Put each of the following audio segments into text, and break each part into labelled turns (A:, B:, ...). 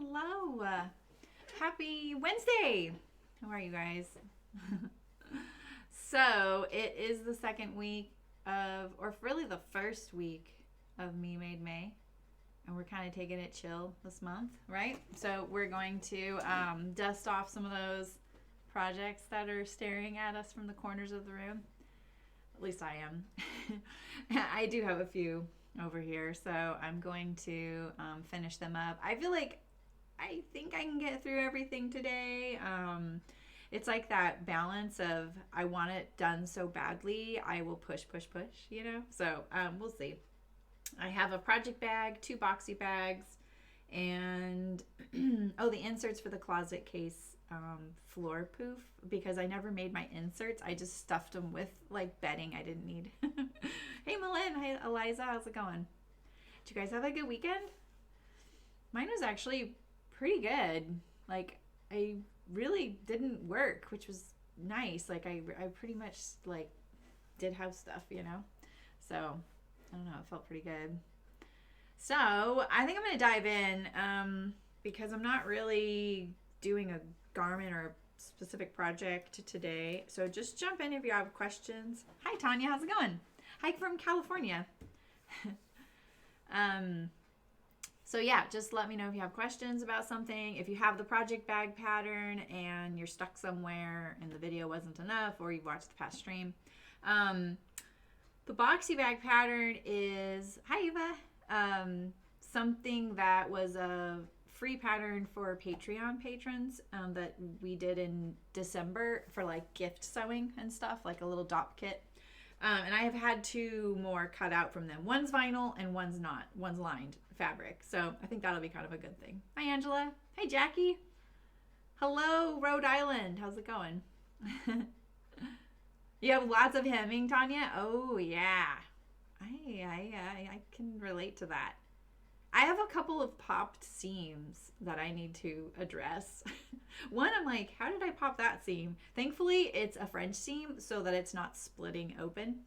A: Hello. Happy Wednesday. How are you guys? So, it is the second week of, or really the first week of Me Made May. And we're kind of taking it chill this month, right? So, we're going to dust off some of those projects that are staring at us from the corners of the room. At least I am. I do have a few over here, so I'm going to finish them up. I think I can get through everything today. It's like that balance of I want it done so badly, I will push, you know? So we'll see. I have a project bag, 2 boxy bags, and the inserts for the closet case floor poof, because I never made my inserts. I just stuffed them with like bedding I didn't need. Hey Malin, hey Eliza, how's it going? Did you guys have a good weekend? Mine was actually pretty good. Like, I really didn't work, which was nice. Like, I pretty much like did house stuff, you know? So I don't know, it felt pretty good. So I think I'm gonna dive in because I'm not really doing a garment or a specific project today. So just jump in if you have questions. Hi Tanya, how's it going? Hi from California. So yeah, just let me know if you have questions about something. If you have the project bag pattern and you're stuck somewhere and the video wasn't enough, or you've watched the past stream. The boxy bag pattern is, hi Eva, something that was a free pattern for Patreon patrons that we did in December for like gift sewing and stuff, like a little dop kit. And I have had 2 more cut out from them. One's vinyl and one's not. One's lined fabric. So I think that'll be kind of a good thing. Hi, Angela. Hi, Jackie. Hello, Rhode Island. How's it going? You have lots of hemming, Tanya? Oh, yeah. I can relate to that. I have a couple of popped seams that I need to address. One, I'm like, how did I pop that seam? Thankfully, it's a French seam so that it's not splitting open.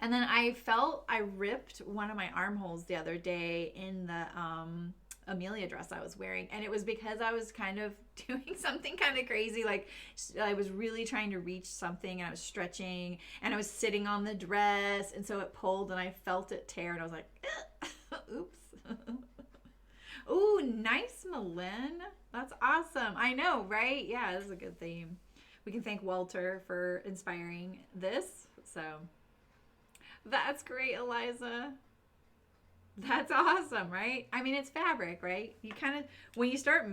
A: And then I felt I ripped one of my armholes the other day in the Amelia dress I was wearing. And it was because I was kind of doing something kind of crazy. Like, I was really trying to reach something and I was stretching and I was sitting on the dress. And so it pulled and I felt it tear and I was like, oops. Ooh, nice, Malin. That's awesome. I know, right? Yeah, this is a good theme. We can thank Walter for inspiring this. So that's great, Eliza. That's awesome, right? I mean, it's fabric, right? You kind of, when you start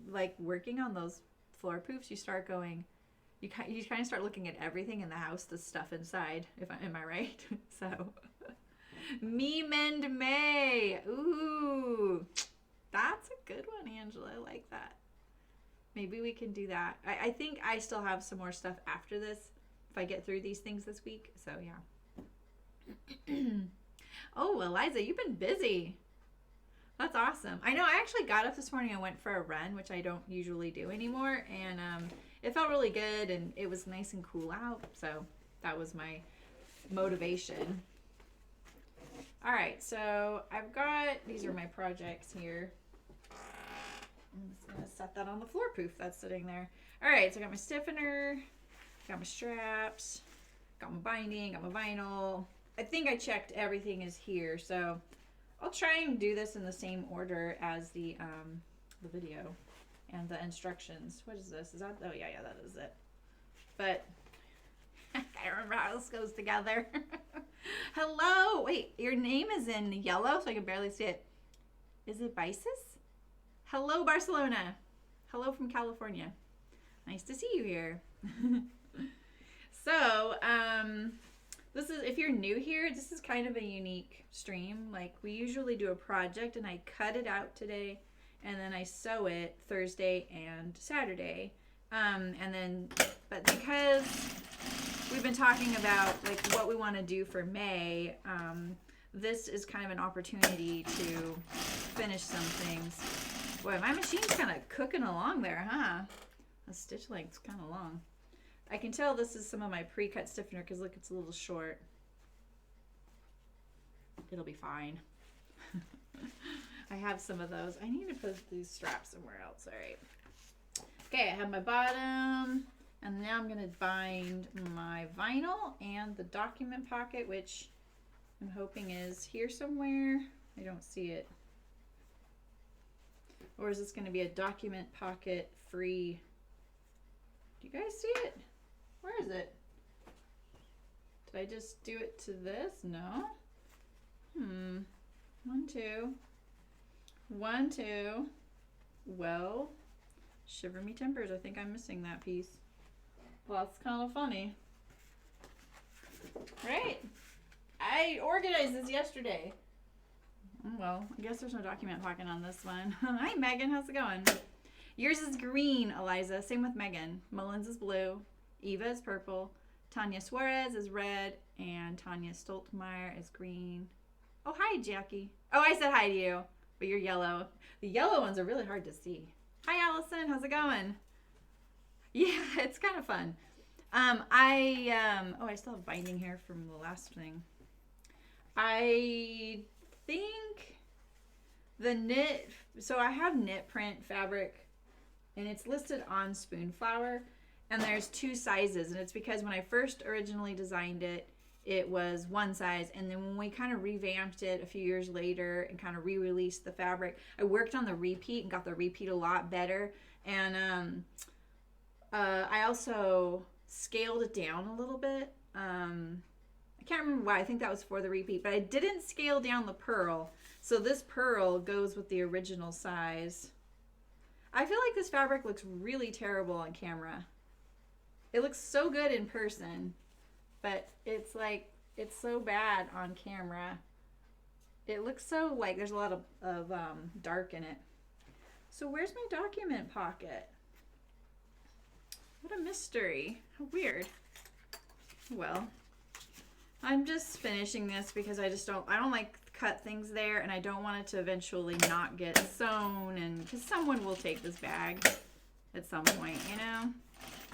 A: like working on those floor poofs, you start going, you kind of start looking at everything in the house, the stuff inside. Am I right? So. Me Mend May. Ooh, that's a good one, Angela. I like that. Maybe we can do that. I think I still have some more stuff after this if I get through these things this week. So, yeah. Oh, Eliza, you've been busy. That's awesome. I know I actually got up this morning and went for a run, which I don't usually do anymore. And it felt really good and it was nice and cool out. So that was my motivation. All right, so I've got, these are my projects here. I'm just gonna set that on the floor poof that's sitting there. All right, so I got my stiffener, got my straps, got my binding, got my vinyl. I think I checked everything is here, so I'll try and do this in the same order as the video and the instructions. What is this? Is that, oh yeah, that is it. But I can't remember how this goes together. Hello. Wait, your name is in yellow, so I can barely see it. Is it Bisis? Hello, Barcelona. Hello from California. Nice to see you here. So, this is, if you're new here, this is kind of a unique stream. Like, we usually do a project, and I cut it out today, and then I sew it Thursday and Saturday. And then, but because we've been talking about like what we want to do for May, this is kind of an opportunity to finish some things. Boy, my machine's kind of cooking along there, huh? The stitch length's kind of long. I can tell this is some of my pre-cut stiffener because look, it's a little short. It'll be fine. I have some of those. I need to put these straps somewhere else. All right. Okay, I have my bottom, and now I'm going to bind my vinyl and the document pocket, which I'm hoping is here somewhere. I don't see it. Or is this going to be a document pocket free? Do you guys see it? Where is it? Did I just do it to this? No. 1, 2. 1, 2. Well, shiver me timbers. I think I'm missing that piece. Well, that's kind of funny. Right? I organized this yesterday. Well, I guess there's no document pocket on this one. Hi, Megan. How's it going? Yours is green, Eliza. Same with Megan. Mullins is blue. Eva is purple. Tanya Suarez is red. And Tanya Stoltmeyer is green. Oh, hi, Jackie. Oh, I said hi to you. But you're yellow. The yellow ones are really hard to see. Hi, Allison. How's it going? Yeah, it's kind of fun. I still have binding here from the last thing. I think the knit, so I have knit print fabric and it's listed on Spoonflower, and there's 2 sizes, and it's because when I first originally designed it, it was one size, and then when we kind of revamped it a few years later and kind of re-released the fabric, I worked on the repeat and got the repeat a lot better, and I also scaled it down a little bit. I can't remember why. I think that was for the repeat, but I didn't scale down the purl, so this purl goes with the original size. I feel like this fabric looks really terrible on camera. It looks so good in person, but it's like, it's so bad on camera. It looks so like there's a lot of dark in it. So where's my document pocket? What a mystery. How weird. Well, I'm just finishing this because I don't like cut things there, and I don't want it to eventually not get sewn, and because someone will take this bag at some point, you know.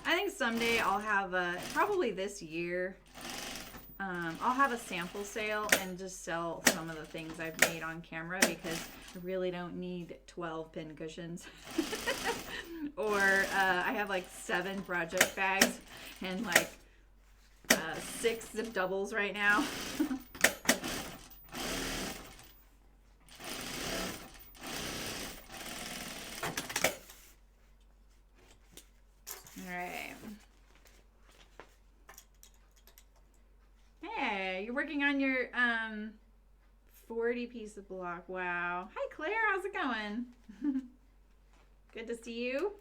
A: I think someday I'll have probably this year, I'll have a sample sale and just sell some of the things I've made on camera, because I really don't need 12 pin cushions. Or I have like 7 project bags and like 6 zip doubles right now. Alright. Hey, you're working on your 40 piece of block. Wow. Hi Claire, how's it going? Good to see you.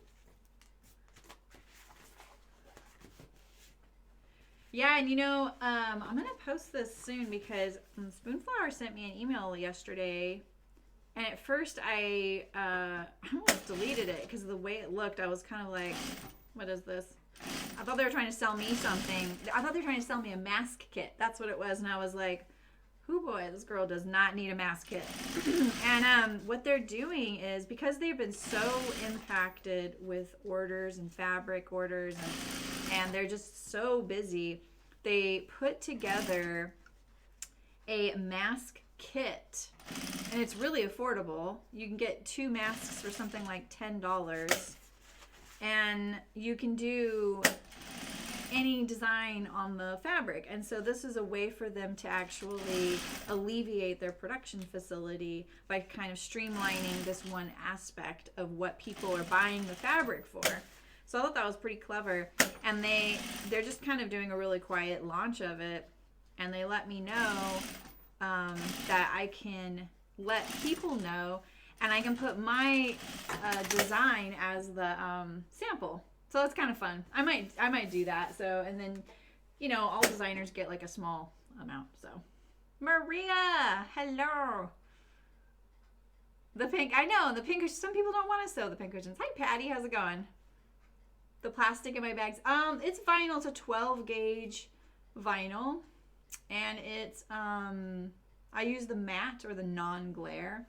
A: Yeah, and you know, I'm gonna post this soon because Spoonflower sent me an email yesterday, and at first I almost deleted it because of the way it looked. I was kind of like, what is this? I thought they were trying to sell me something. I thought they were trying to sell me a mask kit. That's what it was, and I was like, hoo boy, this girl does not need a mask kit. And what they're doing is, because they've been so impacted with orders and fabric orders, and they're just so busy, they put together a mask kit, and it's really affordable. You can get 2 masks for something like $10, and you can do any design on the fabric. And so this is a way for them to actually alleviate their production facility by kind of streamlining this one aspect of what people are buying the fabric for. So I thought that was pretty clever, and they're just kind of doing a really quiet launch of it, and they let me know that I can let people know, and I can put my design as the sample. So it's kind of fun. I might do that. So, and then, you know, all designers get like a small amount. So, Maria, hello. The pink, I know, the pink, some people don't want to sew the pink cushions. Hi, Patty, how's it going? The plastic in my bags. It's vinyl. It's a 12 gauge vinyl, and it's I use the matte or the non-glare.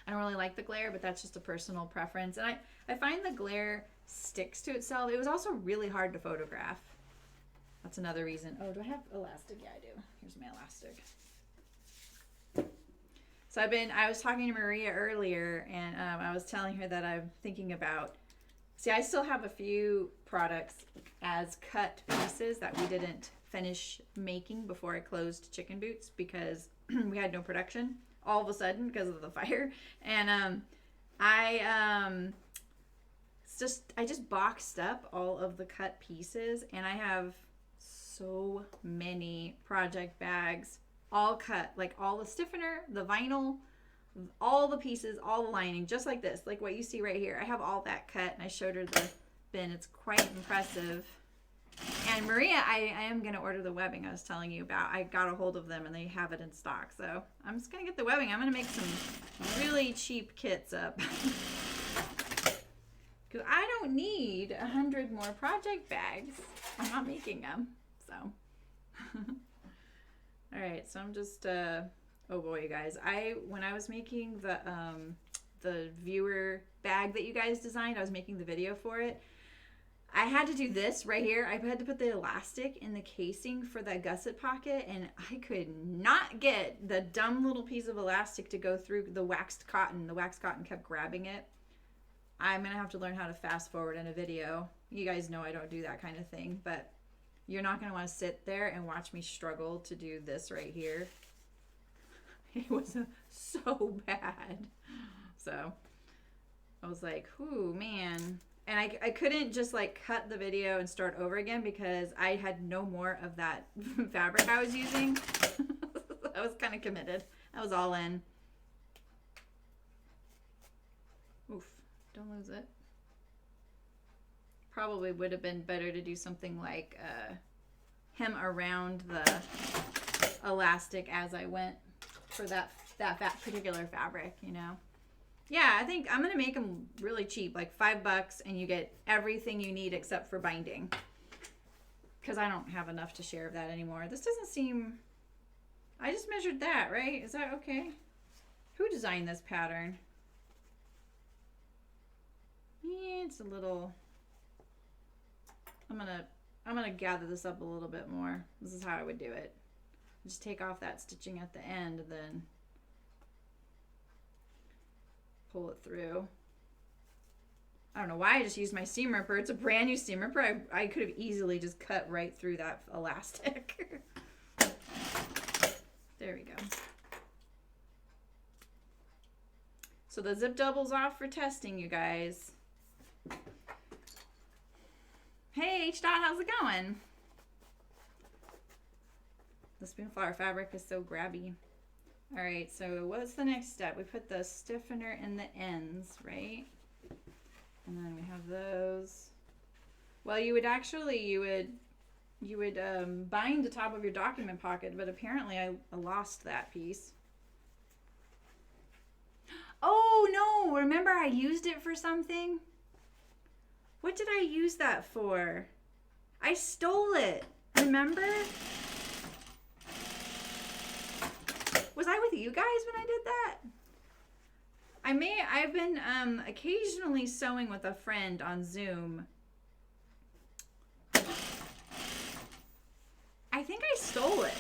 A: I don't really like the glare, but that's just a personal preference. And I find the glare sticks to itself. It was also really hard to photograph. That's another reason. Oh, do I have elastic? Yeah, I do. Here's my elastic. So I was talking to Maria earlier, and I was telling her that I'm thinking about, see, I still have a few products as cut pieces that we didn't finish making before I closed Chicken Boots because we had no production all of a sudden because of the fire. And I just boxed up all of the cut pieces, and I have so many project bags all cut, like all the stiffener, the vinyl, all the pieces, all the lining, just like this, like what you see right here. I have all that cut, and I showed her the bin. It's quite impressive. And Maria, I am going to order the webbing I was telling you about. I got a hold of them, and they have it in stock. So I'm just going to get the webbing. I'm going to make some really cheap kits up. Because I don't need 100 more project bags. I'm not making them. So, all right. So I'm just, oh boy, you guys. When I was making the viewer bag that you guys designed, I was making the video for it. I had to do this right here. I had to put the elastic in the casing for that gusset pocket, and I could not get the dumb little piece of elastic to go through the waxed cotton. The waxed cotton kept grabbing it. I'm going to have to learn how to fast forward in a video. You guys know I don't do that kind of thing, but you're not going to want to sit there and watch me struggle to do this right here. It was so bad. So I was like, ooh, man. And I couldn't just like cut the video and start over again because I had no more of that fabric I was using. I was kind of committed. I was all in. Oof. Don't lose it. Probably would have been better to do something like hem around the elastic as I went for that particular fabric, you know. Yeah, I think I'm gonna make them really cheap, like $5, and you get everything you need except for binding. Because I don't have enough to share of that anymore. This doesn't seem. I just measured that, right? Is that okay? Who designed this pattern? Yeah, it's a little. I'm gonna gather this up a little bit more. This is how I would do it. Just take off that stitching at the end and then pull it through. I don't know why I just used my seam ripper. It's a brand new seam ripper. I could have easily just cut right through that elastic. There we go. So the zip double's off for testing, you guys. Hey, H. Dot, how's it going? The Spoonflower fabric is so grabby. All right, so what's the next step? We put the stiffener in the ends, right? And then we have those. Well, you would bind the top of your document pocket, but apparently I lost that piece. Oh no, remember I used it for something? What did I use that for? I stole it, remember? Was I with you guys when I did that? I've been occasionally sewing with a friend on Zoom. I think I stole it.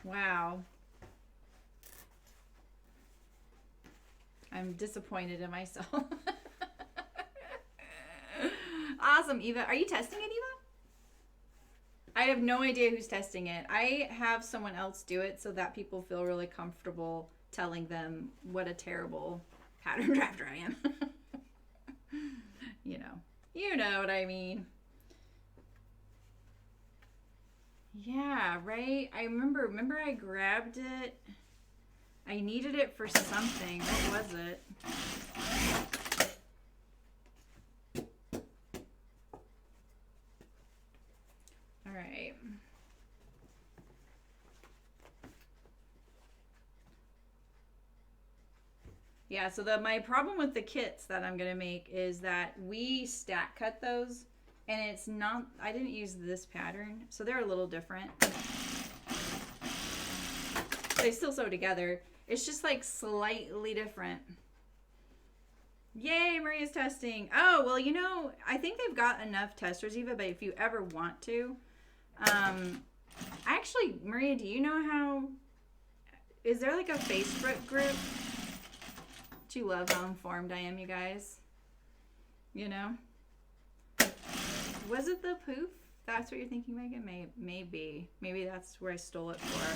A: Wow. I'm disappointed in myself. Awesome, Eva. Are you testing it, Eva? I have no idea who's testing it. I have someone else do it so that people feel really comfortable telling them what a terrible pattern drafter I am. You know what I mean. Yeah, right? I remember I grabbed it. I needed it for something. What was it? All right. Yeah, so my problem with the kits that I'm going to make is that we stack cut those, and it's not, I didn't use this pattern, so they're a little different. They still sew together. It's just like slightly different. Yay, Maria's testing. Oh, well, I think they've got enough testers, Eva, but if you ever want to, actually, Maria, do you know how is there like a Facebook group? Do you love how informed I am, you guys? You know? Was it the poof? That's what you're thinking, Megan? Maybe. Maybe that's where I stole it for.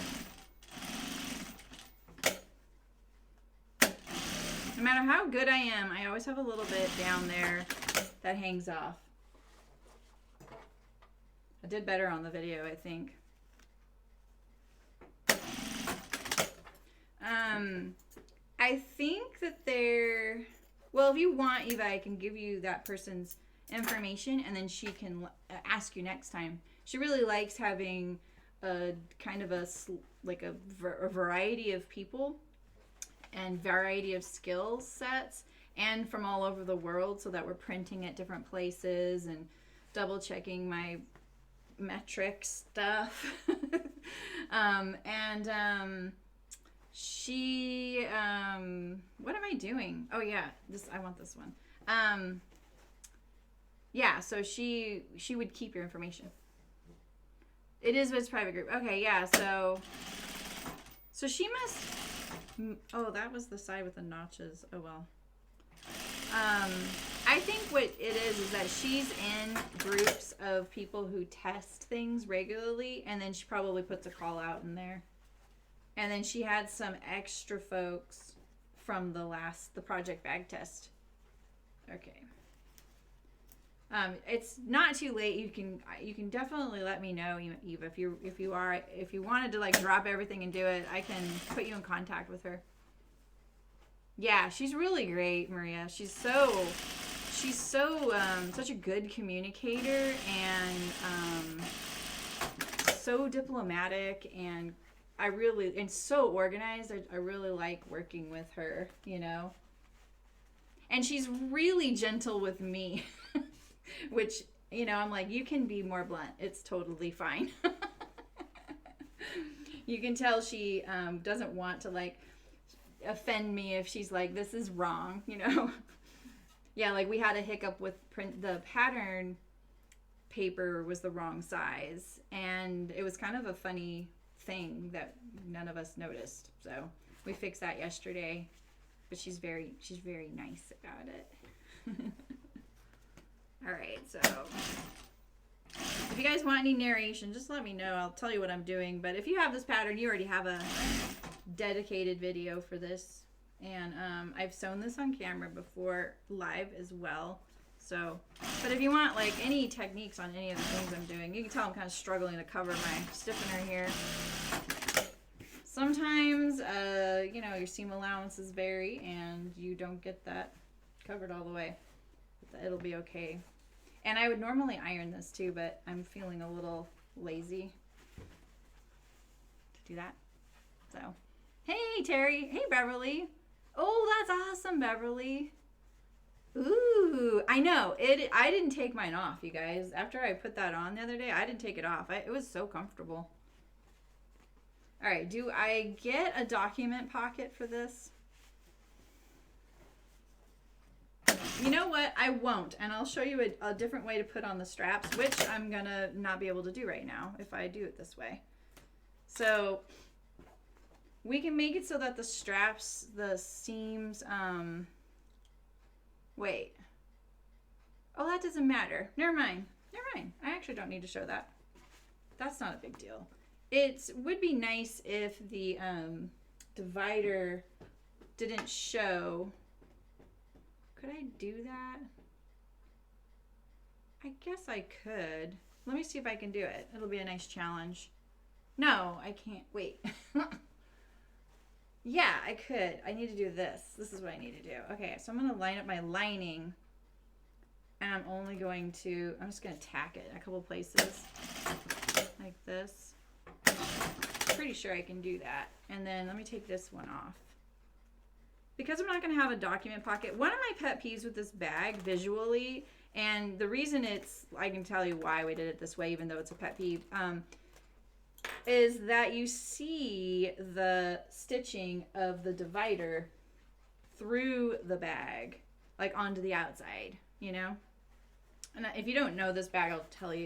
A: No matter how good I am, I always have a little bit down there that hangs off. I did better on the video, I think. I think that they're... Well, if you want, Eva, I can give you that person's information, and then she can ask you next time. She really likes having a kind of a variety of people and variety of skill sets, and from all over the world, so that we're printing at different places and double checking my metric stuff. She what am I doing? Oh yeah, I want this one. Yeah, so she would keep your information. It is Viz's private group. Okay, yeah, so she must... Oh, that was the side with the notches. Oh, well. I think what it is that she's in groups of people who test things regularly, and then she probably puts a call out in there. And then she had some extra folks from the project bag test. Okay. It's not too late. You can definitely let me know, Eva, if you wanted to like drop everything and do it. I can put you in contact with her. Yeah, she's really great, Maria. She's such a good communicator and so diplomatic, and so organized. I really like working with her, you know. And she's really gentle with me. Which, you know, I'm like, you can be more blunt. It's totally fine. You can tell she doesn't want to, like, offend me if she's like, this is wrong, you know? Yeah, like, we had a hiccup with the pattern paper was the wrong size. And it was kind of a funny thing that none of us noticed. So we fixed that yesterday. But she's very nice about it. All right, so if you guys want any narration, just let me know. I'll tell you what I'm doing. But if you have this pattern, you already have a dedicated video for this. And I've sewn this on camera before live as well. So, but if you want like any techniques on any of the things I'm doing, you can tell I'm kind of struggling to cover my stiffener here. Sometimes, you know, your seam allowances vary and you don't get that covered all the way. It'll be okay. And I would normally iron this too, but I'm feeling a little lazy to do that. So, hey Terry, hey Beverly. Oh, that's awesome, Beverly. Ooh, I know. I didn't take mine off, you guys. After I put that on the other day, I didn't take it off. It was so comfortable. All right, do I get a document pocket for this? You know what? I won't, and I'll show you a different way to put on the straps, which I'm gonna not be able to do right now if I do it this way. So we can make it so that the straps, the seams, wait. Oh, that doesn't matter. Never mind. I actually don't need to show that. That's not a big deal. It would be nice if the divider didn't show. Could I do that? I guess I could. Let me see if I can do it. It'll be a nice challenge. No, I can't. Wait. Yeah, I could. I need to do this. This is what I need to do. Okay, so I'm going to line up my lining. And I'm just going to tack it a couple places. Like this. Pretty sure I can do that. And then let me take this one off. Because I'm not going to have a document pocket, one of my pet peeves with this bag visually, and the reason I can tell you why we did it this way, even though it's a pet peeve, is that you see the stitching of the divider through the bag, like onto the outside, you know? And if you don't know this bag,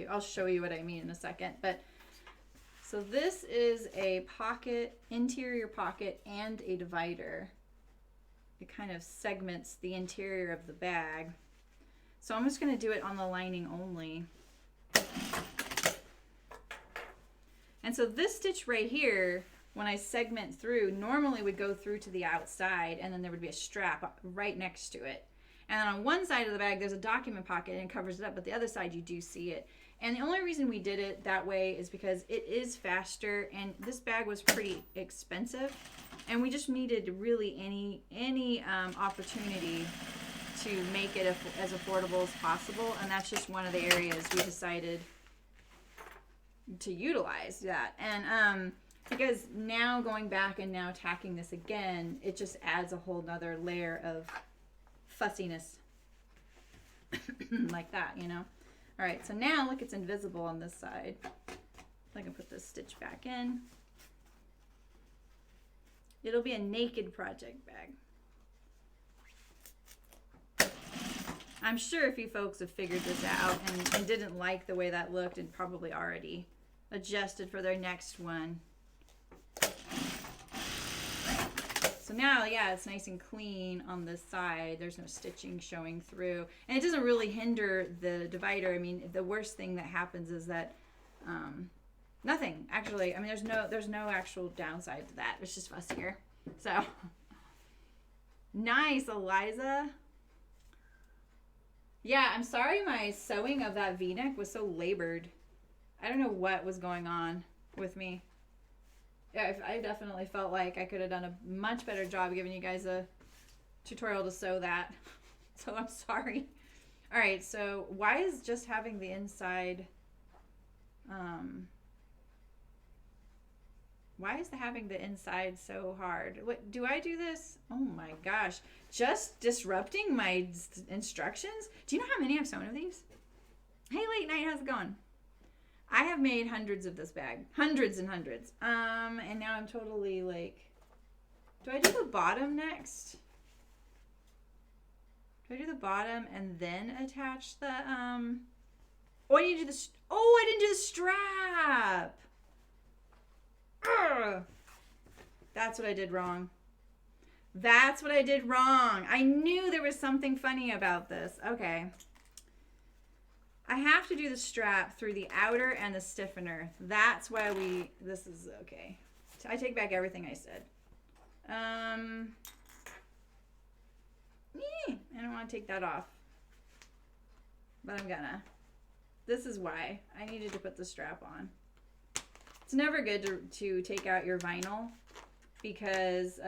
A: I'll show you what I mean in a second. But So this is a pocket, interior pocket, and a divider. It kind of segments the interior of the bag. So I'm just going to do it on the lining only. And so this stitch right here, when I segment through, normally would go through to the outside, and then there would be a strap right next to it. And then on one side of the bag, there's a document pocket and it covers it up, but the other side you do see it. And the only reason we did it that way is because it is faster, and this bag was pretty expensive, and we just needed really any opportunity to make it as affordable as possible, and that's just one of the areas we decided to utilize that. And because now going back and now tacking this again, it just adds a whole nother layer of fussiness like that, you know. All right, so now look, it's invisible on this side. I can put this stitch back in. It'll be a naked project bag. I'm sure a few folks have figured this out and didn't like the way that looked and probably already adjusted for their next one. So now, yeah, it's nice and clean on this side. There's no stitching showing through. And it doesn't really hinder the divider. I mean, the worst thing that happens is that nothing, actually. I mean, there's no actual downside to that. It's just fussier. So, nice, Eliza. Yeah, I'm sorry my sewing of that V-neck was so labored. I don't know what was going on with me. Yeah, I definitely felt like I could have done a much better job giving you guys a tutorial to sew that. So I'm sorry. All right, so why is just having the inside, why is having the inside so hard? What, do I do this? Oh my gosh. Just disrupting my instructions? Do you know how many I've sewn of these? Hey, late night, how's it going? I have made hundreds of this bag. Hundreds and hundreds. And now I'm totally like, do I do the bottom next? Do I do the bottom and then attach the, oh, I need to do the, oh, I didn't do the strap. Ugh. That's what I did wrong. That's what I did wrong. I knew there was something funny about this. Okay. I have to do the strap through the outer and the stiffener. That's why this is, okay. I take back everything I said. I don't want to take that off. But I'm gonna. This is why I needed to put the strap on. It's never good to take out your vinyl because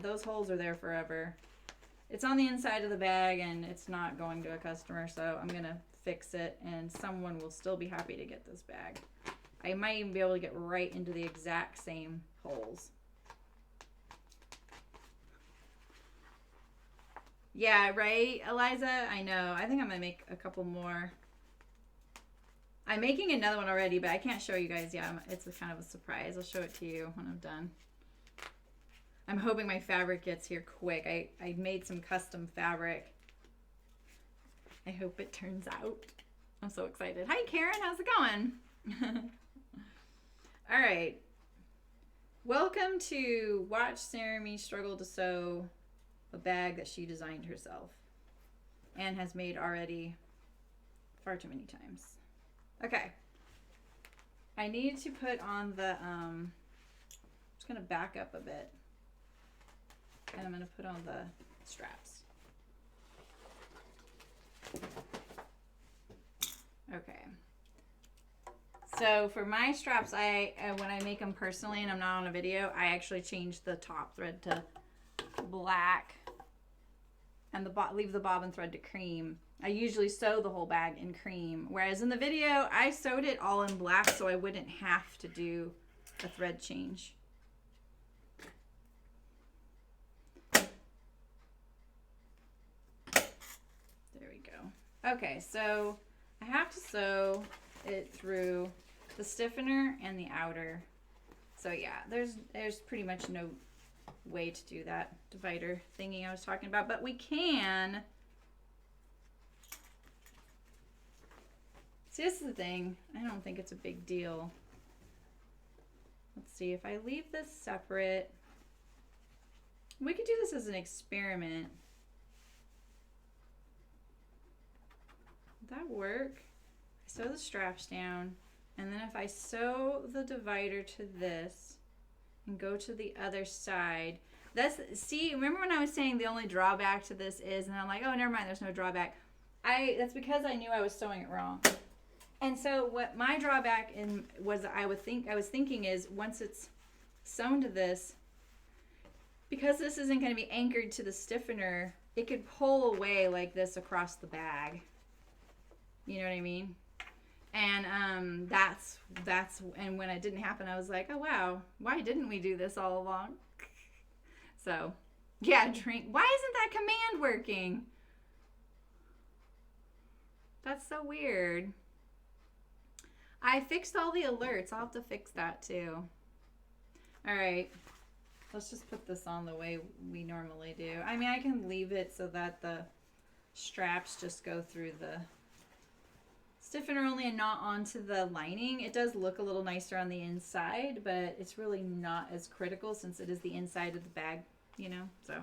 A: those holes are there forever. It's on the inside of the bag and it's not going to a customer, so I'm gonna fix it and someone will still be happy to get this bag. I might even be able to get right into the exact same holes. Yeah, right, Eliza? I know. I think I'm gonna make a couple more. I'm making another one already, but I can't show you guys yet. It's a kind of a surprise. I'll show it to you when I'm done. I'm hoping my fabric gets here quick. I made some custom fabric. I hope it turns out. I'm so excited. Hi, Karen. How's it going? All right. Welcome to watch Sarah struggle to sew a bag that she designed herself and has made already far too many times. Okay. I need to put on the, I'm just going to back up a bit. And I'm going to put on the straps. Okay. So for my straps, when I make them personally and I'm not on a video, I actually change the top thread to black and leave the bobbin thread to cream. I usually sew the whole bag in cream, whereas in the video, I sewed it all in black so I wouldn't have to do a thread change. Okay, so I have to sew it through the stiffener and the outer. So yeah, there's pretty much no way to do that divider thingy I was talking about, but we can. See, this is the thing. I don't think it's a big deal. let's see, if I leave this separate, we could do this as an experiment. Would that work? I sew the straps down, and then if I sew the divider to this and go to the other side, see, remember when I was saying the only drawback to this is, and I'm like, oh, never mind, there's no drawback. That's because I knew I was sewing it wrong. And so what my drawback was I was thinking is, once it's sewn to this, because this isn't going to be anchored to the stiffener, it could pull away like this across the bag. You know what I mean? And that's and when it didn't happen, I was like, oh wow, why didn't we do this all along? So yeah, why isn't that command working? That's so weird. I fixed all the alerts. I'll have to fix that too. All right, let's just put this on the way we normally do. I mean, I can leave it so that the straps just go through the stiffener only and not onto the lining. It does look a little nicer on the inside, but it's really not as critical since it is the inside of the bag, you know, so.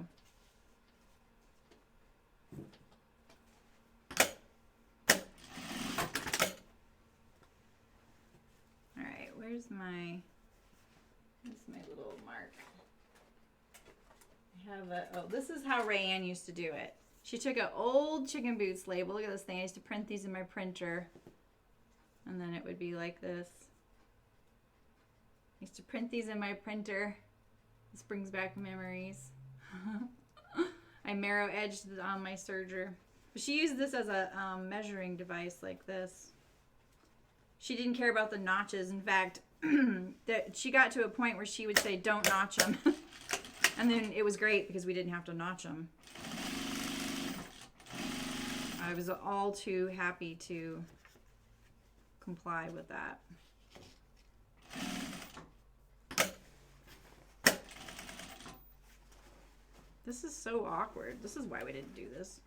A: All right, where's my little mark? I have this is how Rayanne used to do it. She took an old chicken boots label. Look at this thing. I used to print these in my printer. And then it would be like this. I used to print these in my printer. This brings back memories. I mirror edged on my serger. But she used this as a measuring device like this. She didn't care about the notches. In fact, she got to a point where she would say, don't notch them. And then it was great because we didn't have to notch them. I was all too happy to comply with that. This is so awkward. This is why we didn't do this.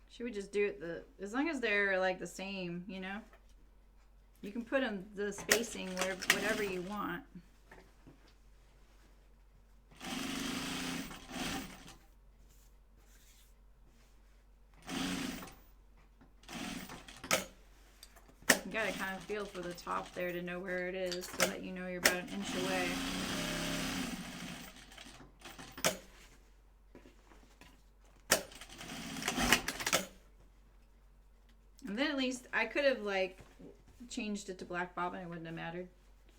A: Should we just do it as long as they're like the same, you know? You can put them the spacing whatever you want. You gotta kind of feel for the top there to know where it is so that you know you're about an inch away. And then at least I could have like changed it to black bobbin, it wouldn't have mattered.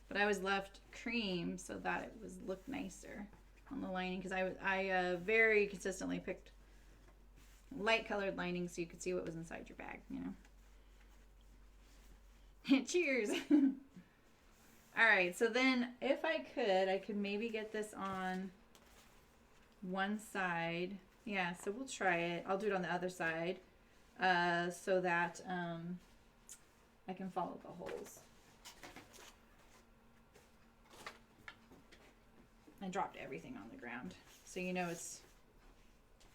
A: But I was left cream so that it looked nicer on the lining because I very consistently picked light colored lining so you could see what was inside your bag, you know. Cheers. All right, so then if I could maybe get this on one side. Yeah, so we'll try it. I'll do it on the other side so that I can follow the holes. I dropped everything on the ground. So you know it's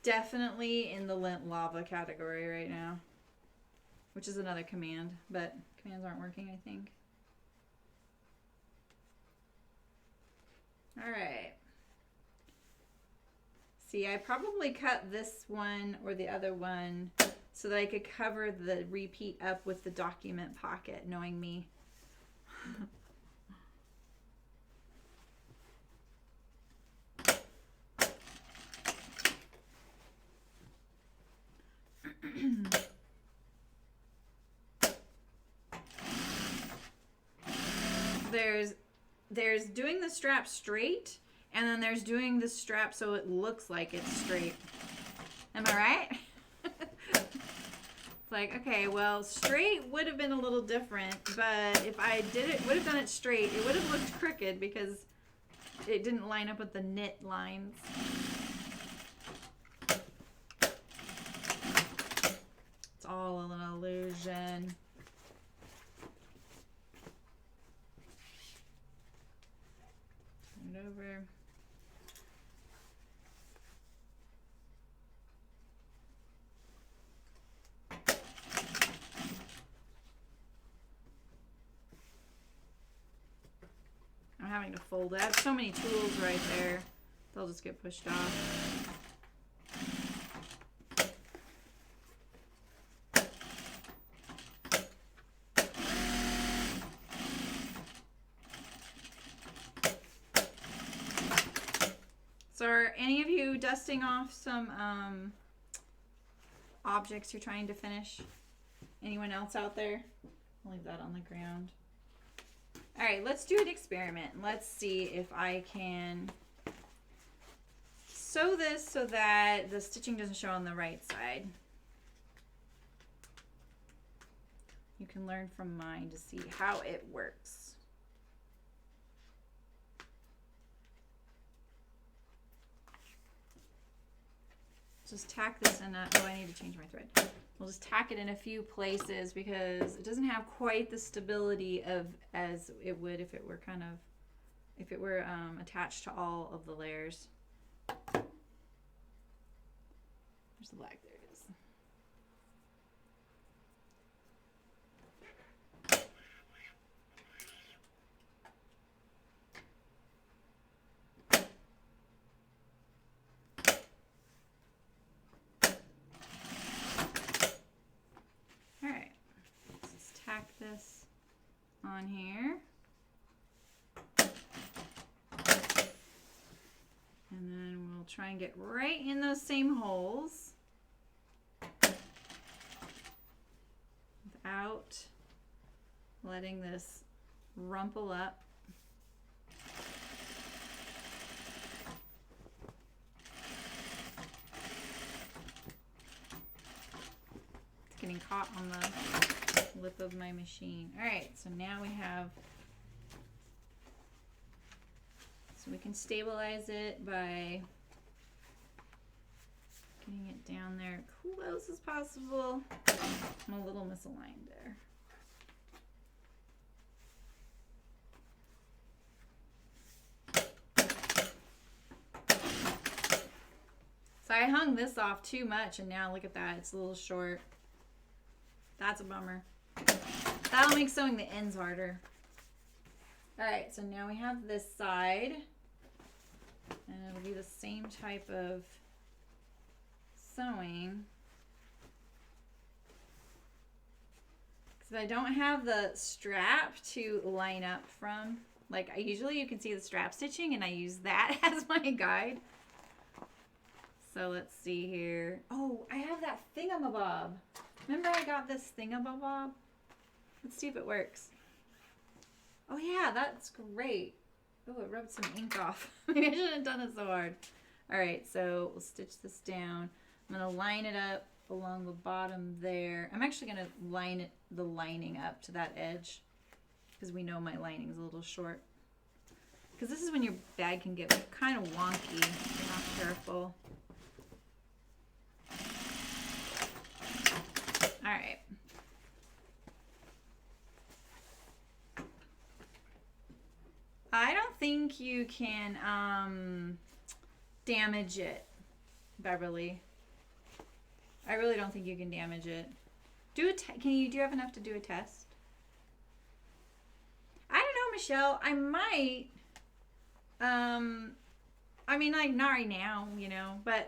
A: definitely in the lint lava category right now. Which is another command, but commands aren't working, I think. All right. See, I probably cut this one or the other one so that I could cover the repeat up with the document pocket, knowing me. There's doing the strap straight, and then there's doing the strap so it looks like it's straight. Am I right? It's like, okay, well, straight would have been a little different, but if I would have done it straight, it would have looked crooked because it didn't line up with the knit lines. It's all an illusion. it over. I'm having to fold it. I have so many tools right there. They'll just get pushed off. So are any of you dusting off some objects you're trying to finish? Anyone else out there? I'll leave that on the ground. All right, let's do an experiment. Let's see if I can sew this so that the stitching doesn't show on the right side. You can learn from mine to see how it works. Just tack this in oh, I need to change my thread. We'll just tack it in a few places because it doesn't have quite the stability as it would if it were attached to all of the layers. There's the black, there it is. This on here, and then we'll try and get right in those same holes without letting this rumple up. It's getting caught on the lip of my machine. All right, so now we have, so we can stabilize it by getting it down there close as possible. I'm a little misaligned there. So I hung this off too much and now look at that, it's a little short. That's a bummer. That'll make sewing the ends harder. All right, so now we have this side, and it'll be the same type of sewing. Because I don't have the strap to line up from. Like, usually you can see the strap stitching, and I use that as my guide. So let's see here. Oh, I have that thingamabob. Remember I got this thingamabob? Let's see if it works. Oh yeah, that's great. Oh, it rubbed some ink off. Maybe I shouldn't have done it so hard. All right, so we'll stitch this down. I'm gonna line it up along the bottom there. I'm actually gonna line the lining up to that edge because we know my lining is a little short. Because this is when your bag can get kind of wonky if you're not careful. All right. I don't think you can damage it, Beverly. I really don't think you can damage it. Do you have enough to do a test? I don't know, Michelle. I might. I mean, like not right now, you know, but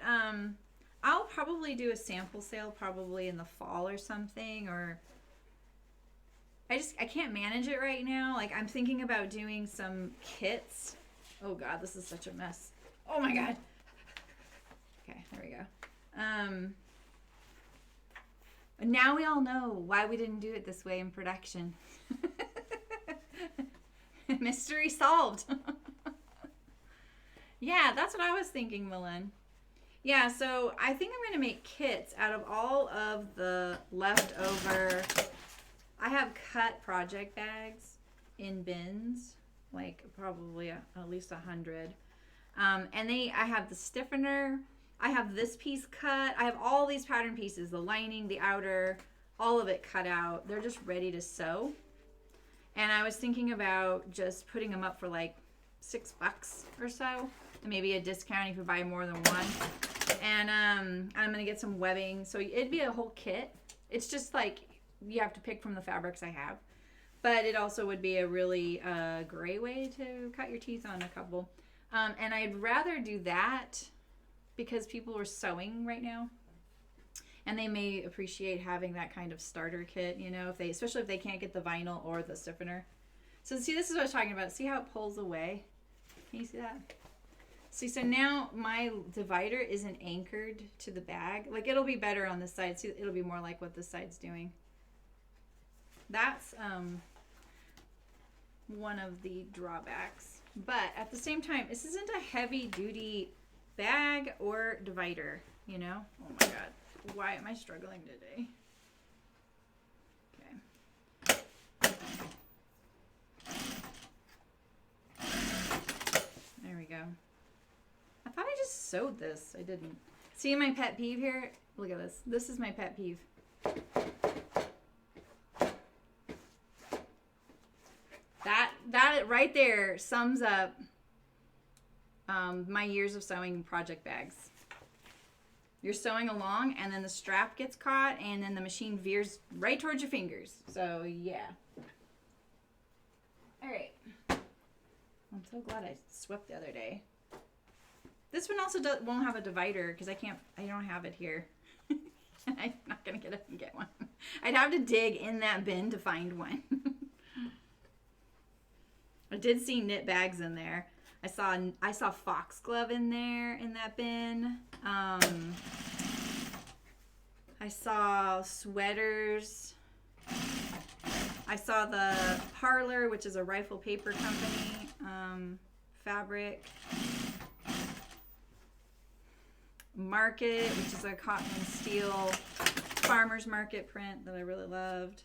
A: I'll probably do a sample sale probably in the fall or something, or I can't manage it right now. Like I'm thinking about doing some kits. Oh God, this is such a mess. Oh my God. Okay, there we go. Now we all know why we didn't do it this way in production. Mystery solved. Yeah, that's what I was thinking, Malin. Yeah, so I think I'm going to make kits out of all of the leftover. I have cut project bags in bins, like probably at least 100. And I have the stiffener. I have this piece cut. I have all these pattern pieces, the lining, the outer, all of it cut out. They're just ready to sew. And I was thinking about just putting them up for like $6 or so. And maybe a discount if you buy more than one. And I'm going to get some webbing. So it'd be a whole kit. It's just like you have to pick from the fabrics I have. But it also would be a really great way to cut your teeth on a couple. And I'd rather do that because people are sewing right now. And they may appreciate having that kind of starter kit, you know, especially if they can't get the vinyl or the stiffener. So see, this is what I was talking about. See how it pulls away? Can you see that? See, so now my divider isn't anchored to the bag. Like, it'll be better on this side. See, it'll be more like what this side's doing. That's one of the drawbacks. But at the same time, this isn't a heavy-duty bag or divider, you know? Oh my God. Why am I struggling today? Okay. There we go. I thought I just sewed this. I didn't. See my pet peeve here? Look at this. This is my pet peeve. That right there sums up my years of sewing project bags. You're sewing along, and then the strap gets caught, and then the machine veers right towards your fingers. So, yeah. All right. I'm so glad I swept the other day. This one also won't have a divider because I don't have it here. I'm not going to get up and get one. I'd have to dig in that bin to find one. I did see knit bags in there. I saw foxglove in there in that bin. I saw sweaters. I saw the Parlor, which is a rifle paper company, fabric. Market, which is a cotton and steel farmer's market print that I really loved.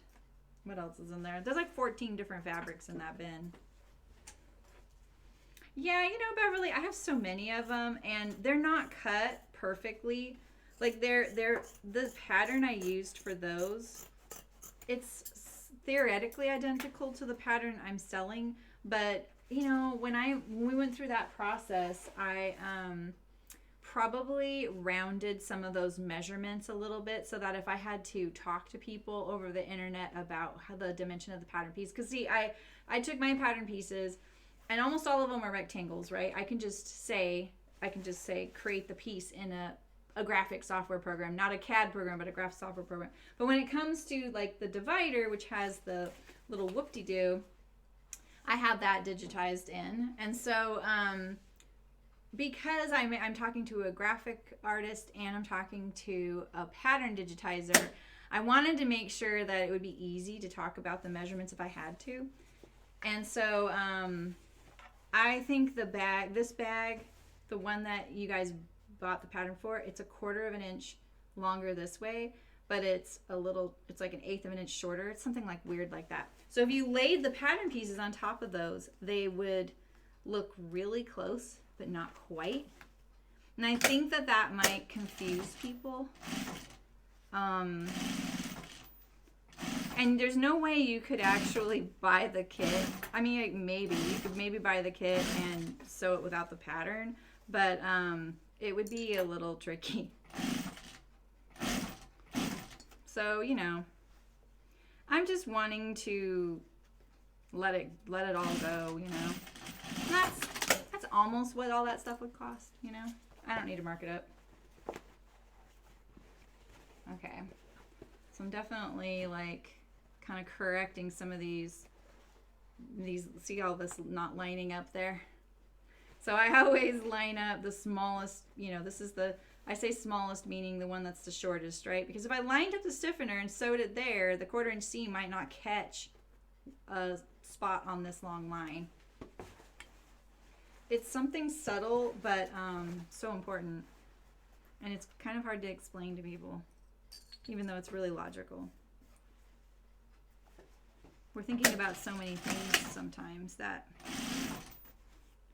A: What else is in there? There's like 14 different fabrics in that bin. Yeah, you know, Beverly, I have so many of them, and they're not cut perfectly. Like, the pattern I used for those, it's theoretically identical to the pattern I'm selling, but, you know, when we went through that process, I probably rounded some of those measurements a little bit so that if I had to talk to people over the internet about how the dimension of the pattern piece, because see, I took my pattern pieces, and almost all of them are rectangles, right? I can just say create the piece in a graphic software program, not a CAD program, but a graphic software program. But when it comes to like the divider, which has the little whoop-de-doo, I have that digitized in. And so because I'm talking to a graphic artist and I'm talking to a pattern digitizer, I wanted to make sure that it would be easy to talk about the measurements if I had to. And so I think this bag, the one that you guys bought the pattern for, it's 1/4 of an inch longer this way, but it's like 1/8 of an inch shorter. It's something like weird like that. So if you laid the pattern pieces on top of those, they would look really close, but not quite. And I think that might confuse people. And there's no way you could actually buy the kit. I mean, like maybe you could buy the kit and sew it without the pattern, but it would be a little tricky. So, you know, I'm just wanting to let it all go, you know. And that's almost what all that stuff would cost, you know. I don't need to mark it up. Okay. So I'm definitely like kind of correcting some of these, see all this not lining up there? So I always line up the smallest, you know, this is I say smallest meaning the one that's the shortest, right? Because if I lined up the stiffener and sewed it there, the 1/4 inch seam might not catch a spot on this long line. It's something subtle, but so important. And it's kind of hard to explain to people, even though it's really logical. We're thinking about so many things sometimes that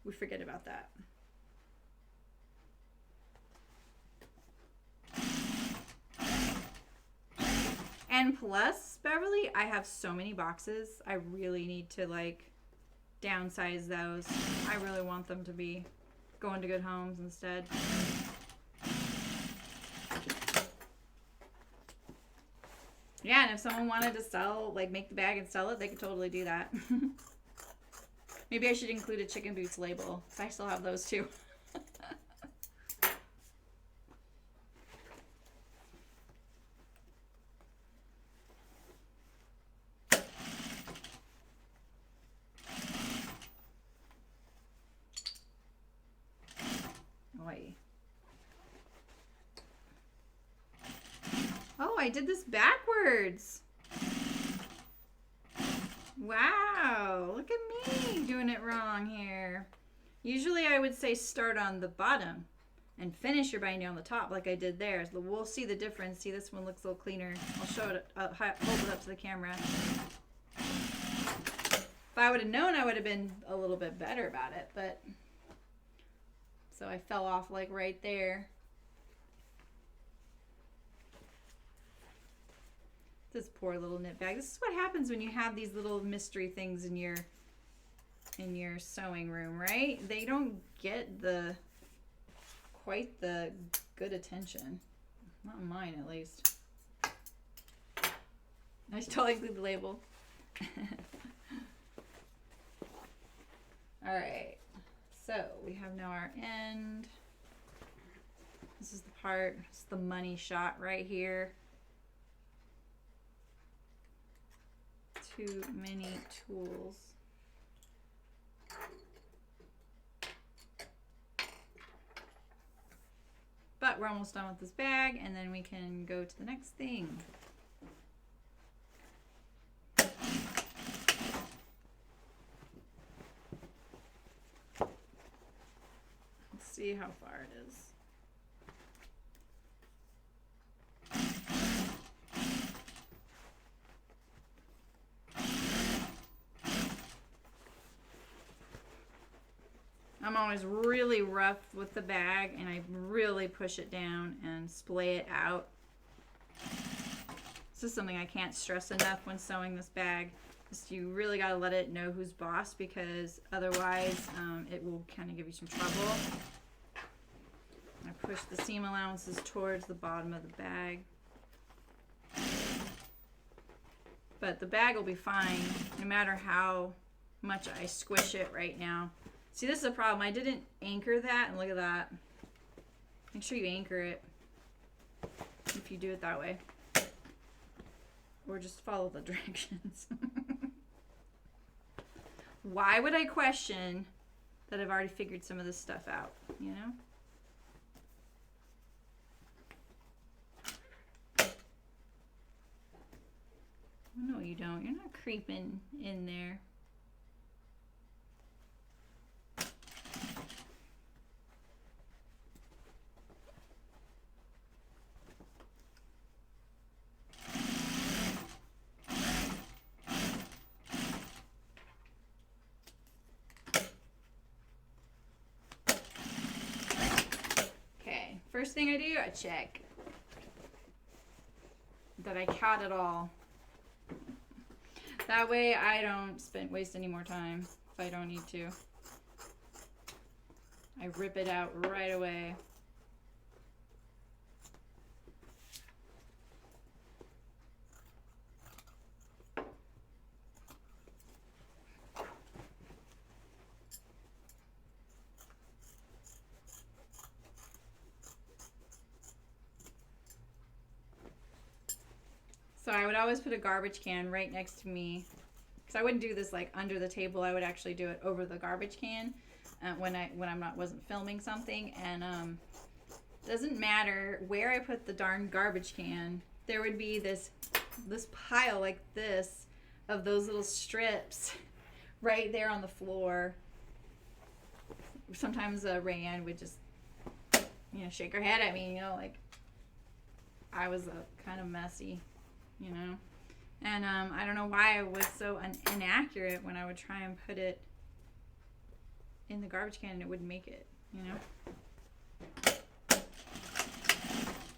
A: we forget about that. And plus, Beverly, I have so many boxes. I really need to like downsize those. I really want them to be going to good homes instead. Yeah, and if someone wanted to sell, like make the bag and sell it, they could totally do that. Maybe I should include a chicken boots label, because I still have those too. Oh, I did this backwards. Wow, look at me doing it wrong here. Usually I would say start on the bottom and finish your binding on the top like I did there. So we'll see the difference. See, this one looks a little cleaner. I'll show it, hold it up to the camera. If I would have known, I would have been a little bit better about it, but so I fell off like right there. This poor little knit bag. This is what happens when you have these little mystery things in your sewing room, right? They don't get quite the good attention. Not mine, at least. I should totally include the label. All right. So we have now our end. This is the part. It's the money shot right here. Too many tools. But we're almost done with this bag, and then we can go to the next thing. Let's see how far it is. I'm always really rough with the bag, and I really push it down and splay it out. This is something I can't stress enough when sewing this bag. Just you really got to let it know who's boss, because otherwise it will kind of give you some trouble. I push the seam allowances towards the bottom of the bag. But the bag will be fine no matter how much I squish it right now. See, this is a problem. I didn't anchor that, and look at that. Make sure you anchor it if you do it that way. Or just follow the directions. Why would I question that I've already figured some of this stuff out, you know? No, you don't. You're not creeping in there. First thing I do, I check that I caught it all. That way I don't waste any more time if I don't need to. I rip it out right away. So I would always put a garbage can right next to me, because I wouldn't do this like under the table. I would actually do it over the garbage can when I wasn't filming something. And doesn't matter where I put the darn garbage can, there would be this pile like this of those little strips right there on the floor. Sometimes Rayanne would just shake her head at me, like I was kind of messy. And I don't know why I was so inaccurate when I would try and put it in the garbage can and it wouldn't make it,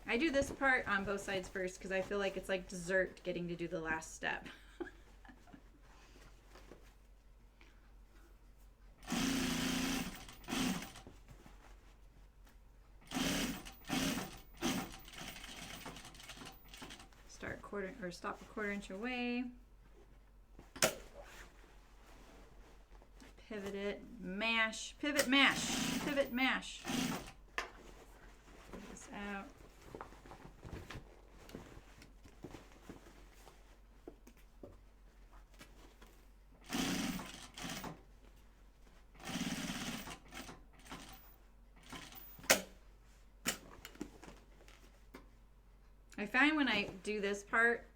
A: I do this part on both sides first because I feel like it's like dessert getting to do the last step. stop a 1/4 inch away. Pivot it, mash, pivot, mash, pivot, mash. Pull this out. I find when I do this part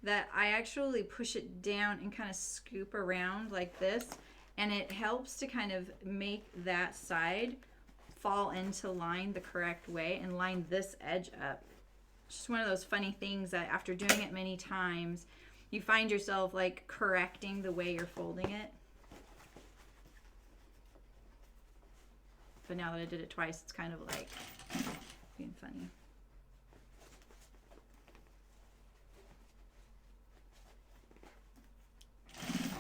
A: that I actually push it down and kind of scoop around like this, and it helps to kind of make that side fall into line the correct way and line this edge up. It's just one of those funny things that after doing it many times, you find yourself like correcting the way you're folding it. But now that I did it twice, it's kind of like being funny.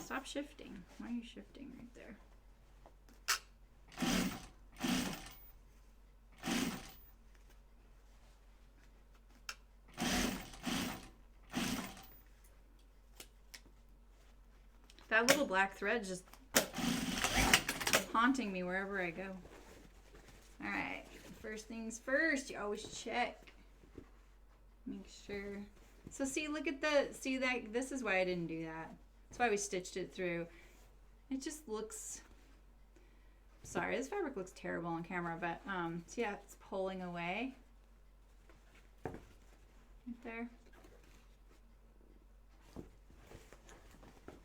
A: Stop shifting. Why are you shifting right there? That little black thread just haunting me wherever I go. All right, first things first, you always check. Make sure. So see, look at see that, this is why I didn't do that. That's why we stitched it through. It just looks, sorry, this fabric looks terrible on camera, but so yeah, it's pulling away. Right there.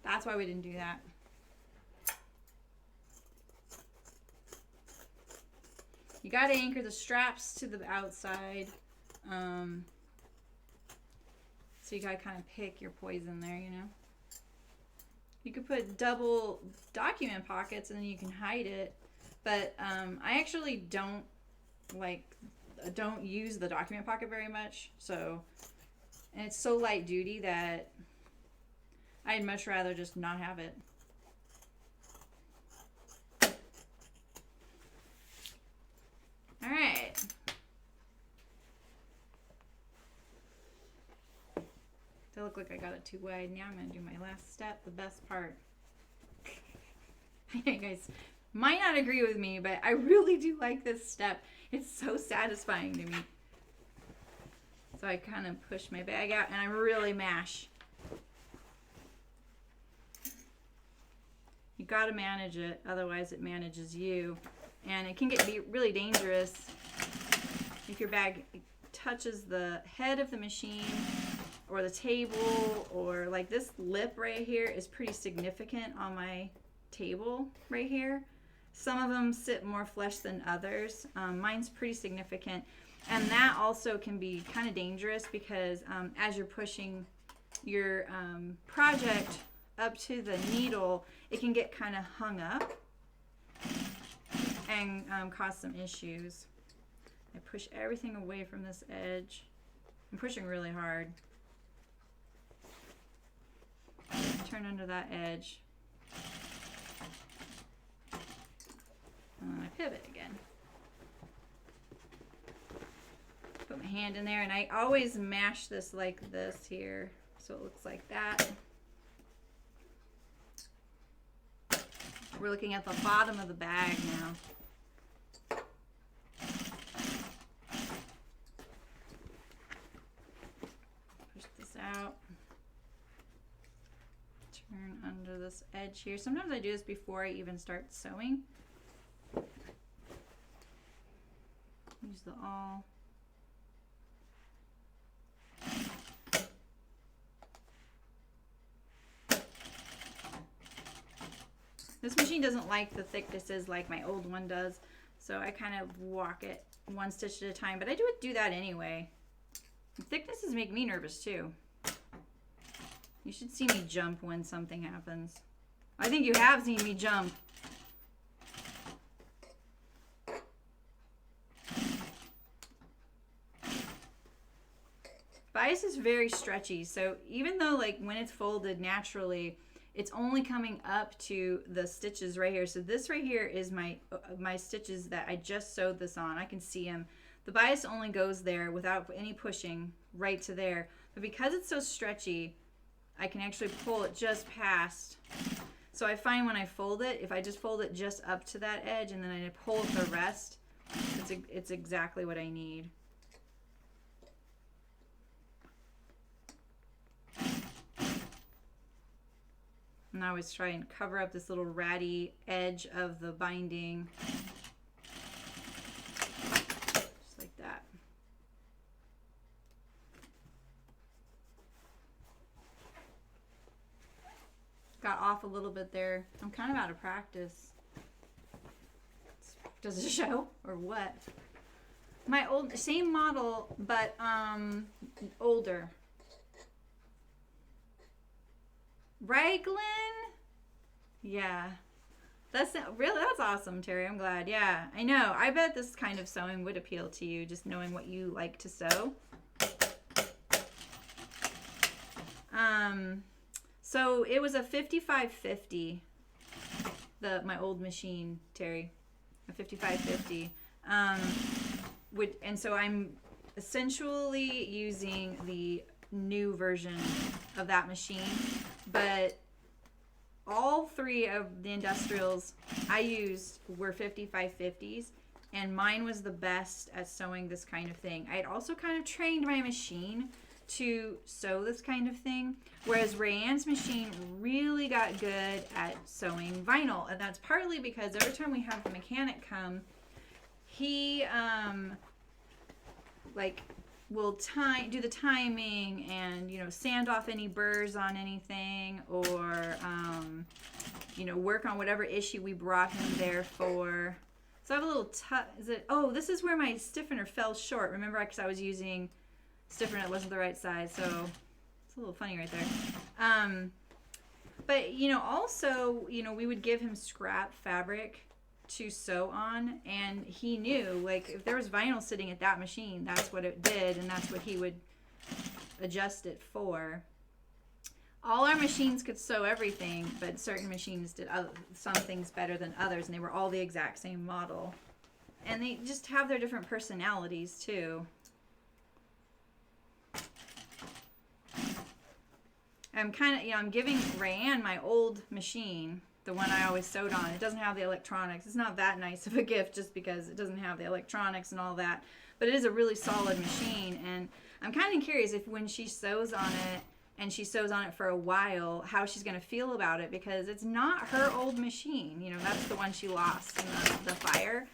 A: That's why we didn't do that. You got to anchor the straps to the outside. So you got to kind of pick your poison there, you know. You could put double document pockets and then you can hide it. But I actually don't use the document pocket very much. So, and it's so light duty that I'd much rather just not have it. All right. They look like I got it too wide. Now I'm going to do my last step, the best part. I know you guys might not agree with me, but I really do like this step. It's so satisfying to me. So I kind of push my bag out and I really mash. You got to manage it, otherwise it manages you. And it can be really dangerous if your bag touches the head of the machine or the table, or like this lip right here is pretty significant on my table right here. Some of them sit more flush than others. Mine's pretty significant. And that also can be kind of dangerous because as you're pushing your project up to the needle, it can get kind of hung up and cause some issues. I push everything away from this edge. I'm pushing really hard. Turn under that edge. And then I pivot again. Put my hand in there and I always mash this like this here so it looks like that. We're looking at the bottom of the bag now. Push this out. Turn under this edge here. Sometimes I do this before I even start sewing. Use the awl. This machine doesn't like the thicknesses like my old one does, so I kind of walk it one stitch at a time, but I do that anyway. The thicknesses make me nervous too. You should see me jump when something happens. I think you have seen me jump. Bias is very stretchy, so even though like when it's folded naturally, it's only coming up to the stitches right here. So this right here is my stitches that I just sewed this on. I can see them. The bias only goes there without any pushing right to there. But because it's so stretchy, I can actually pull it just past. So I find when I fold it, if I just fold it just up to that edge and then I pull the rest, it's exactly what I need. And I always try and cover up this little ratty edge of the binding. Just like that. Got off a little bit there. I'm kind of out of practice. Does it show or what? My old, same model, but older. Right, Glenn? Yeah. That's really, that's awesome, Terry. I'm glad. Yeah, I know. I bet this kind of sewing would appeal to you, just knowing what you like to sew. So it was a 5550, my old machine, Terry, a 5550. And so I'm essentially using the new version of that machine, but all three of the industrials I used were 5550s, and mine was the best at sewing this kind of thing. I had also kind of trained my machine to sew this kind of thing, whereas Rayanne's machine really got good at sewing vinyl, and that's partly because every time we have the mechanic come, he like will do the timing and, you know, sand off any burrs on anything, or you know, work on whatever issue we brought him there for. So I have a little oh, this is where my stiffener fell short. Remember, because I was using stiffener that wasn't the right size, so it's a little funny right there. But, you know, also, you know, we would give him scrap fabric to sew on, and he knew, like, if there was vinyl sitting at that machine, that's what it did, and that's what he would adjust it for. All our machines could sew everything, but certain machines did some things better than others, and they were all the exact same model. And they just have their different personalities, too. I'm kind of, you know, I'm giving Rayanne my old machine, the one I always sewed on. It doesn't have the electronics. It's not that nice of a gift just because it doesn't have the electronics and all that. But it is a really solid machine. And I'm kind of curious if when she sews on it, and she sews on it for a while, how she's going to feel about it, because it's not her old machine. You know, that's the one she lost in the fire.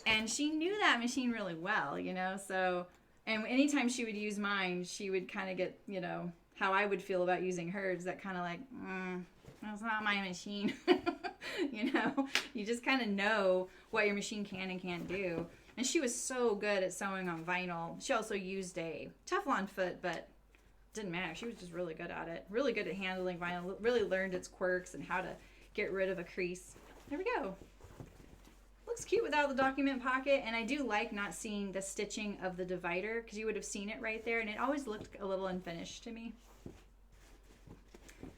A: And she knew that machine really well, you know. So, and anytime she would use mine, she would kind of get, you know, how I would feel about using hers, that kind of like, that's not my machine. You know, you just kind of know what your machine can and can't do. And she was so good at sewing on vinyl. She also used a Teflon foot, but didn't matter. She was just really good at it. Really good at handling vinyl. Really learned its quirks and how to get rid of a crease. There we go. Looks cute without the document pocket, and I do like not seeing the stitching of the divider, because you would have seen it right there, and it always looked a little unfinished to me.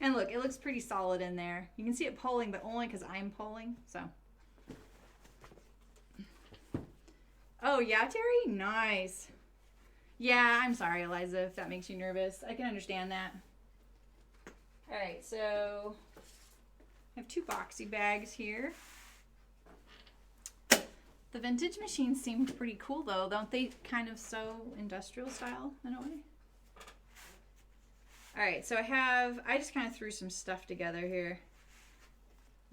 A: And look, it looks pretty solid in there. You can see it pulling, but only because I'm pulling, so. Oh, yeah, Terry? Nice. Yeah, I'm sorry, Eliza, if that makes you nervous. I can understand that. All right, so I have two boxy bags here. The vintage machines seem pretty cool, though. Don't they kind of sew industrial style in a way? All right, so I just kind of threw some stuff together here.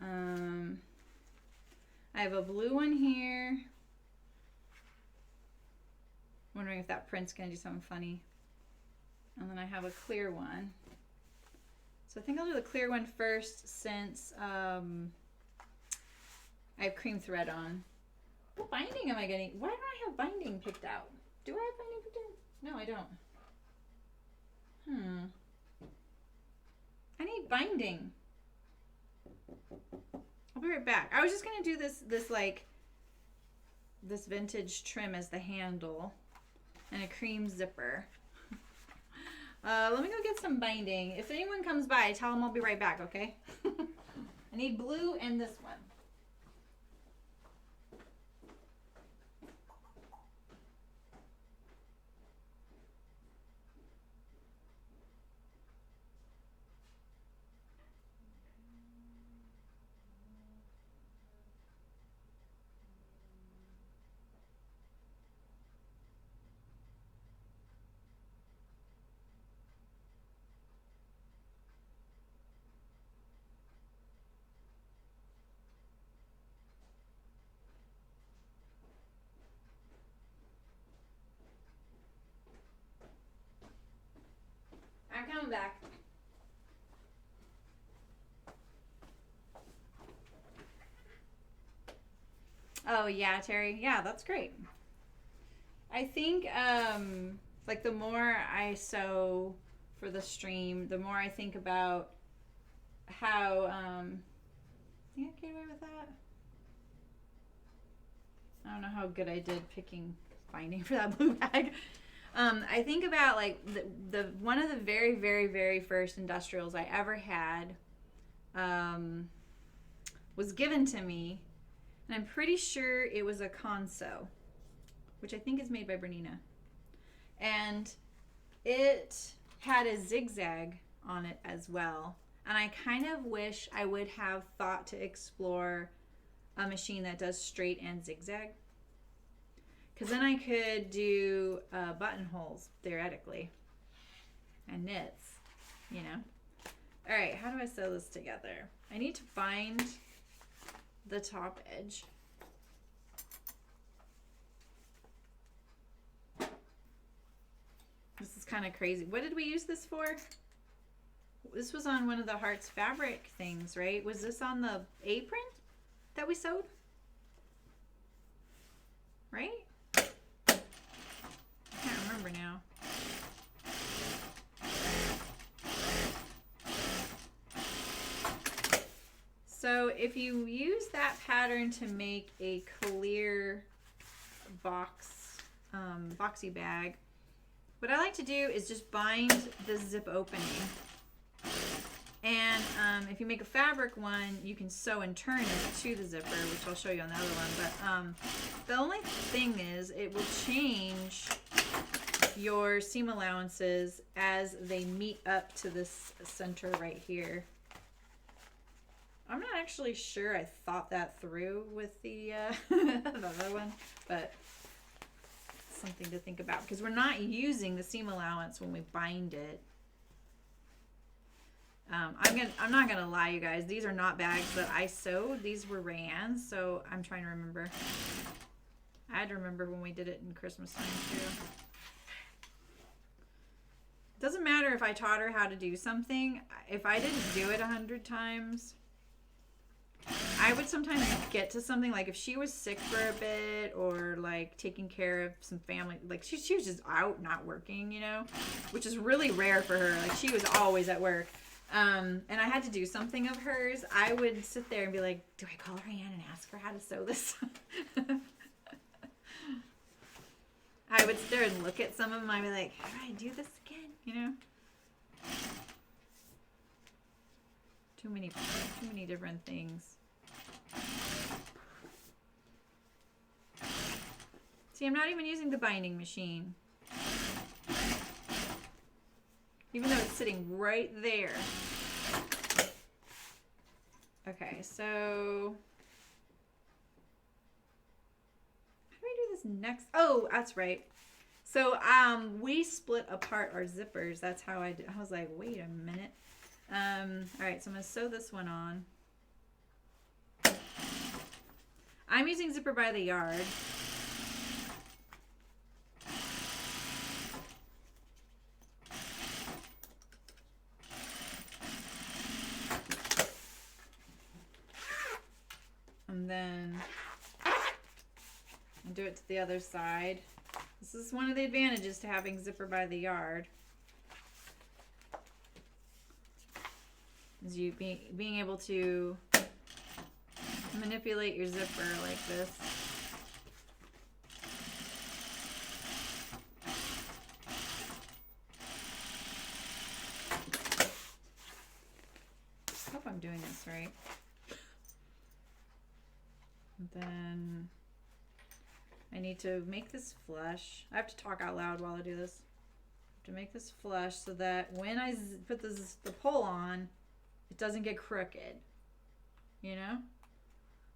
A: I have a blue one here. Wondering if that print's gonna do something funny. And then I have a clear one. So I think I'll do the clear one first, since I have cream thread on. What binding am I getting? Why don't I have binding picked out? Do I have binding picked out? No, I don't. I need binding. I'll be right back. I was just gonna do this vintage trim as the handle and a cream zipper. Let me go get some binding. If anyone comes by, tell them I'll be right back, okay? I need blue and this one. Oh yeah, Terry. Yeah, that's great. I think like the more I sew for the stream, the more I think about how I think I get away with that. I don't know how good I did finding for that blue bag. I think about like the one of the very very very first industrials I ever had was given to me, and I'm pretty sure it was a Conso, which I think is made by Bernina, and it had a zigzag on it as well. And I kind of wish I would have thought to explore a machine that does straight and zigzag, because then I could do buttonholes theoretically and knits, you know. All right, how do I sew this together? I need to find the top edge. This is kind of crazy. What did we use this for? This was on one of the Hearts fabric things, right? Was this on the apron that we sewed? Right? I can't remember now. So if you use that pattern to make a clear boxy bag, what I like to do is just bind the zip opening. And if you make a fabric one, you can sew and turn it to the zipper, which I'll show you on the other one. But the only thing is it will change your seam allowances as they meet up to this center right here. I'm not actually sure I thought that through with the, the other one, but it's something to think about because we're not using the seam allowance when we bind it. I'm not gonna lie, you guys. These are not bags that I sewed. These were Rayanne's, so I'm trying to remember. I had to remember when we did it in Christmas time too. Doesn't matter if I taught her how to do something. If I didn't do it 100 times, I would sometimes get to something like if she was sick for a bit or like taking care of some family, like she was just out not working, you know, which is really rare for her. Like she was always at work. And I had to do something of hers. I would sit there and be like, do I call Rayanne and ask her how to sew this? I would sit there and look at some of them. I'd be like, how do I do this again? You know? Too many different things. See, I'm not even using the binding machine. Even though it's sitting right there. Okay, so how do we do this next? Oh, that's right. So we split apart our zippers. That's how I did. I was like, wait a minute. All right, so I'm gonna sew this one on. I'm using Zipper by the Yard. And then I'll do it to the other side. This is one of the advantages to having Zipper by the Yard. Is you being able to manipulate your zipper like this. I hope I'm doing this right. And then I need to make this flush. I have to talk out loud while I do this. I have to make this flush so that when I put the pole on, it doesn't get crooked, you know?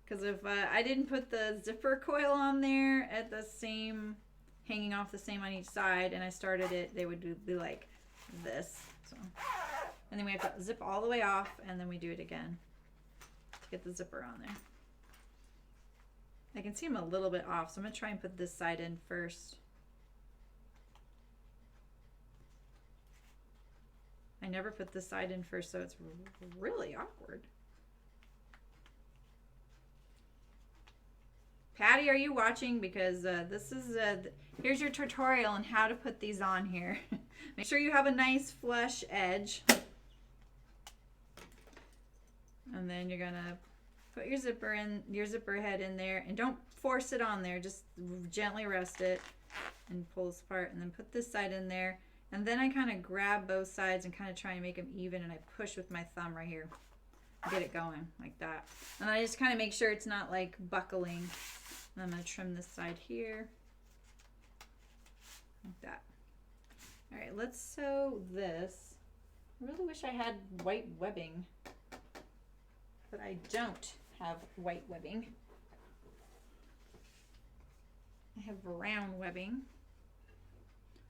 A: Because if I didn't put the zipper coil on there at the same, hanging off the same on each side, and I started it, they would be like this. So, and then we have to zip all the way off, and then we do it again to get the zipper on there. I can see them a little bit off, so I'm going to try and put this side in first. I never put this side in first, so it's really awkward. Patty, are you watching? Because this is here's your tutorial on how to put these on here. Make sure you have a nice flush edge. And then you're gonna put your zipper head in there, and don't force it on there. Just gently rest it and pull this apart, and then put this side in there. And then I kind of grab both sides and kind of try and make them even, and I push with my thumb right here. Get it going like that. And I just kind of make sure it's not like buckling. And I'm going to trim this side here. Like that. All right, let's sew this. I really wish I had white webbing, but I don't have white webbing. I have brown webbing.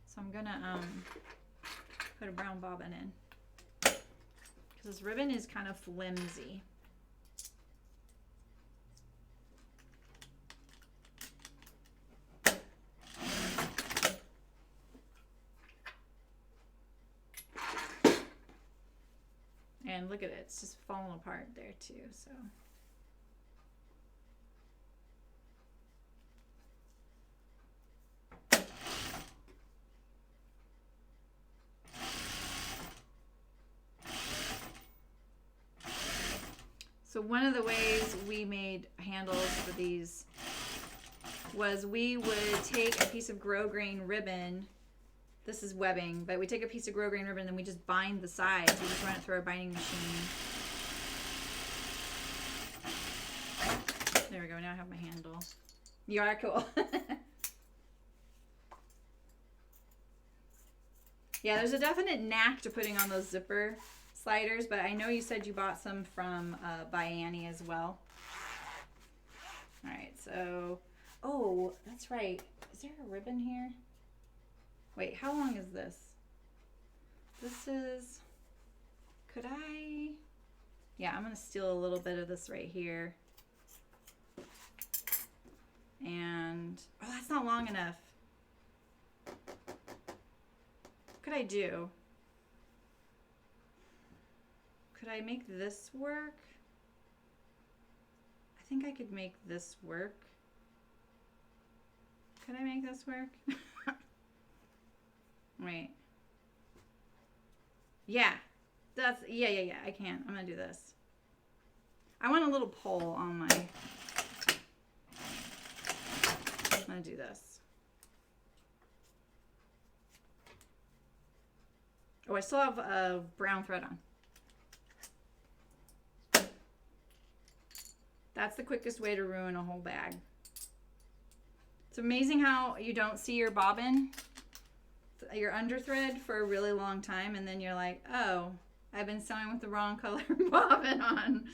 A: So I'm gonna put a brown bobbin in, because this ribbon is kind of flimsy. And look at it, it's just falling apart there too, so. So one of the ways we made handles for these was we would take a piece of grosgrain ribbon. This is webbing, but we take a piece of grosgrain ribbon and then we just bind the sides. We just run it through our binding machine. There we go, now I have my handle. You are cool. Yeah, there's a definite knack to putting on those zipper sliders, but I know you said you bought some from by Annie as well. All right, so, oh, that's right. Is there a ribbon here? Wait, how long is this? This is, could I? Yeah, I'm gonna steal a little bit of this right here. And, oh, that's not long enough. What could I do? Could I make this work? I think I could make this work. Could I make this work? Wait. Yeah. That's, yeah, I can. I'm gonna do this. I want a little pole on my, I'm gonna do this. Oh, I still have a brown thread on. That's the quickest way to ruin a whole bag. It's amazing how you don't see your bobbin, your under thread, for a really long time, and then you're like, oh, I've been sewing with the wrong color bobbin on.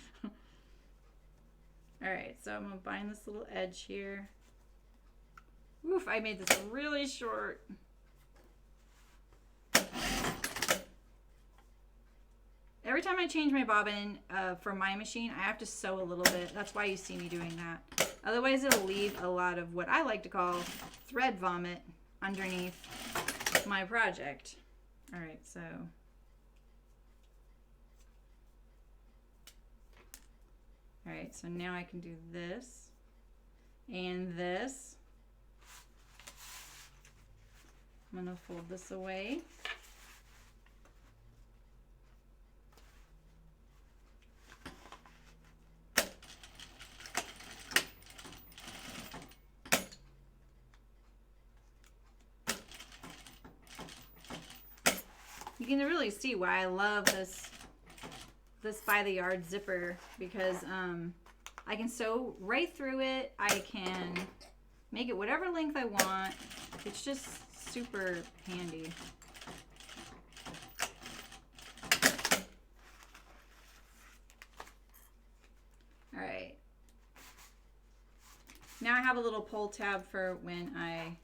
A: All right, so I'm gonna bind this little edge here. Oof, I made this really short. Every time I change my bobbin for my machine, I have to sew a little bit. That's why you see me doing that. Otherwise, it'll leave a lot of what I like to call thread vomit underneath my project. All right, so. All right, so now I can do this and this. I'm gonna fold this away. You can really see why I love this by the yard zipper, because I can sew right through it. I can make it whatever length I want. It's just super handy. All right. Now I have a little pull tab for when I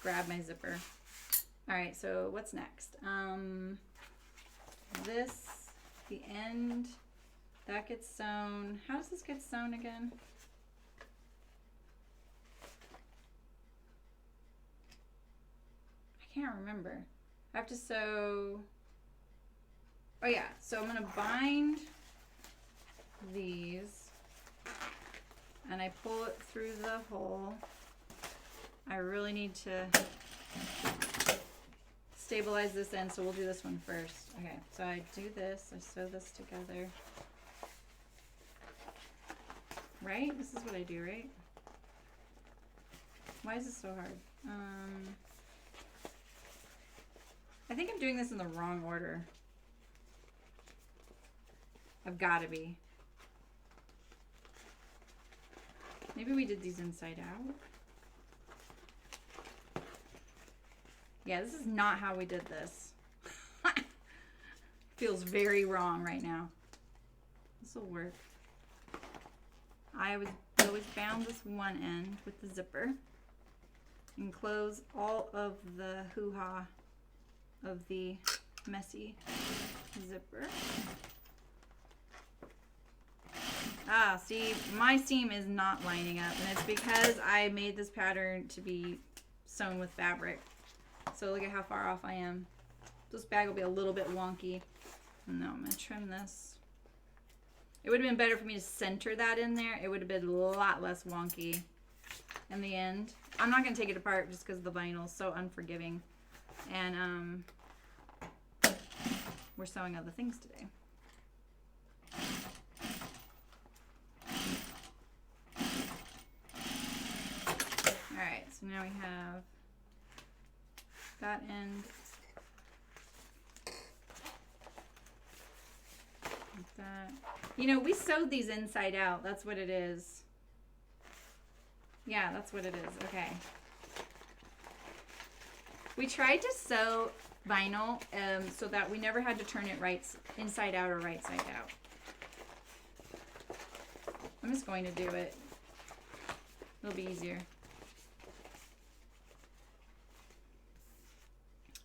A: grab my zipper. All right, so what's next? This, the end, that gets sewn. How does this get sewn again? I can't remember. I have to sew, oh yeah, so I'm gonna bind these. and I pull it through the hole. I really need to stabilize this end, so we'll do this one first. Okay, so I do this, I sew this together. Right? This is what I do, right? Why is this so hard? I think I'm doing this in the wrong order. I've got to be. Maybe we did these inside out. Yeah, this is not how we did this. Feels very wrong right now. This will work. I always bound this one end with the zipper and close all of the hoo-ha of the messy zipper. Ah, see, my seam is not lining up, and it's because I made this pattern to be sewn with fabric. So look at how far off I am. This bag will be a little bit wonky. No, I'm gonna trim this. It would have been better for me to center that in there. It would have been a lot less wonky in the end. I'm not gonna take it apart just because the vinyl is so unforgiving. And we're sewing other things today. Alright, so now we have that end like that. You know, we sewed these inside out. That's what it is. Yeah, that's what it is. Okay. We tried to sew vinyl so that we never had to turn it right inside out or right side out. I'm just going to do it. It'll be easier.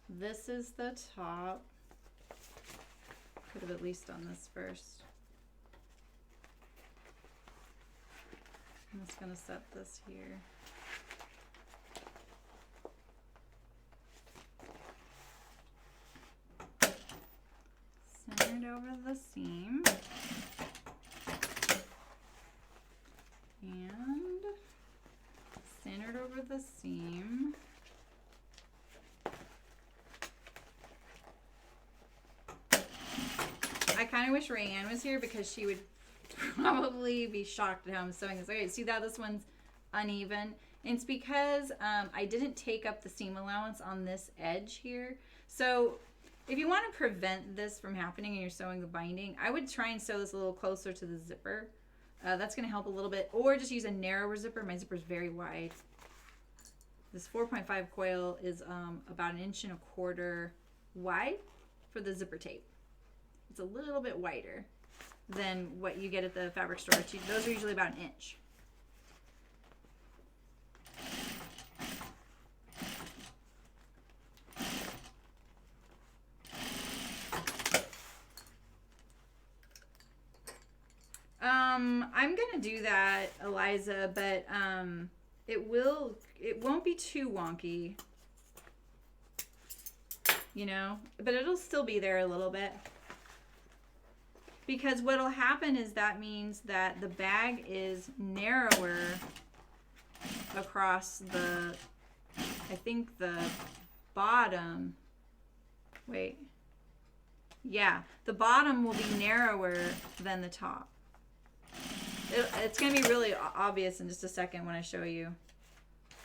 A: This is the top. Could have at least done this first. I'm just going to set this here. Centered over the seam. And centered over the seam. I kind of wish Rayanne was here because she would probably be shocked at how I'm sewing this. Okay, see that this one's uneven? And it's because I didn't take up the seam allowance on this edge here. So if you want to prevent this from happening and you're sewing the binding, I would try and sew this a little closer to the zipper. That's going to help a little bit. Or just use a narrower zipper. My zipper is very wide. This 4.5 coil is about 1.25 inches wide for the zipper tape. It's a little bit wider than what you get at the fabric store. Those are usually about 1 inch. I'm gonna do that, Eliza, but it won't be too wonky, you know, but it'll still be there a little bit. Because what'll happen is that means that the bag is narrower across the, I think the bottom, wait, yeah, the bottom will be narrower than the top. It's going to be really obvious in just a second when I show you.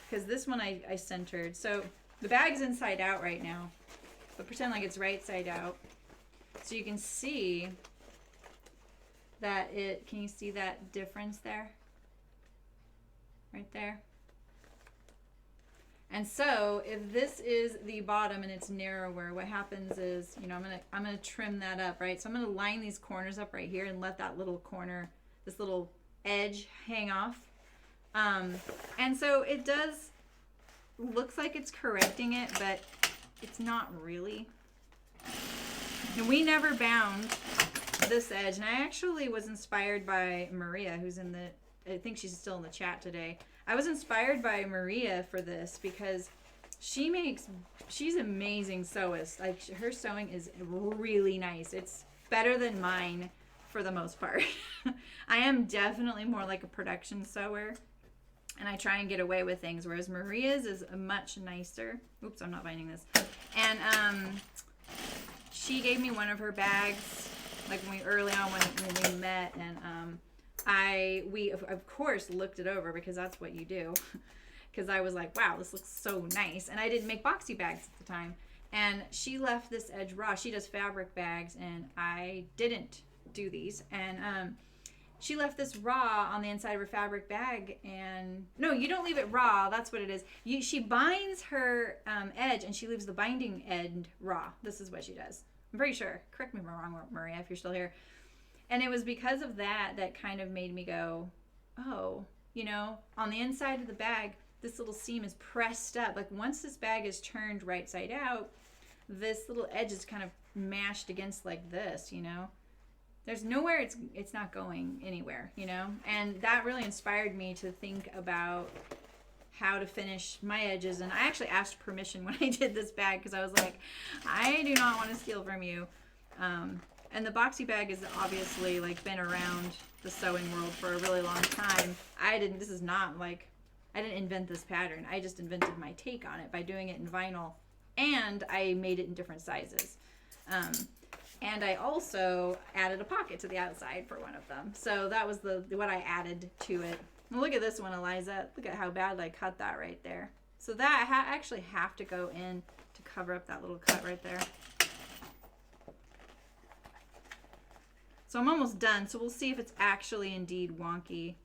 A: Because this one I centered. So the bag's inside out right now, but pretend like it's right side out. So you can see that can you see that difference there? Right there. And so if this is the bottom and it's narrower, what happens is, you know, I'm gonna trim that up, right? So I'm gonna line these corners up right here and let that little corner, this little edge hang off. And so it does, looks like it's correcting it, but it's not really. And we never bound this edge, and I actually was inspired by Maria, who's in the, I think she's still in the chat today. I was inspired by Maria for this because she's amazing sewist. Like, her sewing is really nice. It's better than mine for the most part. I am definitely more like a production sewer, and I try and get away with things, whereas Maria's is much nicer. Oops, I'm not binding this. And she gave me one of her bags, like when we met, and we of course looked it over because that's what you do. Because I was like, wow, this looks so nice, and I didn't make boxy bags at the time. And she left this edge raw. She does fabric bags, and I didn't do these. And she left this raw on the inside of her fabric bag. And no, you don't leave it raw. That's what it is. She binds her edge, and she leaves the binding end raw. This is what she does. I'm pretty sure. Correct me if I'm wrong, Maria, if you're still here. And it was because of that kind of made me go, oh, on the inside of the bag, this little seam is pressed up. Like once this bag is turned right side out, this little edge is kind of mashed against like this, There's nowhere it's not going anywhere, And that really inspired me to think about how to finish my edges. And I actually asked permission when I did this bag because I was like, I do not want to steal from you. And the boxy bag is obviously like been around the sewing world for a really long time. I didn't invent this pattern. I just invented my take on it by doing it in vinyl, and I made it in different sizes. And I also added a pocket to the outside for one of them. So that was what I added to it. And look at this one, Eliza. Look at how bad I cut that right there. So that actually have to go in to cover up that little cut right there. So I'm almost done. So we'll see if it's actually indeed wonky.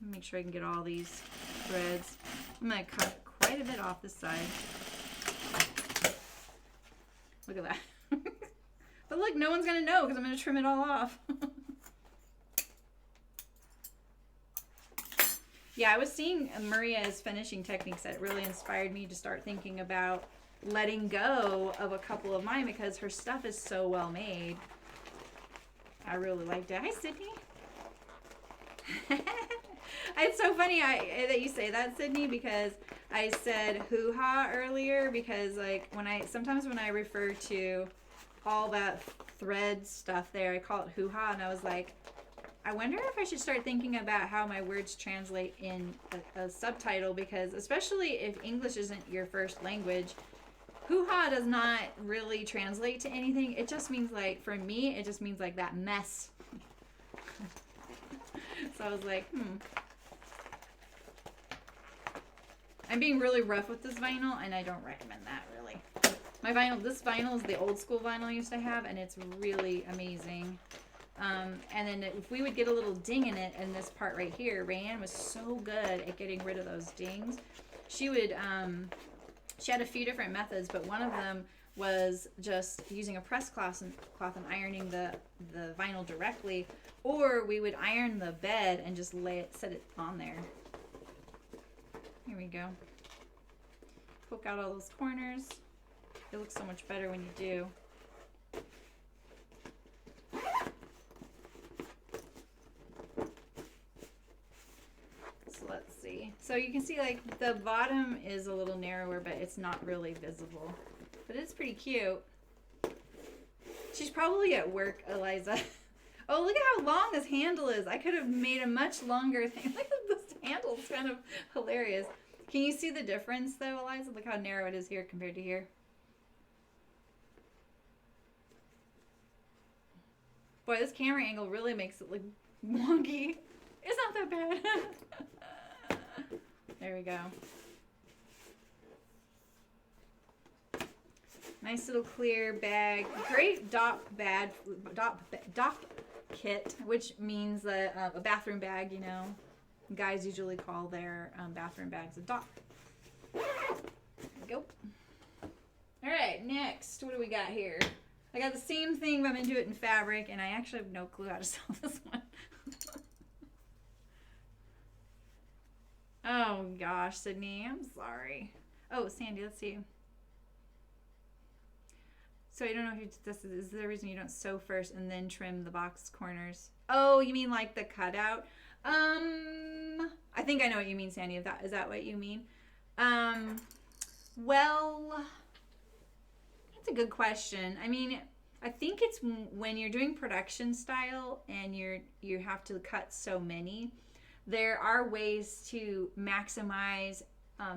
A: Make sure I can get all these threads. I'm going to cut quite a bit off this side. Look at that. But look, no one's going to know because I'm going to trim it all off. Yeah, I was seeing Maria's finishing techniques that really inspired me to start thinking about letting go of a couple of mine because her stuff is so well made. I really liked it. Hi, Sydney. It's so funny that you say that, Sydney, because I said hoo-ha earlier because like sometimes when I refer to all that thread stuff there, I call it hoo-ha, and I was like, I wonder if I should start thinking about how my words translate in a subtitle, because especially if English isn't your first language, hoo-ha does not really translate to anything. It just means like, for me, it just means like that mess. So I was like, I'm being really rough with this vinyl, and I don't recommend that, really. This vinyl is the old school vinyl I used to have, and it's really amazing. And then if we would get a little ding in it, in this part right here, Rayanne was so good at getting rid of those dings. She had a few different methods, but one of them was just using a press cloth and ironing the vinyl directly, or we would iron the bed and just set it on there. Here we go. Poke out all those corners. It looks so much better when you do. So let's see. So you can see like the bottom is a little narrower, but it's not really visible. But it's pretty cute. She's probably at work, Eliza. Oh, look at how long this handle is. I could have made a much longer thing. Look at this handle. It's kind of hilarious. Can you see the difference though, Eliza? Look how narrow it is here compared to here. Boy, this camera angle really makes it look wonky. It's not that bad. There we go. Nice little clear bag. Great dop kit, which means a bathroom bag, you know. Guys usually call their bathroom bags a dop. There we go. All right, next, what do we got here? I got the same thing, but I'm going to do it in fabric, and I actually have no clue how to sew this one. Oh, gosh, Sydney, I'm sorry. Oh, Sandy, let's see. So I don't know if this is the reason you don't sew first and then trim the box corners. Oh, you mean like the cutout? I think I know what you mean, Sandy. Is that what you mean? Well, that's a good question. I mean, I think it's when you're doing production style and you have to cut so many, there are ways to maximize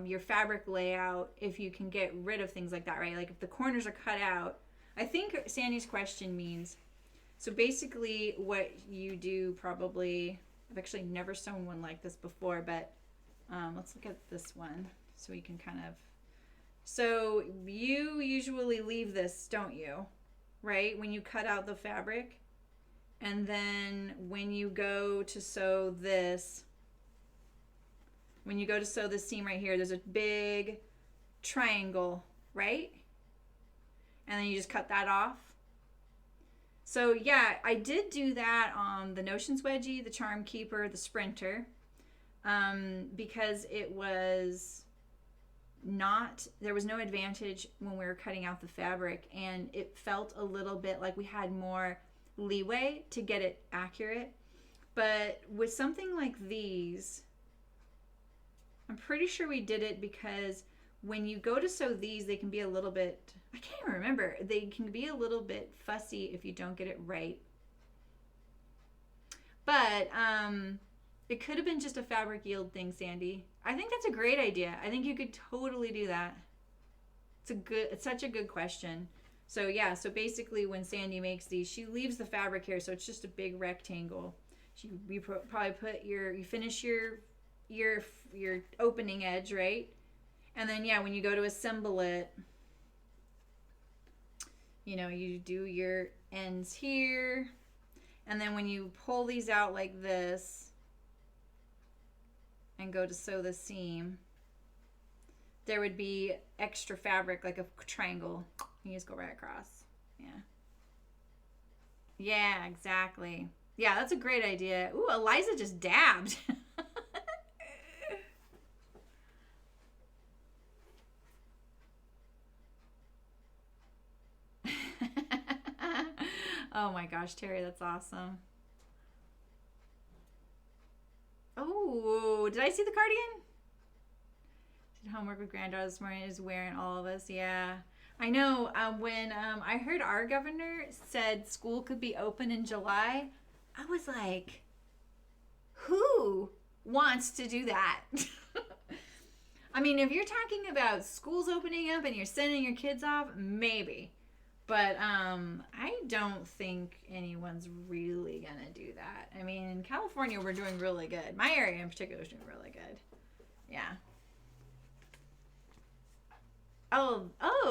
A: your fabric layout if you can get rid of things like that, right? Like if the corners are cut out. I think Sandy's question means, so basically what you do probably, I've actually never sewn one like this before, but let's look at this one so we can kind of, so you usually leave this, don't you? Right? When you cut out the fabric. And then when you go to sew this, when you go to sew this seam right here, there's a big triangle, right? And then you just cut that off. So yeah, I did do that on the Notions Wedgie, the Charm Keeper, the Sprinter, because it was not, there was no advantage when we were cutting out the fabric, and it felt a little bit like we had more leeway to get it accurate. But with something like these, I'm pretty sure we did it because when you go to sew these, they can be a little bit, I can't even remember, they can be a little bit fussy if you don't get it right. But it could have been just a fabric yield thing, Sandy. I think that's a great idea. I think you could totally do that. It's such a good question. So yeah, so basically when Sandy makes these, she leaves the fabric here, so it's just a big rectangle. You probably put you finish your opening edge, right? And then yeah, when you go to assemble it, you know, you do your ends here, and then when you pull these out like this and go to sew the seam, there would be extra fabric, like a triangle. You just go right across. Yeah. Yeah, exactly. Yeah, that's a great idea. Ooh, Eliza just dabbed. Oh my gosh, Terry, that's awesome. Oh, did I see the cardigan? Did homework with granddaughter this morning, is wearing all of us. Yeah, I know. When I heard our governor said school could be open in July, I was like, who wants to do that? I mean, if you're talking about schools opening up and you're sending your kids off, maybe. But I don't think anyone's really gonna do that. I mean, in California, we're doing really good. My area in particular is doing really good. Yeah. Oh,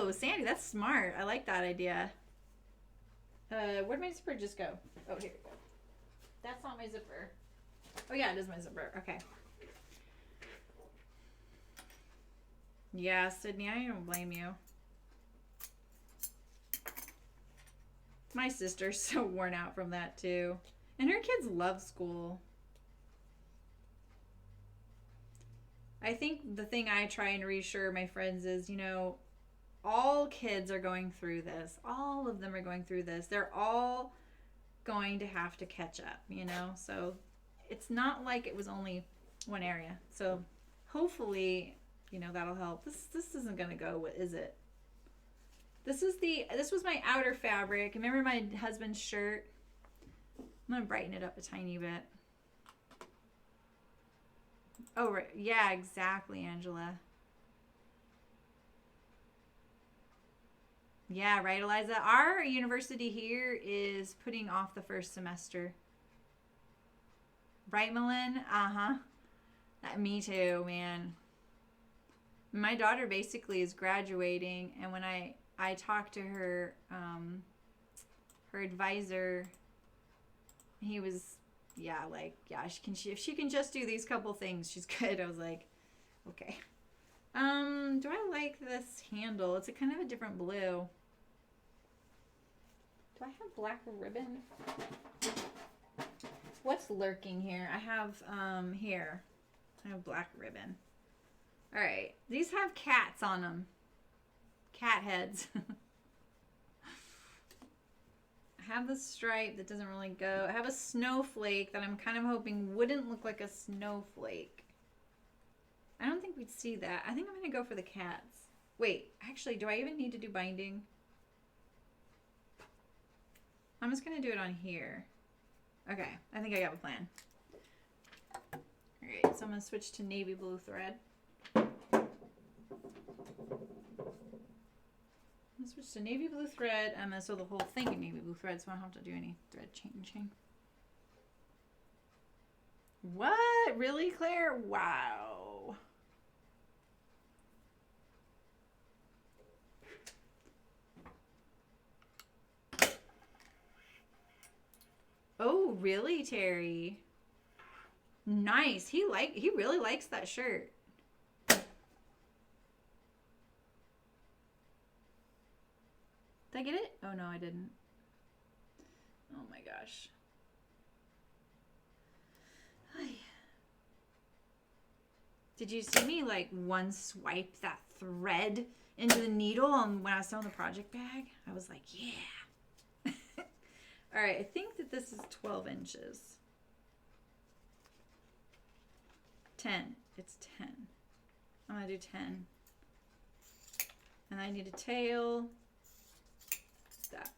A: Sandy, that's smart. I like that idea. Where'd my zipper just go? Oh, here we go. That's not my zipper. Oh yeah, it is my zipper. Okay. Yeah, Sydney, I don't blame you. My sister's so worn out from that too. And her kids love school. I think the thing I try and reassure my friends is, you know, all kids are going through this. All of them are going through this. They're all going to have to catch up, you know? So it's not like it was only one area. So hopefully, you know, that'll help. This isn't going to go, is it? This was my outer fabric. Remember my husband's shirt? I'm going to brighten it up a tiny bit. Oh, right. Yeah, exactly, Angela. Yeah, right, Eliza. Our university here is putting off the first semester. Right, Malin? Uh-huh. Me too, man. My daughter basically is graduating, and when I talked to her, her advisor, he was, yeah, like, yeah, if she can just do these couple things, she's good. I was like, okay. Do I like this handle? It's a kind of a different blue. Do I have black ribbon? What's lurking here? I have, here. I have black ribbon. All right. These have cats on them. Cat heads. I have the stripe that doesn't really go. I have a snowflake that I'm kind of hoping wouldn't look like a snowflake. I don't think we'd see that. I think I'm going to go for the cats. Wait, actually, do I even need to do binding? I'm just going to do it on here. Okay, I think I got a plan. All right, so I'm going to switch to navy blue thread. Let's switch to navy blue thread. I'm going to sew the whole thing in navy blue thread, so I don't have to do any thread changing. What? Really, Claire? Wow. Oh, really, Terry? Nice. He really likes that shirt. Did I get it? Oh no, I didn't. Oh my gosh. Did you see me like one swipe that thread into the needle when I was sewing the project bag? I was like, yeah. All right, I think that this is 12 inches. 10. It's 10. I'm going to do 10. And I need a tail. That.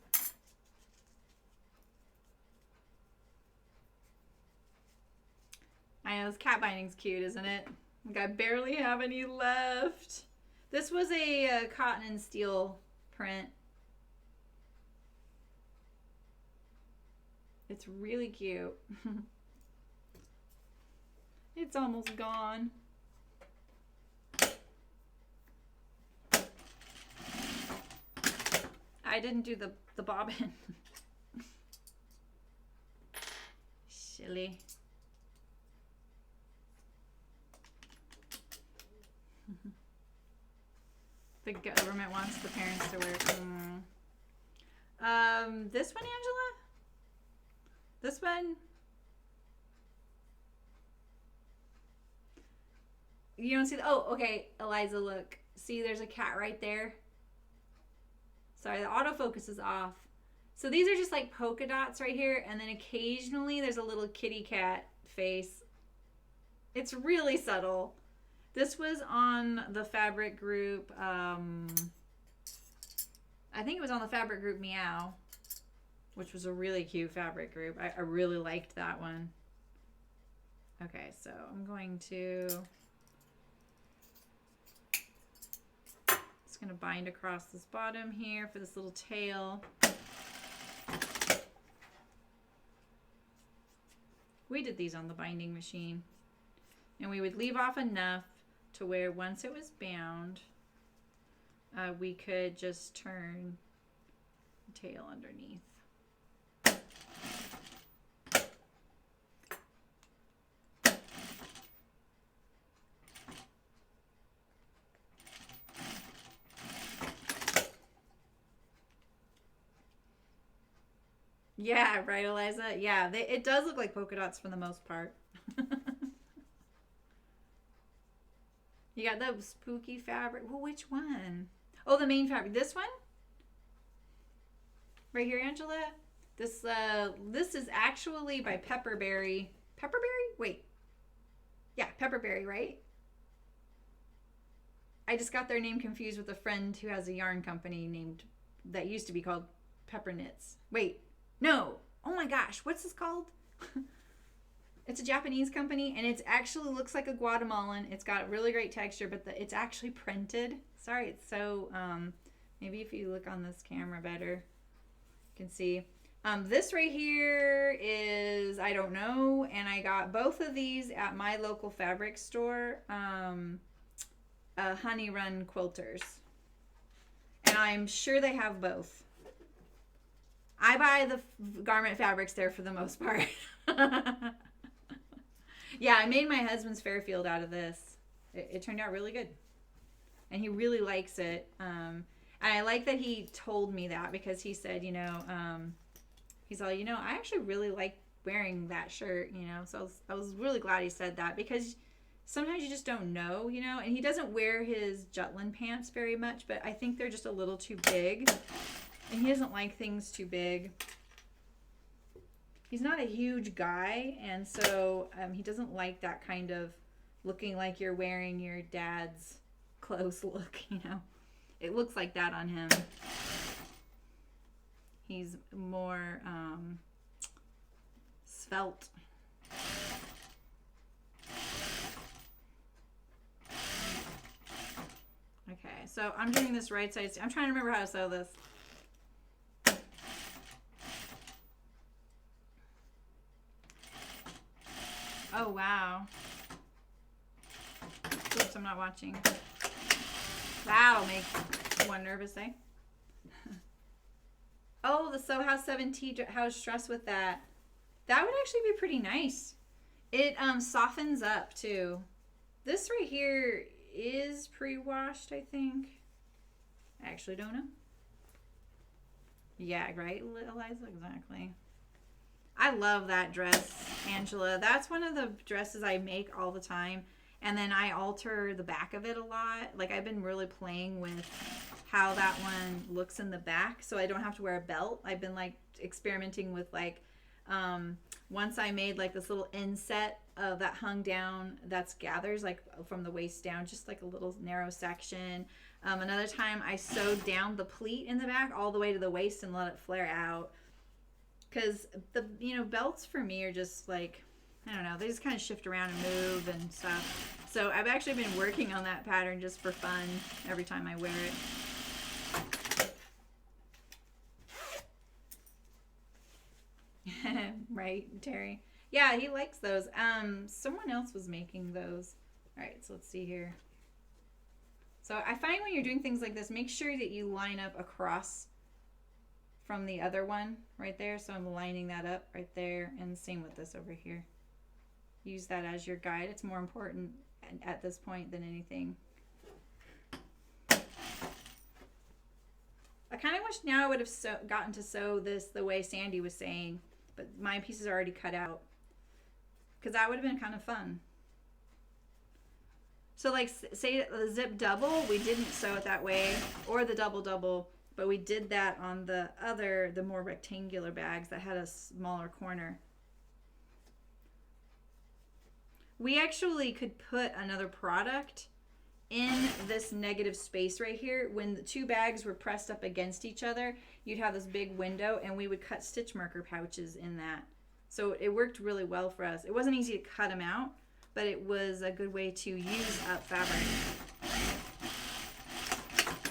A: I know, this cat binding's cute, isn't it? Like, I barely have any left. This was a cotton and steel print. It's really cute. It's almost gone. I didn't do the bobbin. Silly. The government wants the parents to wear. This one, Angela? This one? You don't see the, oh, okay, Eliza, look. See, there's a cat right there. Sorry, the autofocus is off. So these are just like polka dots right here, and then occasionally there's a little kitty cat face. It's really subtle. This was on the fabric group, I think it was on the fabric group Meow, which was a really cute fabric group. I really liked that one. Okay, so I'm going to, just gonna bind across this bottom here for this little tail. We did these on the binding machine, and we would leave off enough to where once it was bound, we could just turn the tail underneath. Yeah, right, Eliza? Yeah, it does look like polka dots for the most part. You got the spooky fabric. Well, which one? Oh, the main fabric. This one? Right here, Angela? This is actually by Pepperberry. Pepperberry? Wait. Yeah, Pepperberry, right? I just got their name confused with a friend who has a yarn company named, that used to be called Pepper Knits. Wait. No. Oh my gosh. What's this called? It's a Japanese company, and it actually looks like a Guatemalan. It's got really great texture, but it's actually printed. Sorry, it's so, maybe if you look on this camera better, you can see. This right here is, I don't know, and I got both of these at my local fabric store, Honey Run Quilters. And I'm sure they have both. I buy the garment fabrics there for the most part. Yeah, I made my husband's Fairfield out of this. It turned out really good. And he really likes it. And I like that he told me that, because he said, you know, he's all, you know, I actually really like wearing that shirt, you know. So I was really glad he said that, because sometimes you just don't know, you know. And he doesn't wear his Jutland pants very much, but I think they're just a little too big. And he doesn't like things too big. He's not a huge guy, and so he doesn't like that kind of looking like you're wearing your dad's clothes look, you know. It looks like that on him. He's more svelte. Okay, so I'm doing this right side. I'm trying to remember how to sew this. Oh, wow. Oops, I'm not watching. That'll make one nervous, eh? Oh, the Sew House 7T House dress with that. That would actually be pretty nice. It softens up, too. This right here is pre-washed, I think. I actually don't know. Yeah, right, Eliza? Exactly. I love that dress, Angela. That's one of the dresses I make all the time. And then I alter the back of it a lot. Like, I've been really playing with how that one looks in the back so I don't have to wear a belt. I've been, like, experimenting with, like, once I made, like, this little inset that hung down that's gathers, like, from the waist down, just, like, a little narrow section. Another time I sewed down the pleat in the back all the way to the waist and let it flare out. Because the, belts for me are just like, I don't know, they just kind of shift around and move and stuff. So I've actually been working on that pattern just for fun every time I wear it. Right, Terry? Yeah, he likes those. Someone else was making those. All right, so let's see here. So I find when you're doing things like this, make sure that you line up across from the other one right there. So I'm lining that up right there, and same with this over here. Use that as your guide. It's more important at this point than anything. I kind of wish now I would have gotten to sew this the way Sandy was saying, but my pieces are already cut out, because that would have been kind of fun. So like, say the zip double, we didn't sew it that way, or the double double, but we did that on the more rectangular bags that had a smaller corner. We actually could put another product in this negative space right here. When the two bags were pressed up against each other, you'd have this big window, and we would cut stitch marker pouches in that. So it worked really well for us. It wasn't easy to cut them out, but it was a good way to use up fabric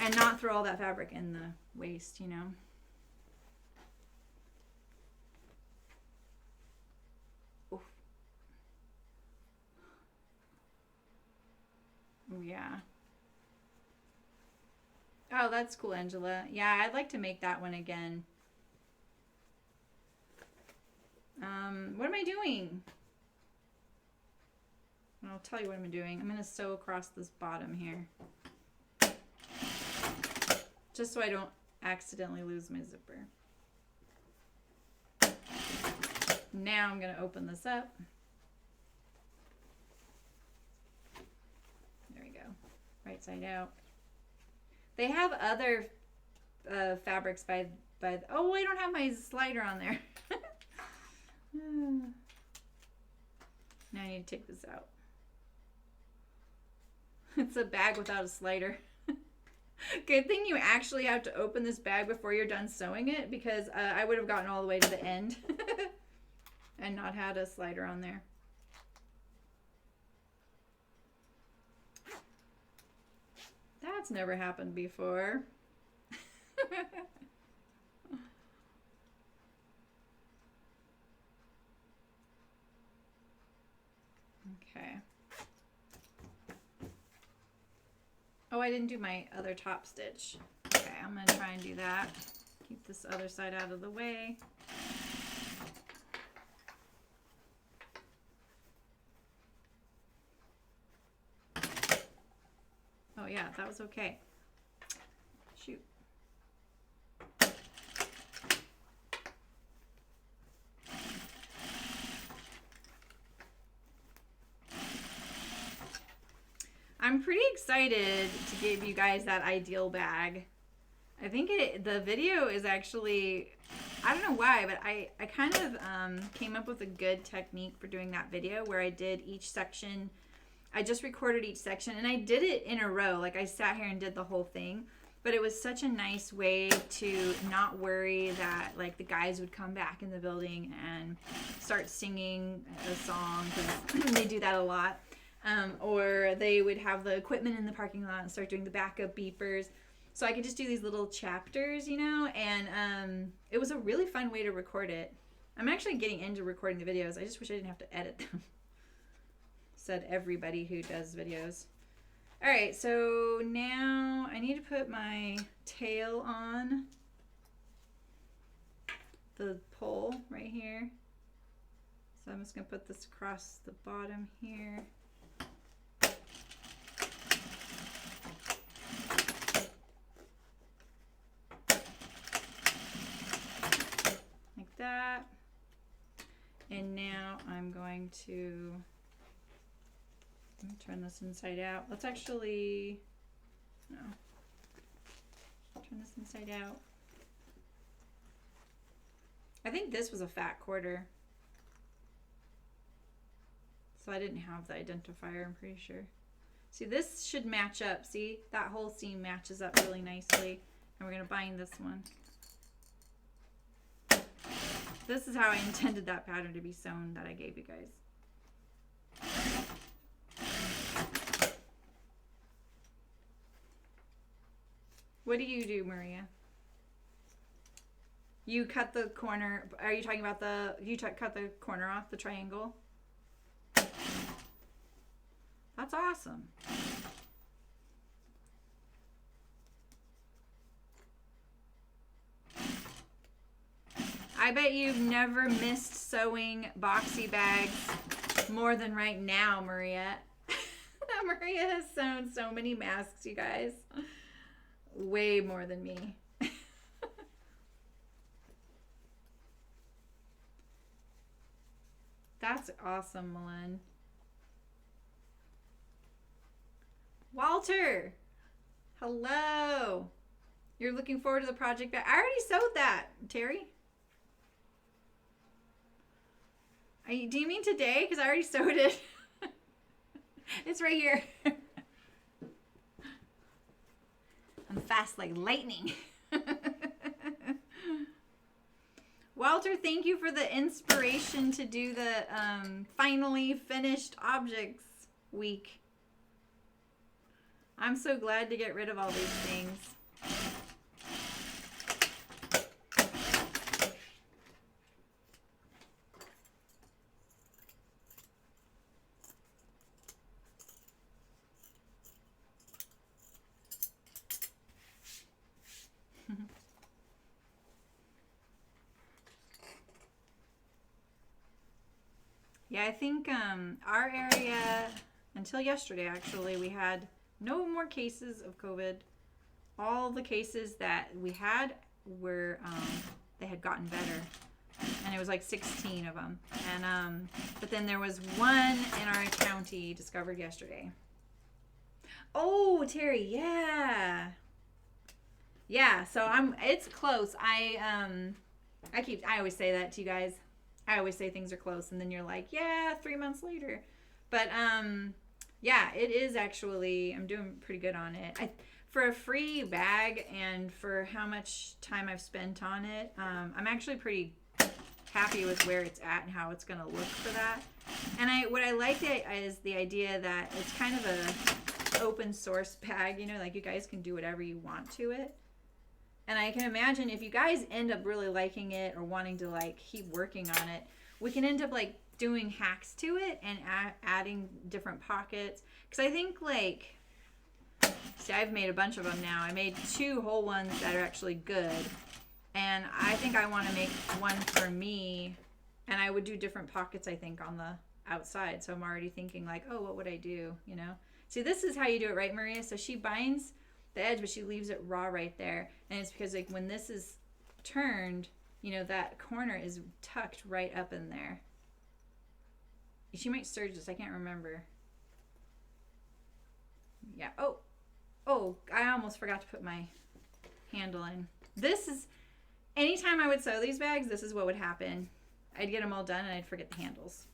A: and not throw all that fabric in the waste, Oof. Yeah. Oh, that's cool, Angela. Yeah, I'd like to make that one again. What am I doing? I'll tell you what I'm doing. I'm going to sew across this bottom here, just so I don't accidentally lose my zipper. Now I'm going to open this up. There we go. Right side out. They have other fabrics by oh, I don't have my slider on there. Now I need to take this out. It's a bag without a slider. Good thing you actually have to open this bag before you're done sewing it, because I would have gotten all the way to the end and not had a slider on there. That's never happened before. Okay. Oh, I didn't do my other top stitch. Okay, I'm going to try and do that. Keep this other side out of the way. Oh yeah, that was okay. Shoot. I'm pretty excited to give you guys that ideal bag. I think the video is actually, I don't know why, but I kind of came up with a good technique for doing that video where I did each section. I just recorded each section, and I did it in a row. Like, I sat here and did the whole thing. But it was such a nice way to not worry that like the guys would come back in the building and start singing a song, because they do that a lot. Or they would have the equipment in the parking lot and start doing the backup beepers. So I could just do these little chapters, you know, and it was a really fun way to record it. I'm actually getting into recording the videos. I just wish I didn't have to edit them. Said everybody who does videos. All right, so now I need to put my tail on the pole right here. So I'm just gonna put this across the bottom here. Like that. And now I'm going to turn this inside out. Let's actually, no, turn this inside out. I think this was a fat quarter, so I didn't have the identifier, I'm pretty sure. See, this should match up. See, that whole seam matches up really nicely. And we're going to bind this one. This is how I intended that pattern to be sewn that I gave you guys. What do you do, Maria? You cut the corner. Are you talking about cut the corner off the triangle? That's awesome. I bet you've never missed sewing boxy bags more than right now, Maria. Maria has sewn so many masks, you guys. Way more than me. That's awesome, Malin. Walter, hello. You're looking forward to the project bag. I already sewed that, Terry. Do you mean today? Because I already sewed it. It's right here. I'm fast like lightning. Walter, thank you for the inspiration to do the finally finished objects week. I'm so glad to get rid of all these things. Yeah, I think our area, until yesterday actually, we had no more cases of COVID. All the cases that we had were, they had gotten better. And it was like 16 of them. And but then there was one in our county discovered yesterday. Oh, Terry, yeah. Yeah, so it's close. I always say that to you guys. I always say things are close, and then you're like, yeah, 3 months later. But yeah, it is actually, I'm doing pretty good on it. For a free bag and for how much time I've spent on it, I'm actually pretty happy with where it's at and how it's going to look for that. And what I like is the idea that it's kind of a open source bag, you know, like you guys can do whatever you want to it. And I can imagine if you guys end up really liking it or wanting to like keep working on it, we can end up like doing hacks to it and adding different pockets. Because I think like, see, I've made a bunch of them now. I made 2 whole ones that are actually good. And I think I want to make one for me. And I would do different pockets, I think, on the outside. So I'm already thinking like, oh, what would I do, you know? See, this is how you do it, right, Maria? So she binds the edge, but she leaves it raw right there. And it's because like when this is turned, you know, that corner is tucked right up in there. She might serge this, I can't remember. Yeah, oh, I almost forgot to put my handle in. This is, anytime I would sew these bags, this is what would happen. I'd get them all done and I'd forget the handles.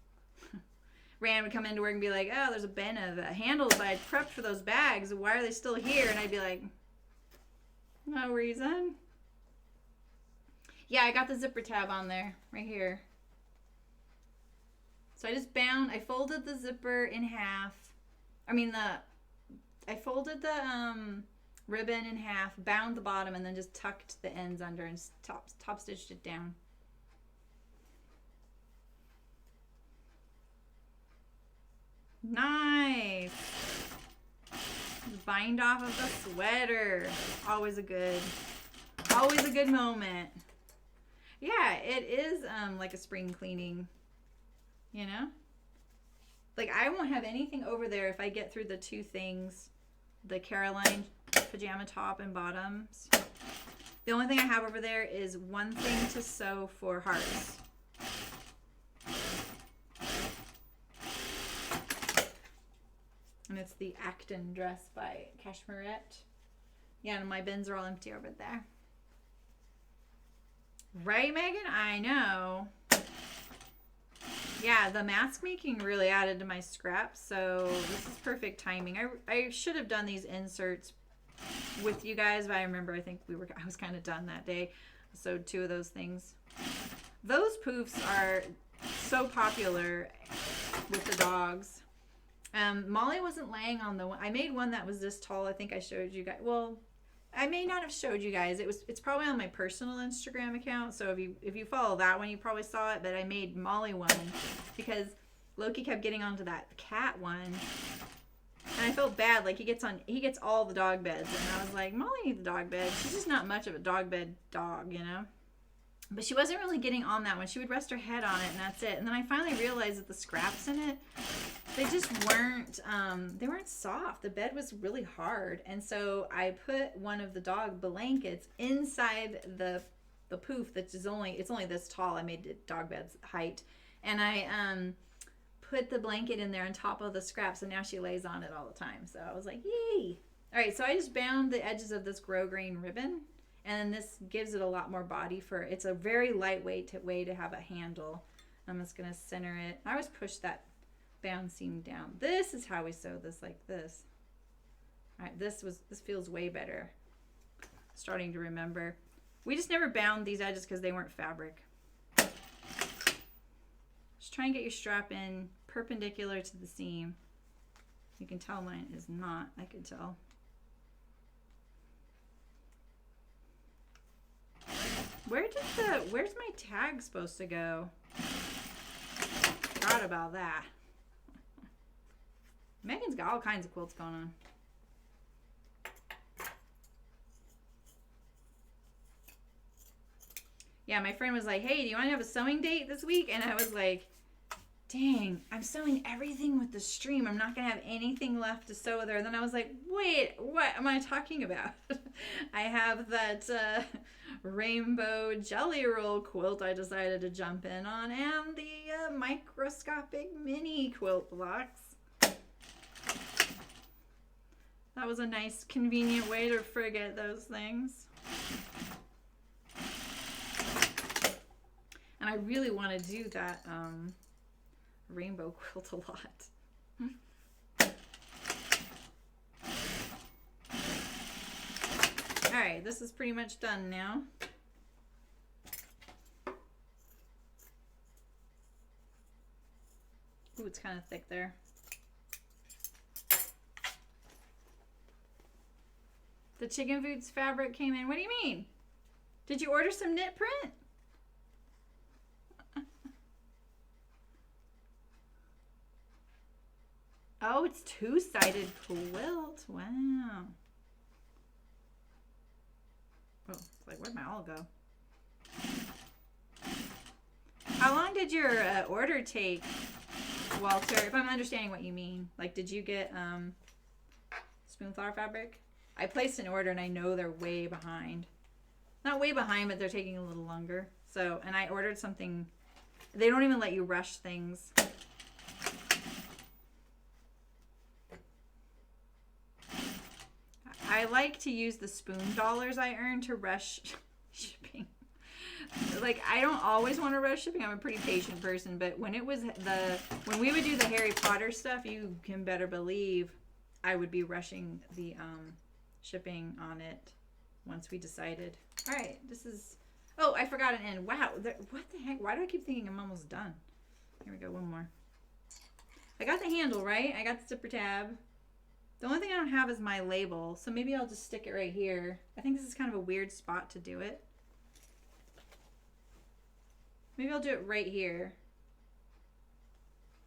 A: Rand would come into work and be like, oh, there's a bin of handles, but I prepped for those bags. Why are they still here? And I'd be like, No reason. Yeah, I got the zipper tab on there, right here. So I folded the zipper in half. I folded the ribbon in half, bound the bottom, and then just tucked the ends under and top stitched it down. Nice. Bind off of the sweater. Always a good moment. Yeah, it is like a spring cleaning, you know? Like, I won't have anything over there if I get through the two things, the Caroline pajama top and bottoms. The only thing I have over there is one thing to sew for hearts. And it's the Acton dress by Cashmerette. Yeah, and my bins are all empty over there. Right, Megan? I know. Yeah, the mask making really added to my scraps, so this is perfect timing. I should have done these inserts with you guys, but I remember I was kind of done that day. So 2 of those things. Those poofs are so popular with the dogs. Molly wasn't laying on the one. I made one that was this tall. I think I showed you guys. Well, I may not have showed you guys. It's probably on my personal Instagram account. So if you follow that one, you probably saw it. But I made Molly one because Loki kept getting onto that cat one, and I felt bad. Like he gets all the dog beds, and I was like, Molly needs a dog bed. She's just not much of a dog bed dog, you know. But she wasn't really getting on that one. She would rest her head on it, and that's it. And then I finally realized that the scraps in it, they just weren't, they weren't soft. The bed was really hard. And so I put one of the dog blankets inside the poof it's only this tall. I made it dog bed's height. And I put the blanket in there on top of the scraps, and now she lays on it all the time. So I was like, yay. All right, so I just bound the edges of this grosgrain ribbon. And then this gives it a lot more body it's a very lightweight way to have a handle. I'm just going to center it. I always push that bound seam down. This is how we sew this, like this. All right, this feels way better. Starting to remember. We just never bound these edges because they weren't fabric. Just try and get your strap in perpendicular to the seam. You can tell mine is not. I can tell. Where's my tag supposed to go? Forgot about that. Megan's got all kinds of quilts going on. Yeah, my friend was like, hey, do you want to have a sewing date this week? And I was like, dang, I'm sewing everything with the stream. I'm not going to have anything left to sew there. And then I was like, wait, what am I talking about? I have that rainbow jelly roll quilt I decided to jump in on, and the microscopic mini quilt blocks. That was a nice, convenient way to forget those things. And I really want to do that rainbow quilt a lot. All right, this is pretty much done now. Ooh, it's kind of thick there. The chicken boots fabric came in. What do you mean? Did you order some knit print? Oh, it's two-sided quilt. Wow. Oh, it's like, where'd my all go? How long did your order take, Walter? If I'm understanding what you mean. Like, did you get spoonflower fabric? I placed an order and I know they're way behind. Not way behind, but they're taking a little longer. So, and I ordered something. They don't even let you rush things. I like to use the spoon dollars I earn to rush shipping. Like, I don't always want to rush shipping. I'm a pretty patient person, but when we would do the Harry Potter stuff, you can better believe I would be rushing the shipping on it. once we decided. All right, this is, oh, I forgot an end. Wow, what the heck? Why do I keep thinking I'm almost done? Here we go, one more. I got the handle, right? I got the zipper tab. The only thing I don't have is my label, so maybe I'll just stick it right here. I think this is kind of a weird spot to do it. Maybe I'll do it right here.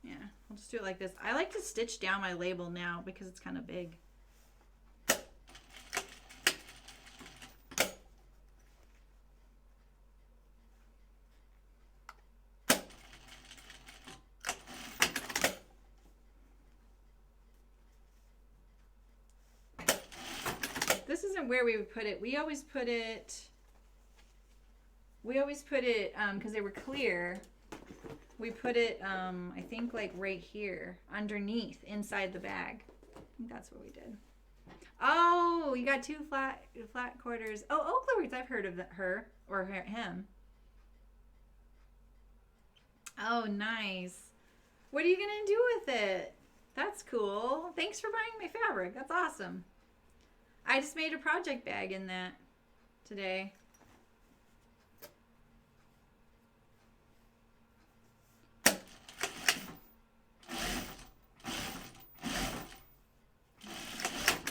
A: Yeah, I'll just do it like this. I like to stitch down my label now because it's kind of big. This isn't where we would put it. We always put it, because they were clear. We put it, I think like right here, underneath, inside the bag. I think that's what we did. Oh, you got two flat quarters. Oh, Oakley, I've heard of her or him. Oh, nice. What are you going to do with it? That's cool. Thanks for buying my fabric. That's awesome. I just made a project bag in that today.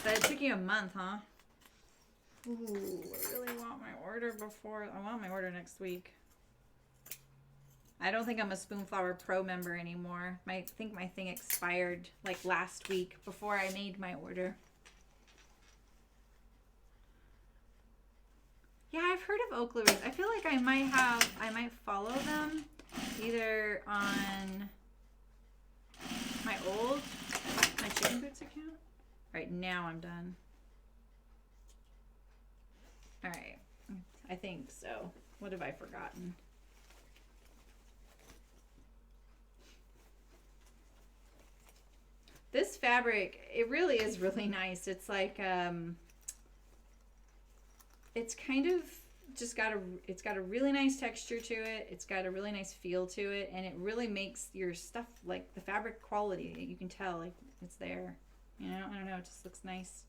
A: But it took you a month, huh? Ooh, I really want my order I want my order next week. I don't think I'm a Spoonflower Pro member anymore. I think my thing expired like last week before I made my order. Yeah, I've heard of Oakley. I feel like I might follow them either on my Chicken Boots account. All right, now I'm done. All right, I think so. What have I forgotten? This fabric, it really is really nice. It's like, it's kind of just it's got a really nice texture to it. It's got a really nice feel to it, and it really makes your stuff, like the fabric quality, you can tell like it's there. You know, I don't know, it just looks nice.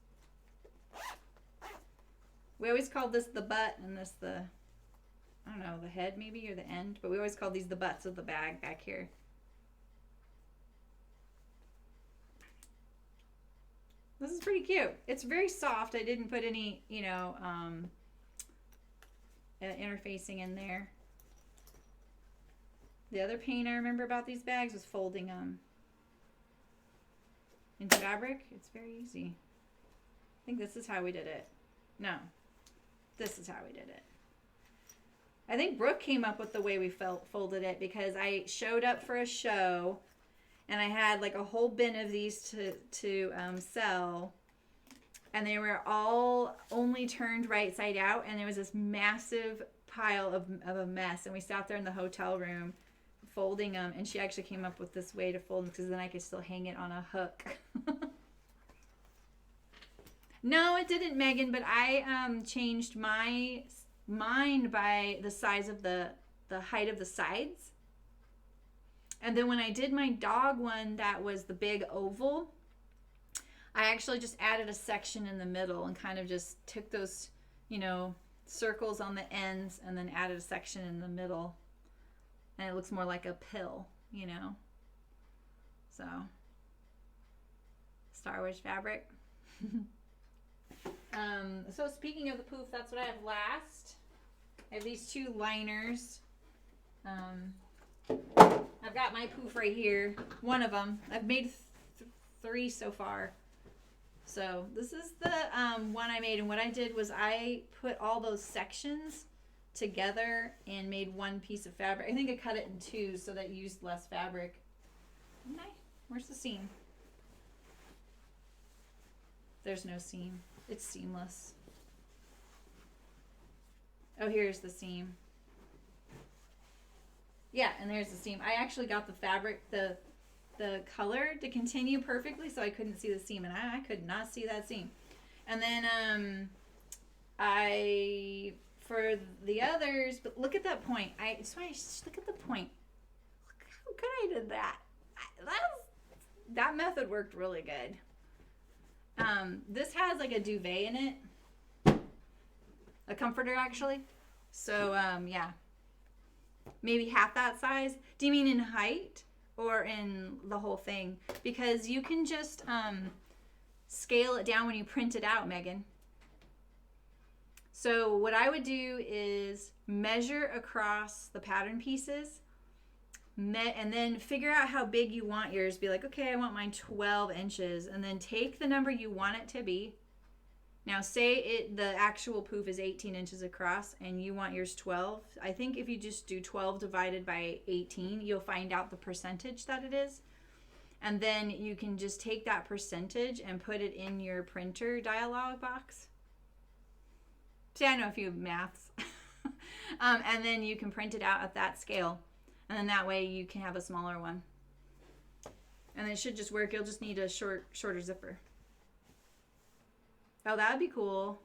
A: We always called this the butt and this the, I don't know, the head maybe or the end, but we always called these the butts of the bag back here. This is pretty cute. It's very soft. I didn't put any, you know, interfacing in there. The other pain I remember about these bags was folding them into fabric. It's very easy. I think this is how we did it. No, this is how we did it. I think Brooke came up with the way we folded it because I showed up for a show and I had like a whole bin of these to sell, and they were all only turned right side out, and there was this massive pile of a mess, and we sat there in the hotel room folding them, and she actually came up with this way to fold them because then I could still hang it on a hook. No, it didn't, Megan, but I changed mine by the size of the height of the sides. And then when I did my dog one, that was the big oval, I actually just added a section in the middle and kind of just took those, you know, circles on the ends and then added a section in the middle. And it looks more like a pill, you know. So, Star Wars fabric. So speaking of the poof, that's what I have last. I have these two liners. I've got my poof right here. One of them. I've made three so far. So this is the one I made, and what I did was I put all those sections together and made one piece of fabric. I think I cut it in two so that you used less fabric. Didn't I? Where's the seam? There's no seam. It's seamless. Oh, here's the seam. Yeah, and there's the seam. I actually got the fabric, the color to continue perfectly, so I couldn't see the seam, and I could not see that seam. And then for the others, but look at that point. Look at the point. Look how good I did that. That method worked really good. This has like a duvet in it. a comforter actually. So yeah, maybe half that size. Do you mean in height or in the whole thing? Because you can just scale it down when you print it out, Megan. So what I would do is measure across the pattern pieces and then figure out how big you want yours. Be like, okay, I want mine 12 inches, and then take the number you want it to be. Now say the actual poof is 18 inches across and you want yours 12. I think if you just do 12 divided by 18, you'll find out the percentage that it is. And then you can just take that percentage and put it in your printer dialog box. See, I know a few maths. And then you can print it out at that scale. And then that way you can have a smaller one. And it should just work. You'll just need a shorter zipper. Oh, that would be cool.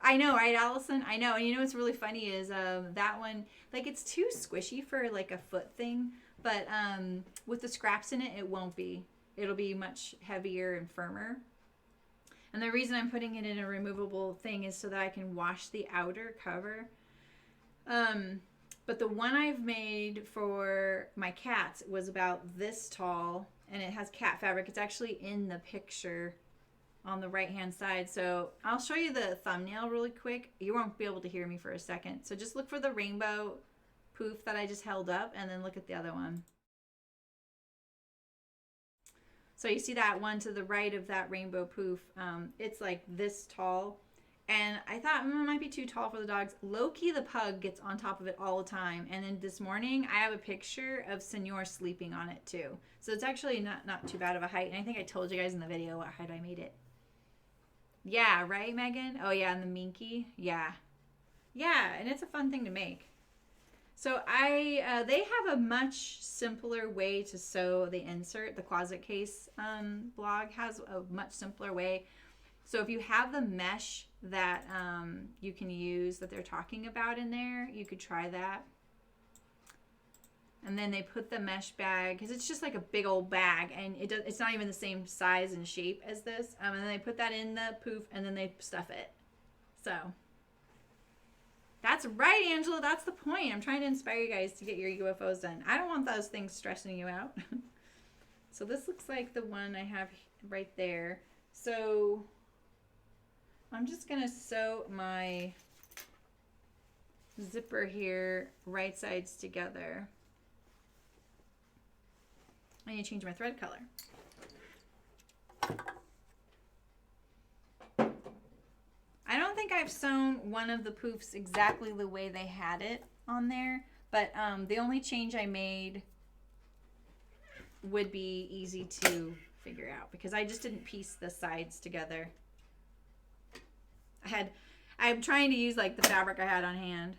A: I know, right, Allison? I know. And you know what's really funny is that one, like, it's too squishy for like a foot thing. But with the scraps in it, it won't be. It'll be much heavier and firmer. And the reason I'm putting it in a removable thing is so that I can wash the outer cover. But the one I've made for my cats was about this tall, and it has cat fabric. It's actually in the picture on the right hand side. So I'll show you the thumbnail really quick. You won't be able to hear me for a second. So just look for the rainbow poof that I just held up, and then look at the other one. So you see that one to the right of that rainbow poof. It's like this tall. And I thought it might be too tall for the dogs. Loki the pug gets on top of it all the time. And then this morning I have a picture of Senor sleeping on it too. So it's actually not too bad of a height. And I think I told you guys in the video what height I made it. Yeah, right, Megan? Oh yeah, and the minky. Yeah. Yeah, and it's a fun thing to make. So they have a much simpler way to sew the insert. The Closet Case blog has a much simpler way. So if you have the mesh that you can use that they're talking about in there, you could try that. And then they put the mesh bag, because it's just like a big old bag, and it's not even the same size and shape as this. And then they put that in the poof, and then they stuff it. So that's right, Angela. That's the point. I'm trying to inspire you guys to get your UFOs done. I don't want those things stressing you out. So this looks like the one I have right there. So I'm just going to sew my zipper here right sides together. I need to change my thread color. I don't think I've sewn one of the poofs exactly the way they had it on there, but the only change I made would be easy to figure out because I just didn't piece the sides together. I'm trying to use like the fabric I had on hand.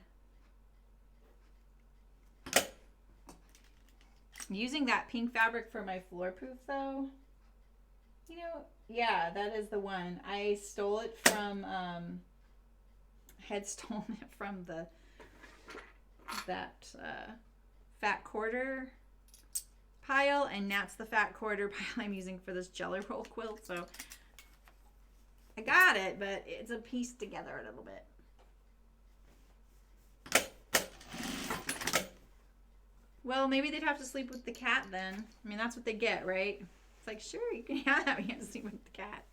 A: Using that pink fabric for my floor poof though, you know, yeah, that is the one. I stole it from, had stolen it from that fat quarter pile, and that's the fat quarter pile I'm using for this jelly roll quilt. So I got it, but it's a piece together a little bit. Well, maybe they'd have to sleep with the cat then. I mean, that's what they get, right? It's like, sure, you can have that. You have to sleep with the cat.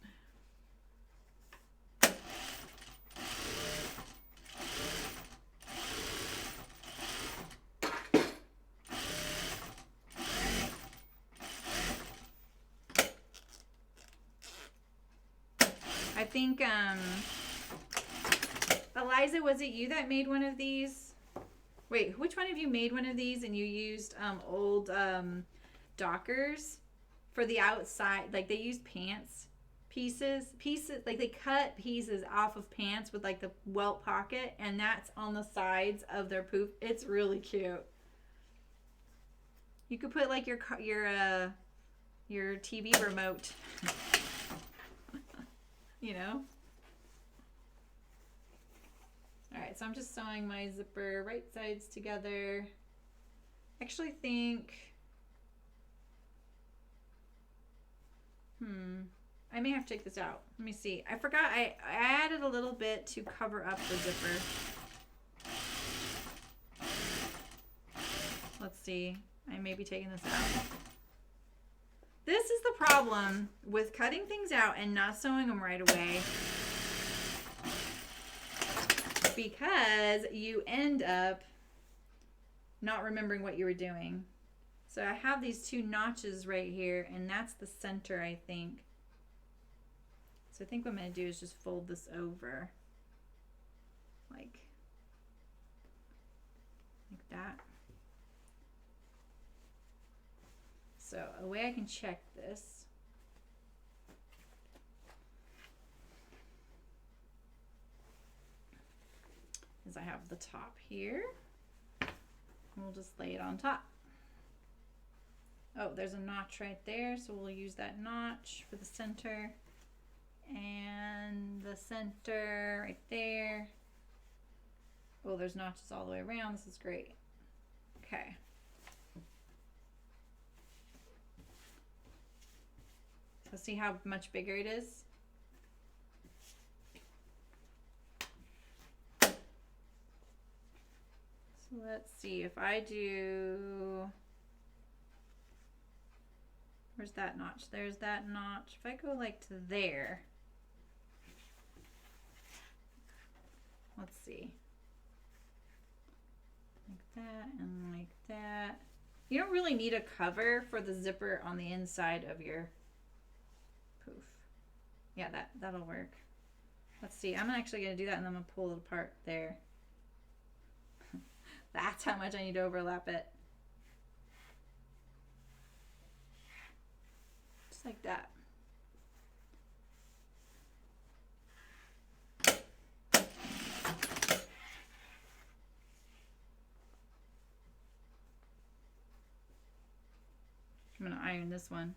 A: I think, Eliza, was it you that made one of these? Wait, which one of you made one of these and you used old Dockers for the outside? Like they used pants pieces, like they cut pieces off of pants with like the welt pocket, and that's on the sides of their poof. It's really cute. You could put like your TV remote, you know. All right, so I'm just sewing my zipper right sides together. Actually think, I may have to take this out. Let me see. I forgot I added a little bit to cover up the zipper. Let's see. I may be taking this out. This is the problem with cutting things out and not sewing them right away. Because you end up not remembering what you were doing. So I have these two notches right here, and that's the center, I think. So I think what I'm going to do is just fold this over. Like that. So a way I can check this is I have the top here. We'll just lay it on top. Oh, there's a notch right there, so we'll use that notch for the center. And the center right there. Oh, there's notches all the way around. This is great. Okay. So see how much bigger it is? So let's see if I do, where's that notch? There's that notch. If I go like to there, let's see, like that and like that. You don't really need a cover for the zipper on the inside of your poof. Yeah, that'll work. Let's see, I'm actually gonna do that and then I'm gonna pull it apart there. That's how much I need to overlap it. Just like that. I'm gonna iron this one.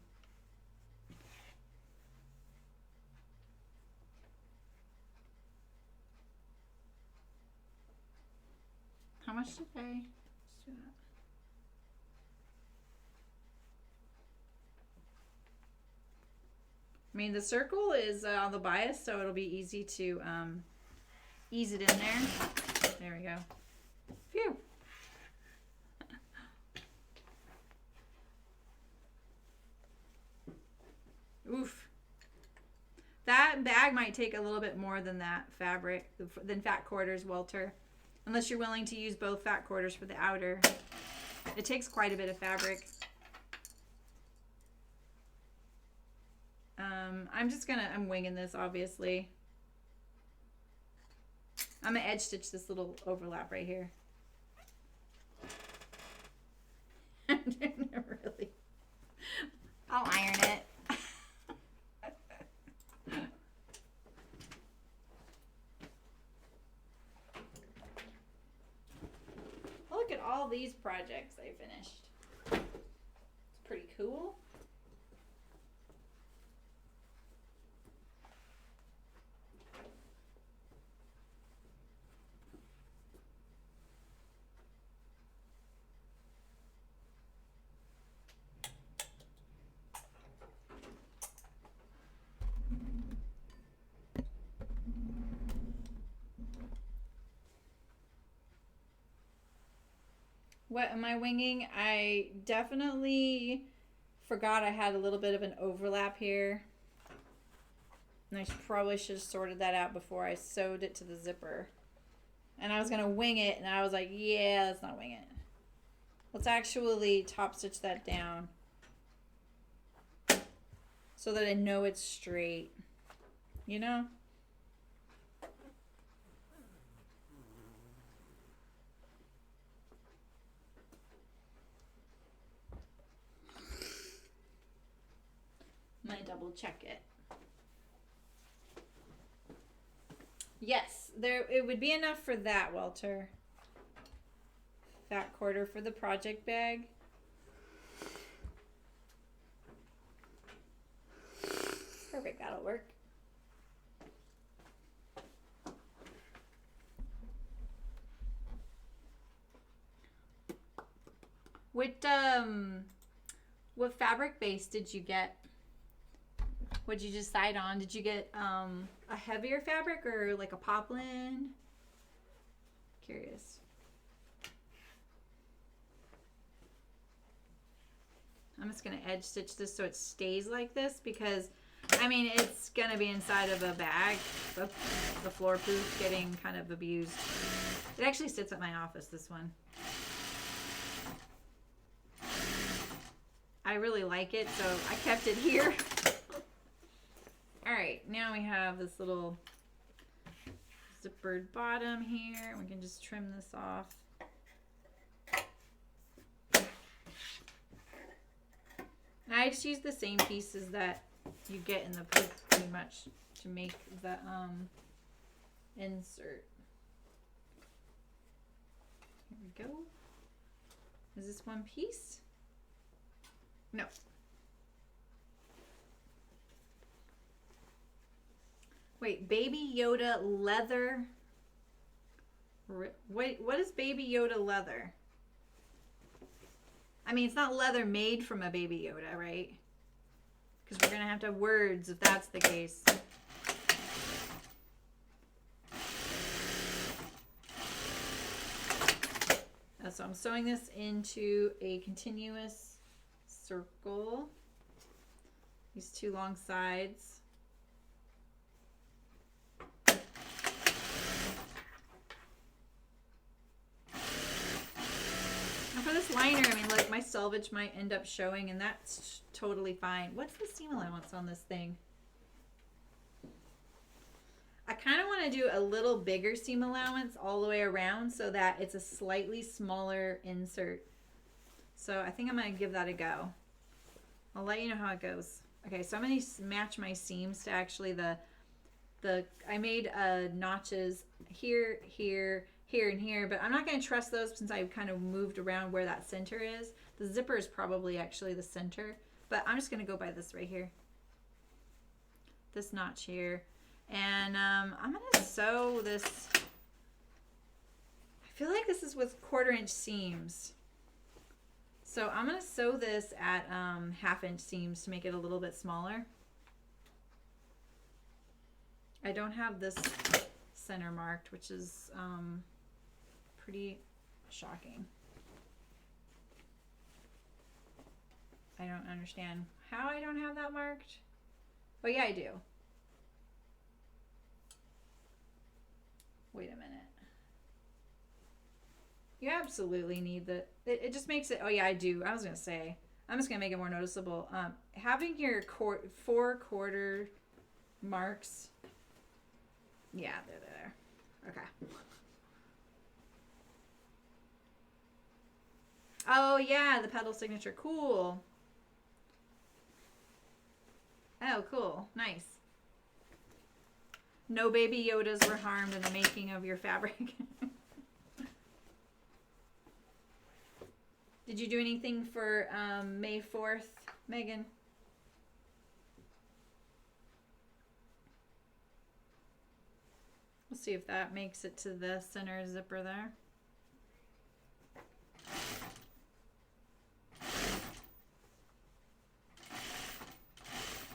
A: How much did I? Let's do that. I mean, the circle is on the bias, so it'll be easy to ease it in there. There we go. Phew. Oof. That bag might take a little bit more than that fabric, than fat quarters, Walter. Unless you're willing to use both fat quarters for the outer. It takes quite a bit of fabric. I'm winging this, obviously. I'm gonna edge stitch this little overlap right here. Really. I'll iron it. Look at all these projects I finished. It's pretty cool. What am I winging? I definitely forgot I had a little bit of an overlap here. And I probably should have sorted that out before I sewed it to the zipper. And I was going to wing it, and I was like, yeah, let's not wing it. Let's actually top stitch that down so that I know it's straight. You know? I'm going to double check it. Yes, it would be enough for that, Walter. Fat quarter for the project bag. Perfect, that'll work. What fabric base did you get? What'd you decide on? Did you get a heavier fabric or like a poplin? Curious. I'm just going to edge stitch this so it stays like this because, I mean, it's going to be inside of a bag. The floor proof getting kind of abused. It actually sits at my office, this one. I really like it, so I kept it here. All right, now we have this little zippered bottom here. We can just trim this off. I just use the same pieces that you get in the proof pretty much to make the insert. Here we go. Is this one piece? No. Wait, Baby Yoda leather. Wait, what is Baby Yoda leather? I mean, it's not leather made from a Baby Yoda, right? Because we're going to have to have words if that's the case. So I'm sewing this into a continuous circle. These two long sides. For this liner, I mean, like my selvage might end up showing, and that's totally fine. What's the seam allowance on this thing? I kind of want to do a little bigger seam allowance all the way around so that it's a slightly smaller insert. So I think I'm going to give that a go. I'll let you know how it goes. Okay, so I'm going to match my seams to actually I made notches here, here, here, and here, but I'm not going to trust those since I've kind of moved around where that center is. The zipper is probably actually the center, but I'm just going to go by this right here. This notch here. And I'm going to sew this. I feel like this is with 1/4 inch seams. So I'm going to sew this at 1/2 inch seams to make it a little bit smaller. I don't have this center marked, which is pretty shocking. I don't understand how I don't have that marked. Oh yeah, I do. Wait a minute. You absolutely need the, it just makes it, oh yeah, I do. I was going to say, I'm just going to make it more noticeable. Having your 4/4 marks, yeah, they're there. Okay. Oh yeah, the pedal signature, cool. Oh, cool, nice. No Baby Yodas were harmed in the making of your fabric. Did you do anything for May 4th, Megan? We'll see if that makes it to the center zipper there.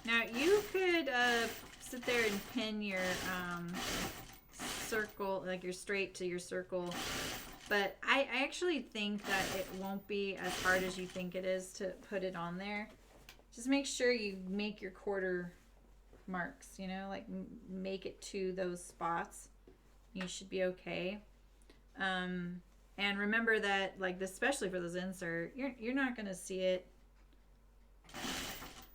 A: Now you could sit there and pin your circle, like your straight to your circle, but I actually think that it won't be as hard as you think it is to put it on there. Just make sure you make your 1/4 marks, you know, like make it to those spots. You should be okay. And remember that, like, especially for those insert, you're not going to see it.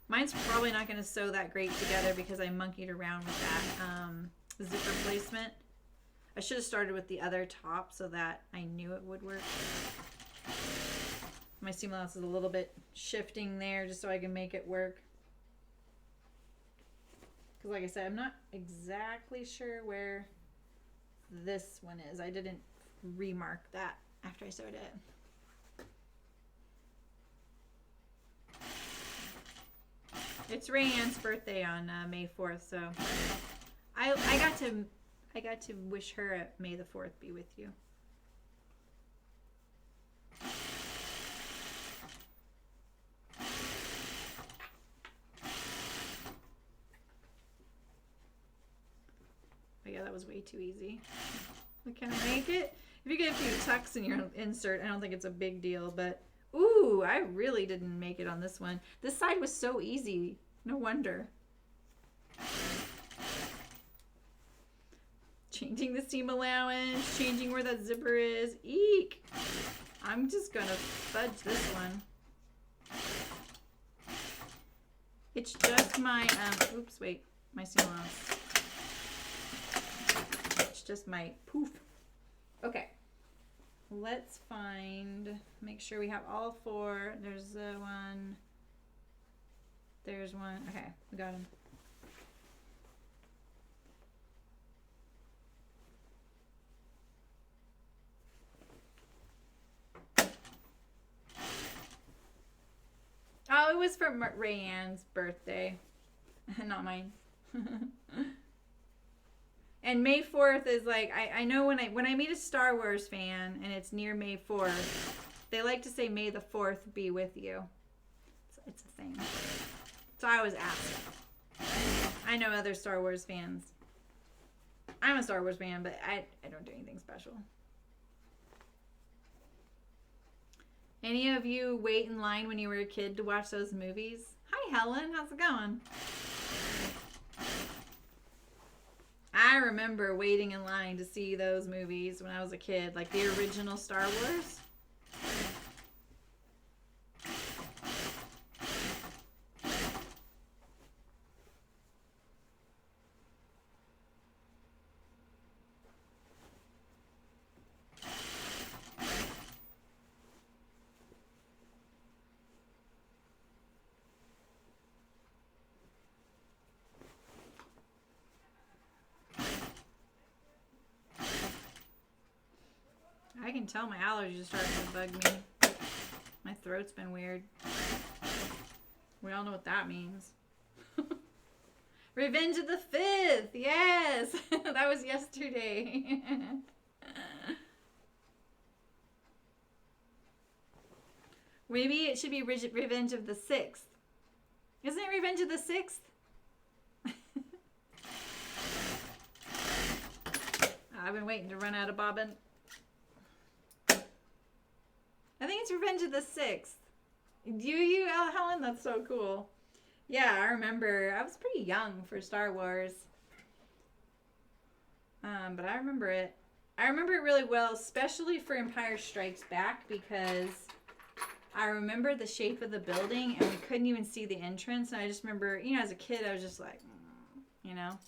A: Mine's probably not going to sew that great together because I monkeyed around with that zipper placement. I should have started with the other top so that I knew it would work. My seam allowance is a little bit shifting there just so I can make it work. Because like I said, I'm not exactly sure where this one is. I didn't remark that after I sewed it. It's Rayanne's birthday on May 4th, so I got to wish her a May the 4th be with you. Oh yeah, that was way too easy. Can I make it? If you get a few tucks in your insert, I don't think it's a big deal, but ooh, I really didn't make it on this one. This side was so easy. No wonder. Changing the seam allowance, changing where that zipper is. Eek! I'm just gonna fudge this one. It's just my, oops, wait, my seam allowance. It's just my poof. Okay. Let's make sure we have all 4. There's one. There's one. Okay, we got them. Oh, it was for Rayanne's birthday, not mine. And May 4th is like, I know when I meet a Star Wars fan and it's near May 4th, they like to say May the 4th be with you. It's a thing. So I always ask. I know other Star Wars fans. I'm a Star Wars fan, but I don't do anything special. Any of you wait in line when you were a kid to watch those movies? Hi, Helen. How's it going? I remember waiting in line to see those movies when I was a kid, like the original Star Wars. I can tell my allergies are starting to bug me. My throat's been weird. We all know what that means. Revenge of the 5th! Yes! That was yesterday. Maybe it should be Revenge of the 6th. Isn't it Revenge of the 6th? I've been waiting to run out of bobbin. I think it's Revenge of the 6th. Do you, Helen? That's so cool. Yeah, I remember. I was pretty young for Star Wars. But I remember it. I remember it really well, especially for Empire Strikes Back, because I remember the shape of the building and we couldn't even see the entrance. And I just remember, you know, as a kid, I was just like, you know.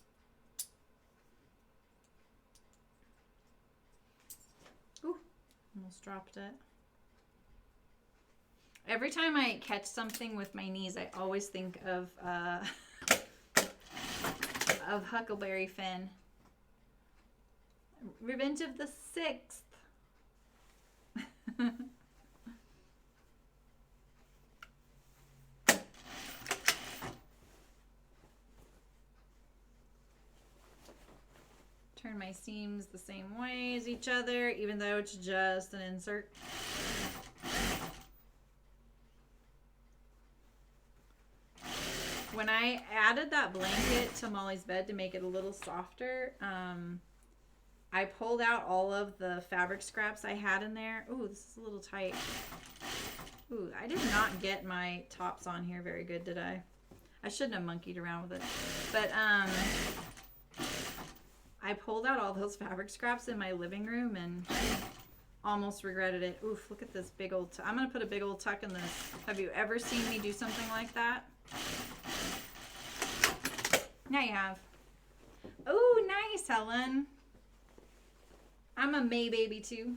A: Ooh, almost dropped it. Every time I catch something with my knees, I always think of Huckleberry Finn. Revenge of the 6th. Turn my seams the same way as each other, even though it's just an insert. When I added that blanket to Molly's bed to make it a little softer, I pulled out all of the fabric scraps I had in there. Ooh, this is a little tight. Ooh, I did not get my tops on here very good, did I? I shouldn't have monkeyed around with it. But I pulled out all those fabric scraps in my living room and almost regretted it. Oof, look at this big old I'm going to put a big old tuck in this. Have you ever seen me do something like that? Now you have. Oh, nice, Helen. I'm a May baby too.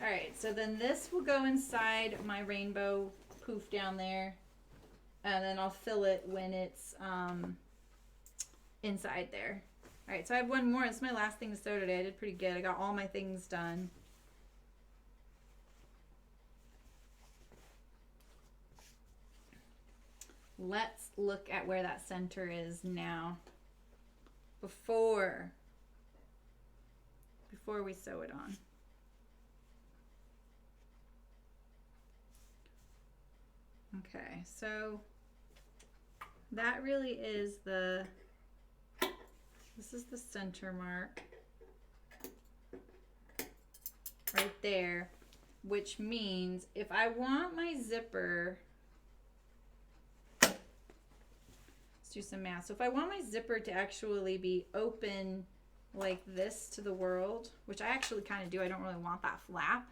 A: All right, so then this will go inside my rainbow poof down there, and then I'll fill it when it's inside there. All right, so I have one more. This is my last thing to sew today. I did pretty good. I got all my things done. Let's look at where that center is now. Before we sew it on. Okay, so that really is the This is the center mark right there, which means if I want my zipper, let's do some math. So if I want my zipper to actually be open like this to the world, which I actually kind of do, I don't really want that flap.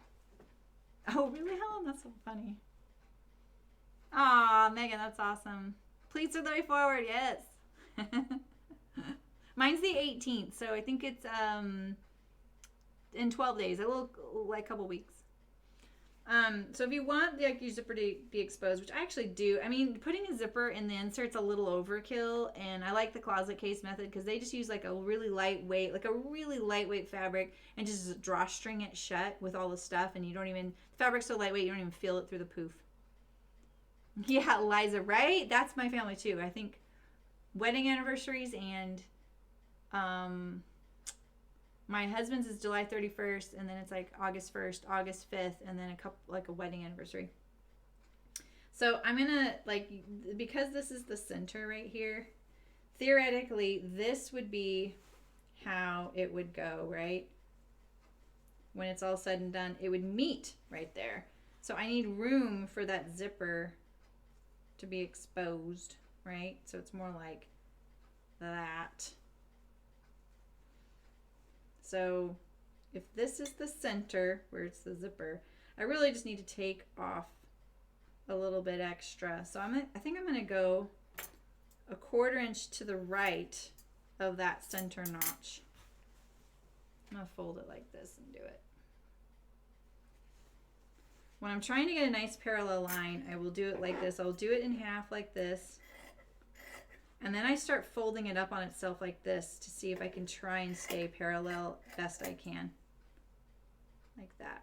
A: Oh, really, Helen? That's so funny. Aw, Megan, that's awesome. Pleats are the way forward, yes. Mine's the 18th, so I think it's in 12 days, a little, like a couple weeks. So if you want like your zipper to be exposed, which I actually do, I mean, putting a zipper in the insert's a little overkill, and I like the closet case method because they just use like a really lightweight fabric and just drawstring it shut with all the stuff, and you don't even, the fabric's so lightweight you don't even feel it through the poof. Yeah, Liza, right? That's my family too. I think wedding anniversaries and my husband's is July 31st, and then it's like August 1st, August 5th, and then a couple, like a wedding anniversary. So I'm gonna, like, because this is the center right here, theoretically this would be how it would go, right? When it's all said and done, it would meet right there. So I need room for that zipper to be exposed, right? So it's more like that. So if this is the center where it's the zipper, I really just need to take off a little bit extra. So I think I'm gonna go a 1/4 inch to the right of that center notch. I'm gonna fold it like this and do it. When I'm trying to get a nice parallel line, I will do it like this. I'll do it in half like this. And then I start folding it up on itself like this to see if I can try and stay parallel best I can. Like that.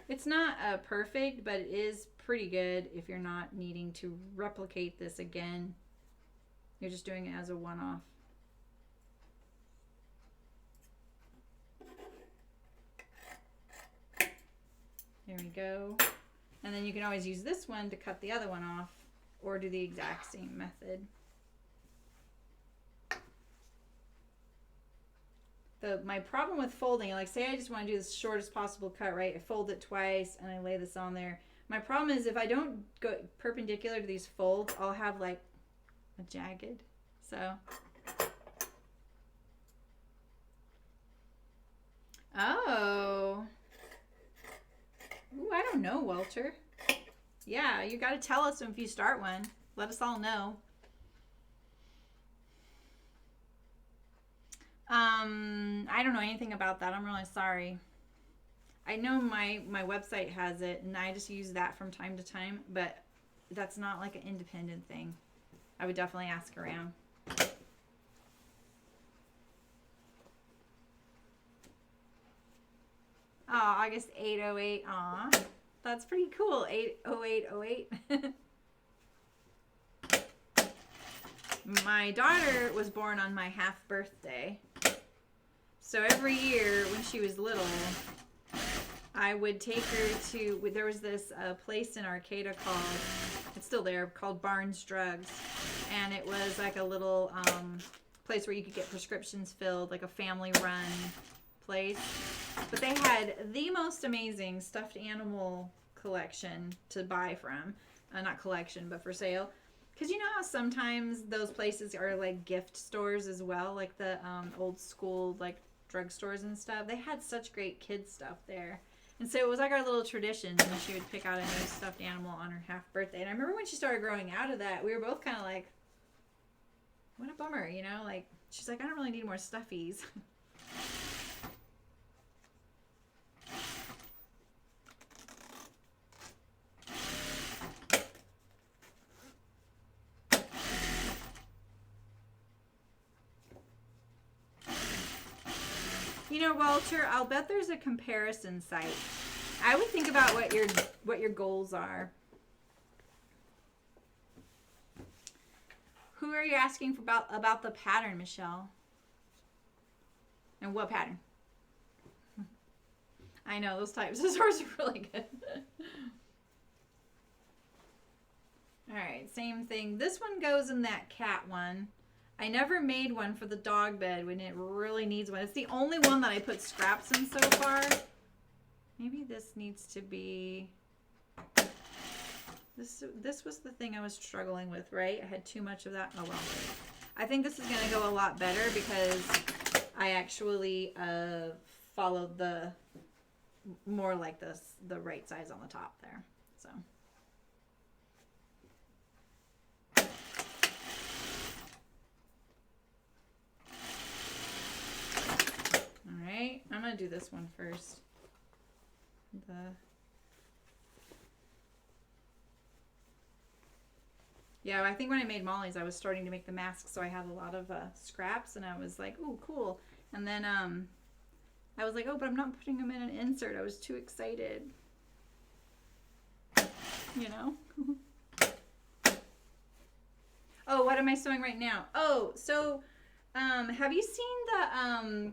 A: It's not perfect, but it is pretty good if you're not needing to replicate this again. You're just doing it as a one-off. There we go. And then you can always use this one to cut the other one off or do the exact same method. My problem with folding, like say I just want to do the shortest possible cut, right? I fold it twice and I lay this on there. My problem is if I don't go perpendicular to these folds, I'll have like a jagged. So. Oh. Ooh, I don't know, Walter. Yeah, you got to tell us if you start one. Let us all know. I don't know anything about that. I'm really sorry. I know my website has it, and I just use that from time to time, but that's not like an independent thing. I would definitely ask around. Oh, August 808. Aw, that's pretty cool. 80808. My daughter was born on my half birthday. So every year when she was little, I would take her to, there was this place in Arcata called, it's still there, called Barnes Drugs. And it was like a little place where you could get prescriptions filled, like a family run place. But they had the most amazing stuffed animal collection to buy from. Not collection, but for sale. Because you know how sometimes those places are like gift stores as well, like the old school like drugstores and stuff. They had such great kids stuff there. And so it was like our little tradition when she would pick out a new stuffed animal on her half birthday. And I remember when she started growing out of that, we were both kind of like, what a bummer, you know? Like, she's like, I don't really need more stuffies. You know, Walter, I'll bet there's a comparison site. I would think about what your goals are. Who are you asking for about the pattern, Michelle? And what pattern? I know, those types of stores are really good. All right, right, same thing. This one goes in that cat one. I never made one for the dog bed when it really needs one. It's the only one that I put scraps in so far. Maybe this needs to be... This was the thing I was struggling with, right? I had too much of that. Oh, well. I think this is going to go a lot better because I actually followed the more like this, the right size on the top there. So... Alright, I'm going to do this one first. Yeah, I think when I made Molly's, I was starting to make the mask, so I had a lot of scraps, and I was like, ooh, cool. And then I was like, oh, but I'm not putting them in an insert. I was too excited. You know? Oh, what am I sewing right now? Oh, so have you seen the...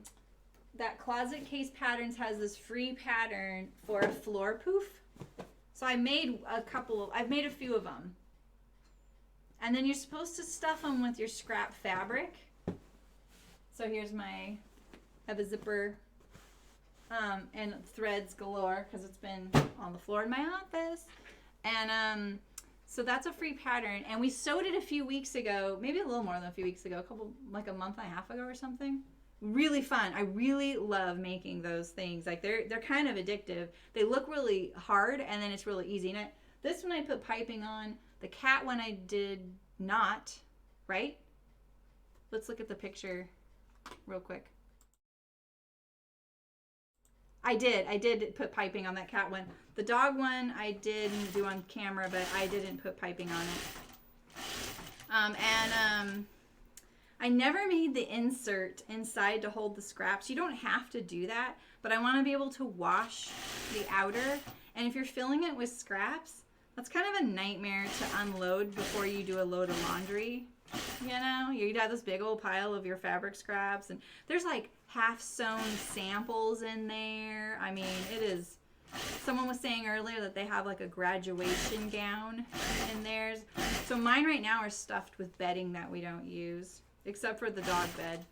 A: that Closet Case Patterns has this free pattern for a floor poof. So I made I've made a few of them. And then you're supposed to stuff them with your scrap fabric. So here's I have a zipper and threads galore because it's been on the floor in my office. And so that's a free pattern. And we sewed it a few weeks ago, maybe a little more than a few weeks ago, like a month and a half ago or something. Really fun. I really love making those things. Like they're kind of addictive. They look really hard and then it's really easy. And this one I put piping on. The cat one I did not, right? Let's look at the picture real quick. I did put piping on that cat one. The dog one I didn't do on camera, but I didn't put piping on it. I never made the insert inside to hold the scraps. You don't have to do that, but I want to be able to wash the outer. And if you're filling it with scraps, that's kind of a nightmare to unload before you do a load of laundry. You know, you'd have this big old pile of your fabric scraps, and there's like half sewn samples in there. I mean, it is... Someone was saying earlier that they have like a graduation gown in theirs. So mine right now are stuffed with bedding that we don't use, except for the dog bed.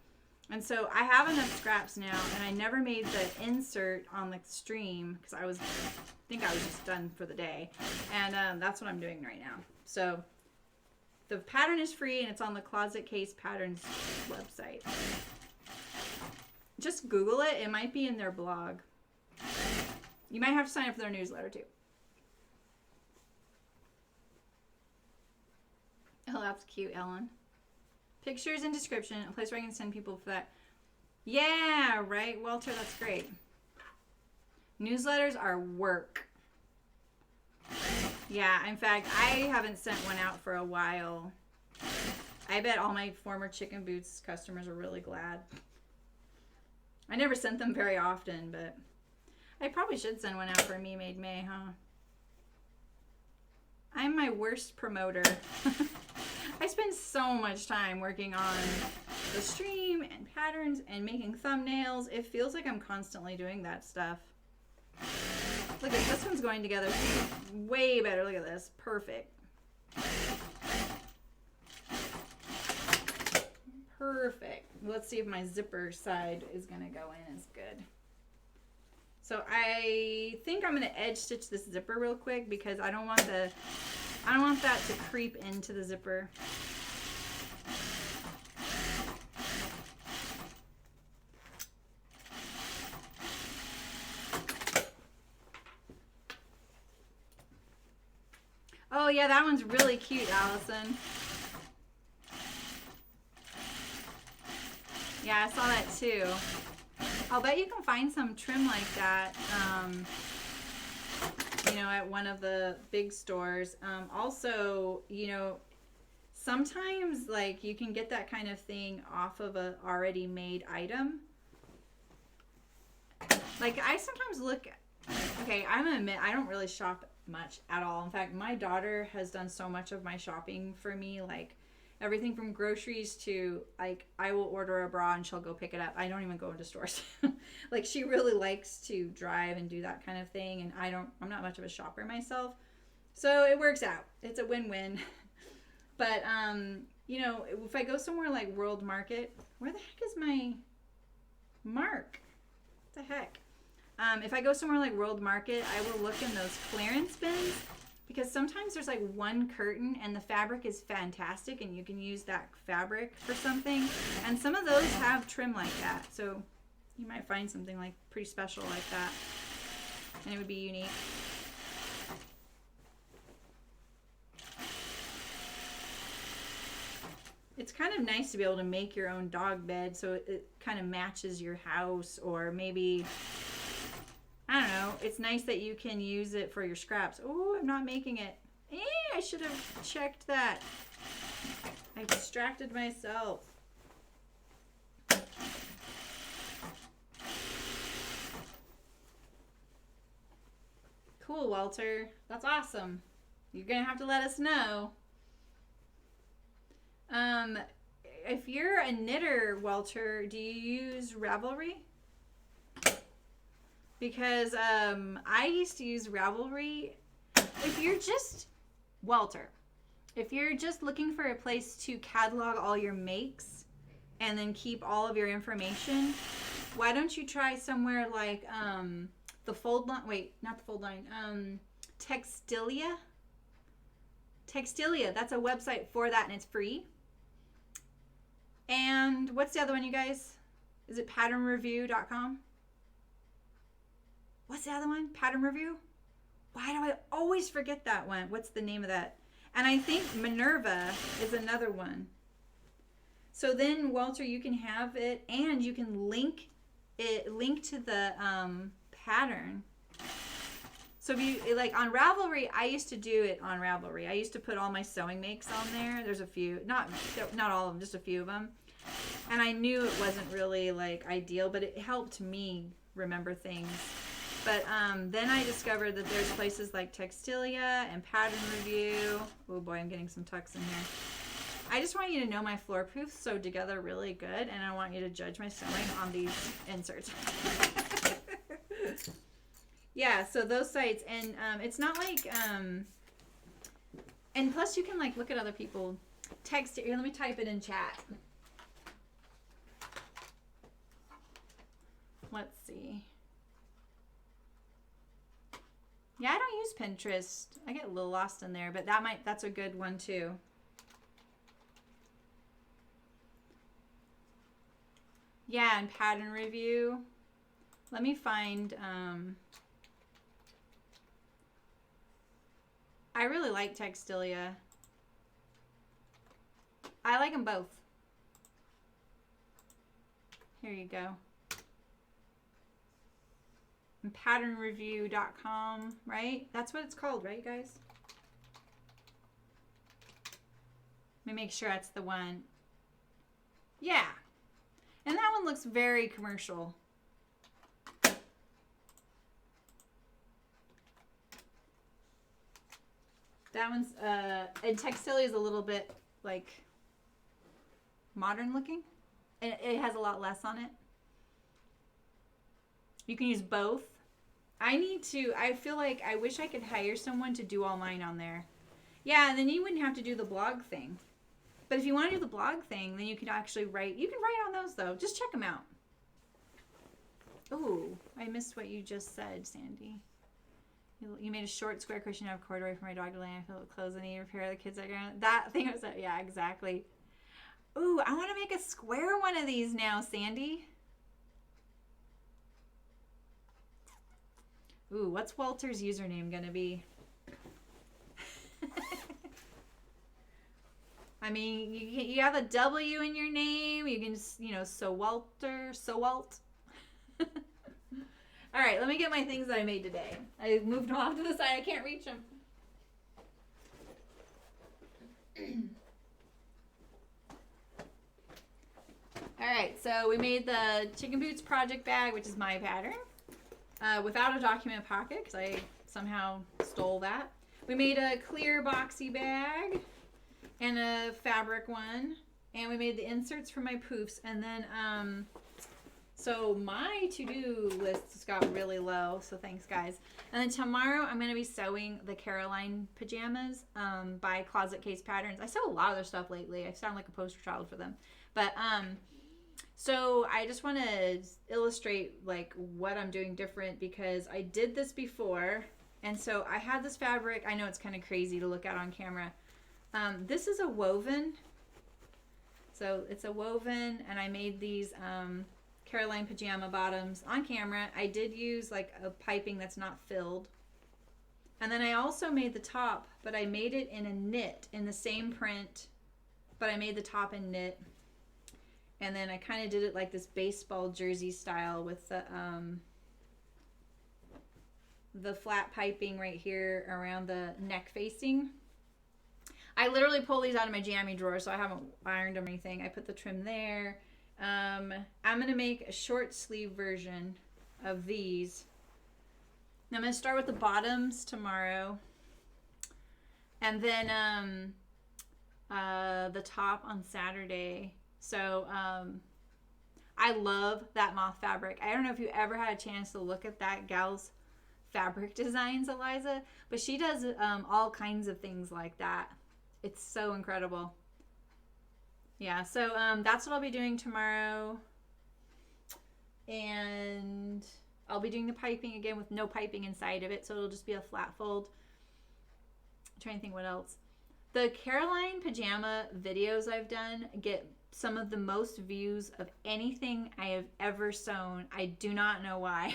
A: And so I have enough scraps now, and I never made the insert on the stream because I think I was just done for the day. And that's what I'm doing right now. So the pattern is free, and it's on the Closet Case Patterns website. Just Google it. It might be in their blog. You might have to sign up for their newsletter too. Oh, that's cute, Ellen. Pictures and description, a place where I can send people for that. Yeah, right, Walter, that's great. Newsletters are work. Yeah, in fact, I haven't sent one out for a while. I bet all my former Chicken Boots customers are really glad. I never sent them very often, but I probably should send one out for Me Made May, huh? I'm my worst promoter. I spend so much time working on the stream and patterns and making thumbnails. It feels like I'm constantly doing that stuff. Look at this one's going together way better. Look at this. Perfect. Perfect. Let's see if my zipper side is going to go in as good. So I think I'm going to edge stitch this zipper real quick because I don't want that to creep into the zipper. Oh yeah, that one's really cute, Allison. Yeah, I saw that too. I'll bet you can find some trim like that, you know, at one of the big stores. Also, you know, sometimes like you can get that kind of thing off of a already made item. Like I sometimes look, okay, I'm gonna admit I don't really shop much at all. In fact, my daughter has done so much of my shopping for me, like everything from groceries to like I will order a bra and she'll go pick it up. I don't even go into stores. Like she really likes to drive and do that kind of thing, and I'm not much of a shopper myself. So it works out. It's a win-win. But you know, if I go somewhere like World Market, where the heck is my mark? What the heck? If I go somewhere like World Market, I will look in those clearance bins because sometimes there's like one curtain and the fabric is fantastic and you can use that fabric for something. And some of those have trim like that. So you might find something like pretty special like that. And it would be unique. It's kind of nice to be able to make your own dog bed so it kind of matches your house, or maybe, I don't know, it's nice that you can use it for your scraps. Oh, I'm not making it. I should have checked that. I distracted myself. Cool, Walter. That's awesome. You're going to have to let us know. If you're a knitter, Walter, do you use Ravelry? Because I used to use Ravelry. If you're just, Walter, if you're just looking for a place to catalog all your makes and then keep all of your information, why don't you try somewhere like the Fold Line? Wait, not the Fold Line. Textilia. Textilia. That's a website for that, and it's free. And what's the other one, you guys? Is it patternreview.com? What's the other one? Pattern Review? Why do I always forget that one? What's the name of that? And I think Minerva is another one. So then, Walter, you can have it, and you can link to the pattern. So if you, like on Ravelry, I used to do it on Ravelry. I used to put all my sewing makes on there. There's a few, not all of them, just a few of them. And I knew it wasn't really like ideal, but it helped me remember things. But then I discovered that there's places like Textilia and Pattern Review. Oh boy, I'm getting some tucks in here. I just want you to know my floor proofs sew together really good, and I want you to judge my sewing on these inserts. Yeah, so those sites, and it's not like, and plus you can like look at other people. Text here, let me type it in chat. Let's see. Yeah, I don't use Pinterest. I get a little lost in there, but that's a good one too. Yeah, and Pattern Review. Let me find, I really like Textilia. I like them both. Here you go. And patternreview.com, right? That's what it's called, right, guys? Let me make sure that's the one. Yeah. And that one looks very commercial. That one's, and Textilia is a little bit, like, modern looking. And it has a lot less on it. You can use both. I feel like I wish I could hire someone to do all mine on there. Yeah, and then you wouldn't have to do the blog thing. But if you want to do the blog thing, then you can actually write. You can write on those, though. Just check them out. Ooh, I missed what you just said, Sandy. You made a short square cushion out of corduroy for my dog to lay on. I feel clothes I need to repair the kids. That thing was, yeah, exactly. Ooh, I want to make a square one of these now, Sandy. Ooh, what's Walter's username going to be? I mean, you have a W in your name. You can just, so Walter, so Walt. All right, let me get my things that I made today. I moved them off to the side. I can't reach them. All right, so we made the Chicken Boots project bag, which is my pattern, without a document pocket because I somehow stole that. We made a clear boxy bag and a fabric one, and we made the inserts for my poofs, and then So my to-do list just got really low. So thanks, guys. And then tomorrow I'm going to be sewing the Caroline pajamas by Closet Case Patterns. I sew a lot of their stuff lately. I sound like a poster child for them. But so I just want to illustrate like what I'm doing different because I did this before. And so I had this fabric. I know it's kind of crazy to look at on camera. This is a woven. So it's a woven, and I made these Caroline Pajama Bottoms on camera. I did use like a piping that's not filled. And then I also made the top, but I made it in a knit in the same print, but I made the top in knit. And then I kind of did it like this baseball jersey style with the flat piping right here around the neck facing. I literally pull these out of my jammy drawer, so I haven't ironed them or anything. I put the trim there. I'm going to make a short sleeve version of these. I'm going to start with the bottoms tomorrow. And then the top on Saturday. So I love that moth fabric. I don't know if you ever had a chance to look at that gal's fabric designs, Eliza, but she does all kinds of things like that. It's so incredible. Yeah, so that's what I'll be doing tomorrow. And I'll be doing the piping again with no piping inside of it, so it'll just be a flat fold. I'm trying to think what else. The Caroline pajama videos I've done get some of the most views of anything I have ever sewn. I do not know why.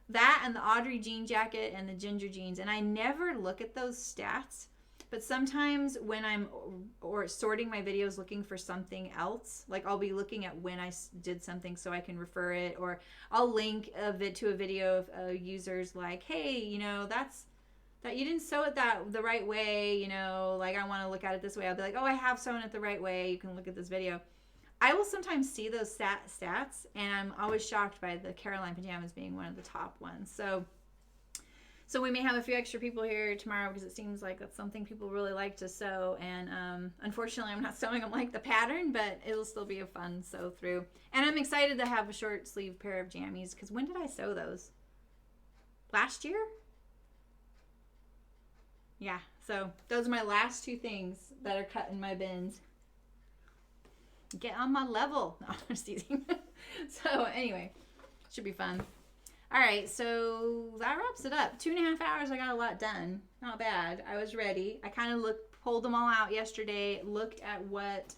A: That and the Audrey jean jacket and the ginger jeans. And I never look at those stats. But sometimes when I'm sorting my videos looking for something else, like I'll be looking at when I did something so I can refer it, or I'll link to a video of users like, hey, you know, that you didn't sew it the right way, you know, like I want to look at it this way. I'll be like, oh, I have sewn it the right way. You can look at this video. I will sometimes see those stats, and I'm always shocked by the Caroline pajamas being one of the top ones. So we may have a few extra people here tomorrow because it seems like that's something people really like to sew. And unfortunately, I'm not sewing them like the pattern, but it'll still be a fun sew through. And I'm excited to have a short sleeve pair of jammies because when did I sew those? Last year? Yeah, so those are my last two things that are cut in my bins. Get on my level. No, I'm just teasing. So anyway, should be fun. All right, so that wraps it up. 2.5 hours, I got a lot done. Not bad. I was ready. I kind of pulled them all out yesterday, looked at what,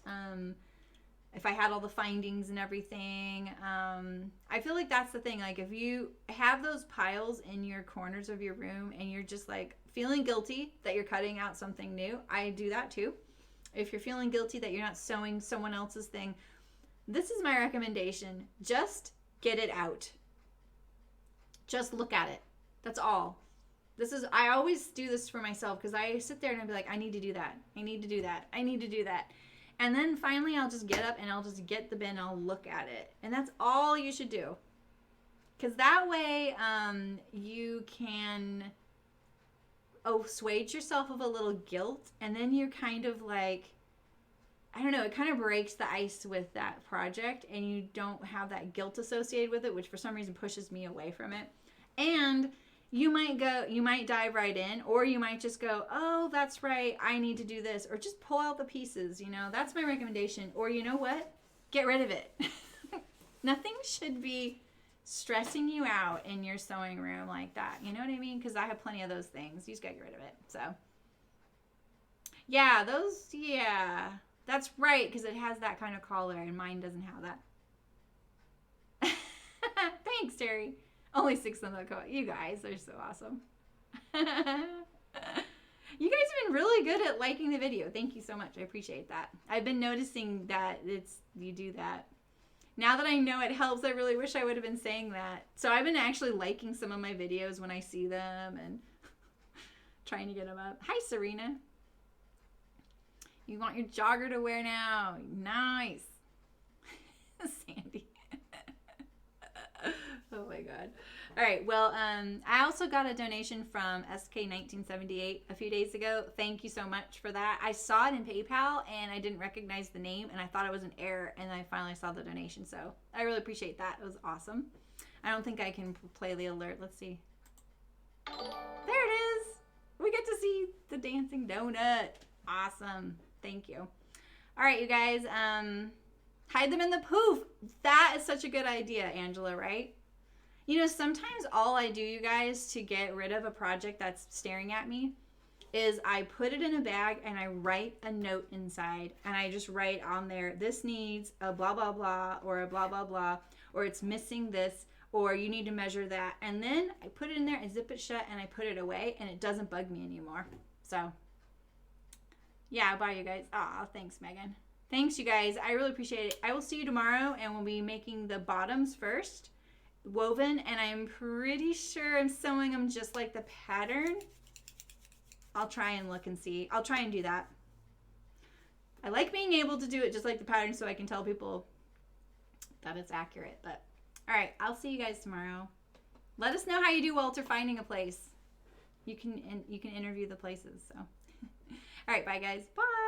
A: if I had all the findings and everything. I feel like that's the thing. Like if you have those piles in your corners of your room and you're just like feeling guilty that you're cutting out something new, I do that too. If you're feeling guilty that you're not sewing someone else's thing, this is my recommendation. Just get it out. Just look at it. That's all. I always do this for myself because I sit there and I'll be like, I need to do that. I need to do that. I need to do that. And then finally I'll just get up and I'll just get the bin and I'll look at it. And that's all you should do. Because that way you can assuage yourself of a little guilt. And then you're kind of like, I don't know, it kind of breaks the ice with that project and you don't have that guilt associated with it, which for some reason pushes me away from it. And you might dive right in, or you might just go, oh, that's right, I need to do this, or just pull out the pieces, you know, that's my recommendation. Or you know what? Get rid of it. Nothing should be stressing you out in your sewing room like that. You know what I mean? Because I have plenty of those things. You just gotta get rid of it. So, yeah, that's right, because it has that kind of collar, and mine doesn't have that. Thanks, Terry. Only 6 on the collar. You guys are so awesome. You guys have been really good at liking the video. Thank you so much. I appreciate that. I've been noticing that you do that. Now that I know it helps, I really wish I would have been saying that. So I've been actually liking some of my videos when I see them and trying to get them up. Hi, Serena. You want your jogger to wear now. Nice. Sandy. Oh my God. All right. Well, I also got a donation from SK1978 a few days ago. Thank you so much for that. I saw it in PayPal and I didn't recognize the name and I thought it was an error, and I finally saw the donation. So I really appreciate that. It was awesome. I don't think I can play the alert. Let's see. There it is. We get to see the dancing donut. Awesome. Thank you. All right, you guys. Hide them in the poof. That is such a good idea, Angela, right? You know, sometimes all I do, you guys, to get rid of a project that's staring at me is I put it in a bag and I write a note inside, and I just write on there, this needs a blah, blah, blah, or a blah, blah, blah, or it's missing this, or you need to measure that. And then I put it in there and zip it shut and I put it away, and it doesn't bug me anymore. So, yeah, bye, you guys. Aw, thanks, Megan. Thanks, you guys. I really appreciate it. I will see you tomorrow, and we'll be making the bottoms first. Woven, and I'm pretty sure I'm sewing them just like the pattern. I'll try and look and see. I'll try and do that. I like being able to do it just like the pattern so I can tell people that it's accurate. But all right, I'll see you guys tomorrow. Let us know how you do, Walter, finding a place. You can interview the places. So all right, bye guys. Bye.